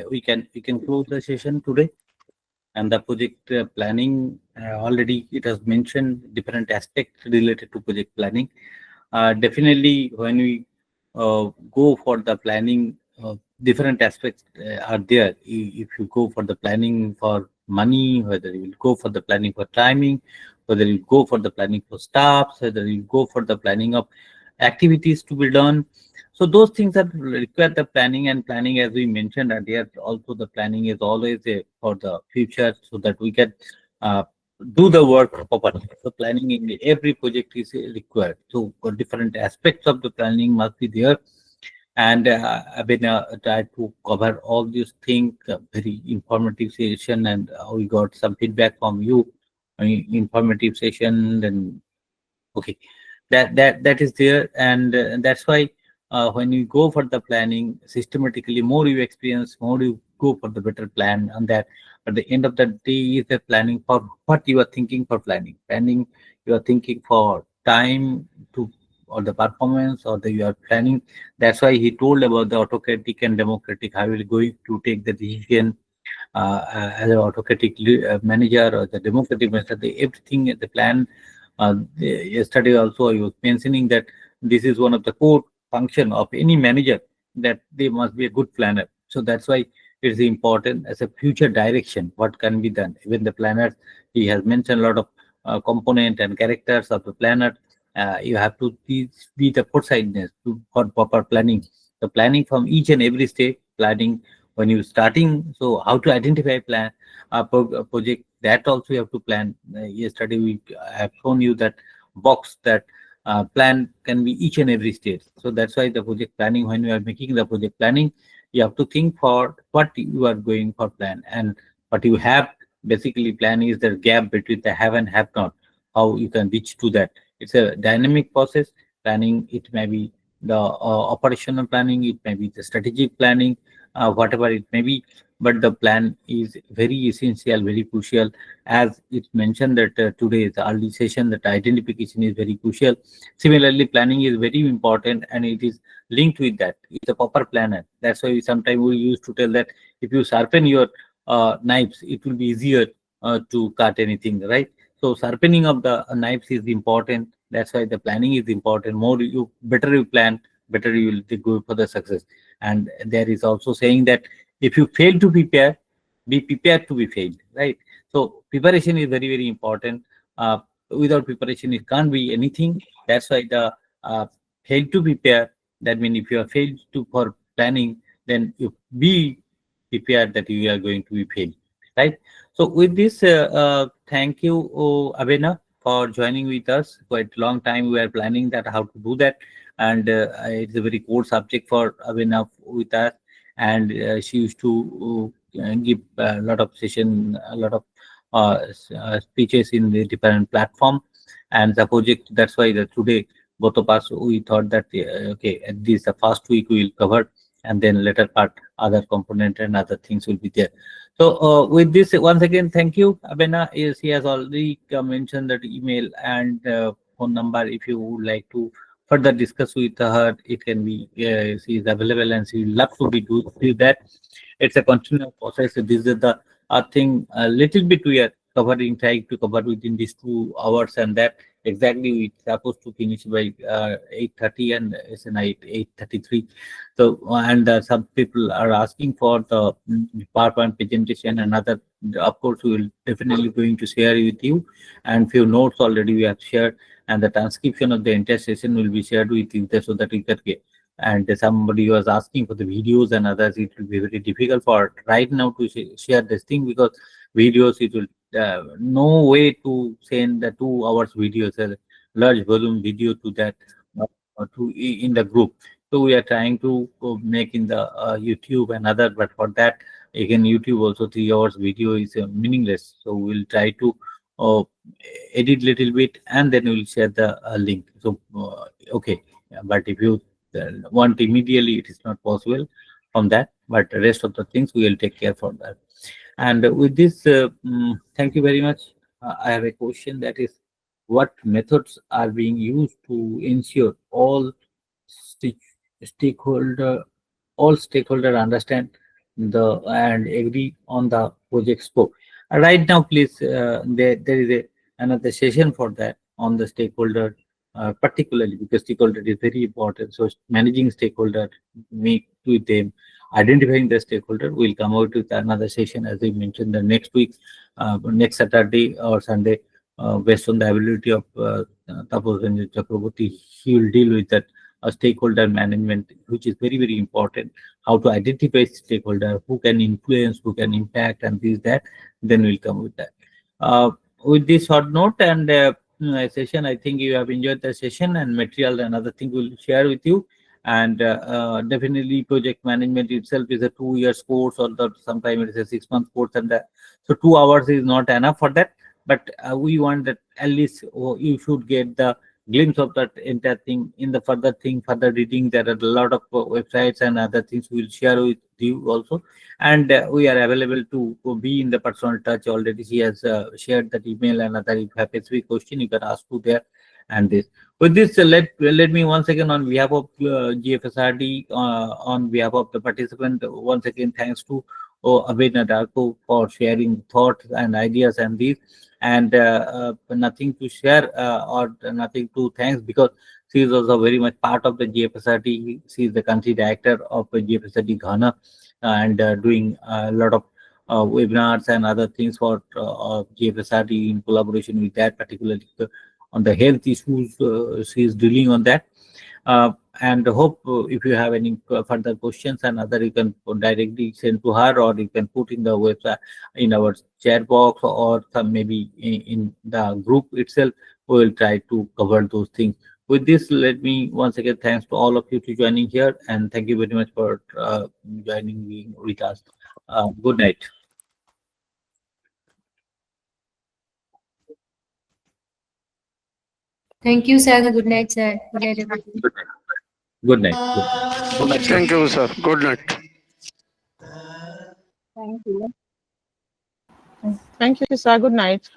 S1: we can close the session today. And the project planning, already it has mentioned different aspects related to project planning. Definitely, when we go for the planning, different aspects are there. If you go for the planning for money, whether you will go for the planning for timing, whether you go for the planning for staffs, whether you go for the planning of activities to be done. So those things that require the planning, and planning, as we mentioned earlier, also the planning is always for the future, so that we can do the work properly. So planning in every project is required. So different aspects of the planning must be there. And I've been tried to cover all these things, very informative session, and we got some feedback from you, informative session. And okay, that is there, and that's why when you go for the planning systematically, more you experience, more you go for the better plan on that. At the end of the day, is the planning for what you are thinking for planning. Planning, you are thinking for time to or the performance or you are planning. That's why he told about the autocratic and democratic. How will going to take the decision as an autocratic manager or the democratic manager. Everything the plan. Yesterday also I was mentioning that this is one of the core function of any manager, that they must be a good planner. So that's why it's important as a future direction what can be done. Even the planners, he has mentioned a lot of component and characters of the planner. You have to be the foresightness for proper planning. The planning from each and every stage, planning when you're starting. So how to identify plan project, that also you have to plan. Yesterday we have shown you that box that plan can be each and every stage. So that's why the project planning, when you are making the project planning, you have to think for what you are going for plan, and what you have. Basically plan is the gap between the have and have not, how you can reach to that. It's a dynamic process. Planning, it may be the operational planning, it may be the strategic planning, whatever it may be. But the plan is very essential, very crucial. As it mentioned that today, the early session, that identification is very crucial. Similarly, planning is very important, and it is linked with that. It's a proper planner. That's why sometimes we used to tell that if you sharpen your knives, it will be easier to cut anything, right? So sharpening of the knives is important. That's why the planning is important. Better you plan, better you will go for the success. And there is also saying that if you fail to prepare, be prepared to be failed, right? So preparation is very, very important. Without preparation, it can't be anything. That's why the fail to prepare, that means if you are failed to for planning, then you be prepared that you are going to be failed, right? So with this, thank you, Abena, for joining with us. Quite long time we are planning that how to do that, and it's a very core subject for Abena with us, and she used to give a lot of session, a lot of speeches in the different platform, and the project. That's why today both of us we thought that okay, at least the first week we will cover, and then later part other component and other things will be there. So with this, once again, thank you, Abena. Yes, he has already mentioned that email and phone number. If you would like to further discuss with her, it can be, she is available and she will love to do that. It's a continuous process. This is the thing a little bit we are covering, trying to cover within these 2 hours, and that exactly we supposed to finish by 8:30 and it's 8:33. So and some people are asking for the PowerPoint presentation and other. Of course, we will definitely going to share with you, and few notes already we have shared, and the transcription of the entire session will be shared with you there so that you can get. And somebody was asking for the videos and others. It will be very difficult for right now to share this thing because videos, it will no way to send the 2 hours videos, a large volume video to that in the group. So we are trying to make in the YouTube and other, but for that again YouTube also 3 hours video is meaningless. So we'll try to edit little bit and then we'll share the link. So okay, but if you want immediately, it is not possible from that, but the rest of the things we will take care for that. And with this, thank you very much. I have a question, that is, what methods are being used to ensure all stakeholder understand and agree on the project scope? Right now, please, there is another session for that on the stakeholder, particularly because stakeholder is very important. So managing stakeholder, meet with them, identifying the stakeholder. We'll come out with another session, as I mentioned, the next week, next Saturday or Sunday, based on the ability of Tapas Ranjan Chakraborty. He will deal with that stakeholder management, which is very, very important. How to identify stakeholder, who can influence, who can impact, and this, that. Then we'll come with that. With this short note and session, I think you have enjoyed the session, and material and other thing we'll share with you. And definitely project management itself is a 2 years course, or sometimes it is a 6 month course, and so 2 hours is not enough for that. But we want that at least you should get the glimpse of that entire thing. In the further reading, there are a lot of websites and other things we'll share with you also. And we are available to be in the personal touch. Already she has shared that email, and other. If you have a specific question, you can ask to there. And this, with this, let me once again, on behalf of GFSRD, on behalf of the participant, once again thanks to Abena Darko for sharing thoughts and ideas and these, and nothing to share or nothing to thanks, because she is also very much part of the GFSRD. She is the country director of GFSRD Ghana, and doing a lot of webinars and other things for GFSRD in collaboration with that, particularly on the health issues. She is dealing on that. And hope if you have any further questions and other, you can directly send to her, or you can put in the website, in our chat box, or some maybe in the group itself. We will try to cover those things. With this, let me once again thanks to all of you to joining here, and thank you very much for joining me with us. Good night.
S14: Thank you, sir. Good night, sir. Good night, everyone.
S1: Good night. Good night. Good night. Good night.
S2: Thank you, sir. Good night.
S10: Thank you.
S3: Thank you, sir. Good night.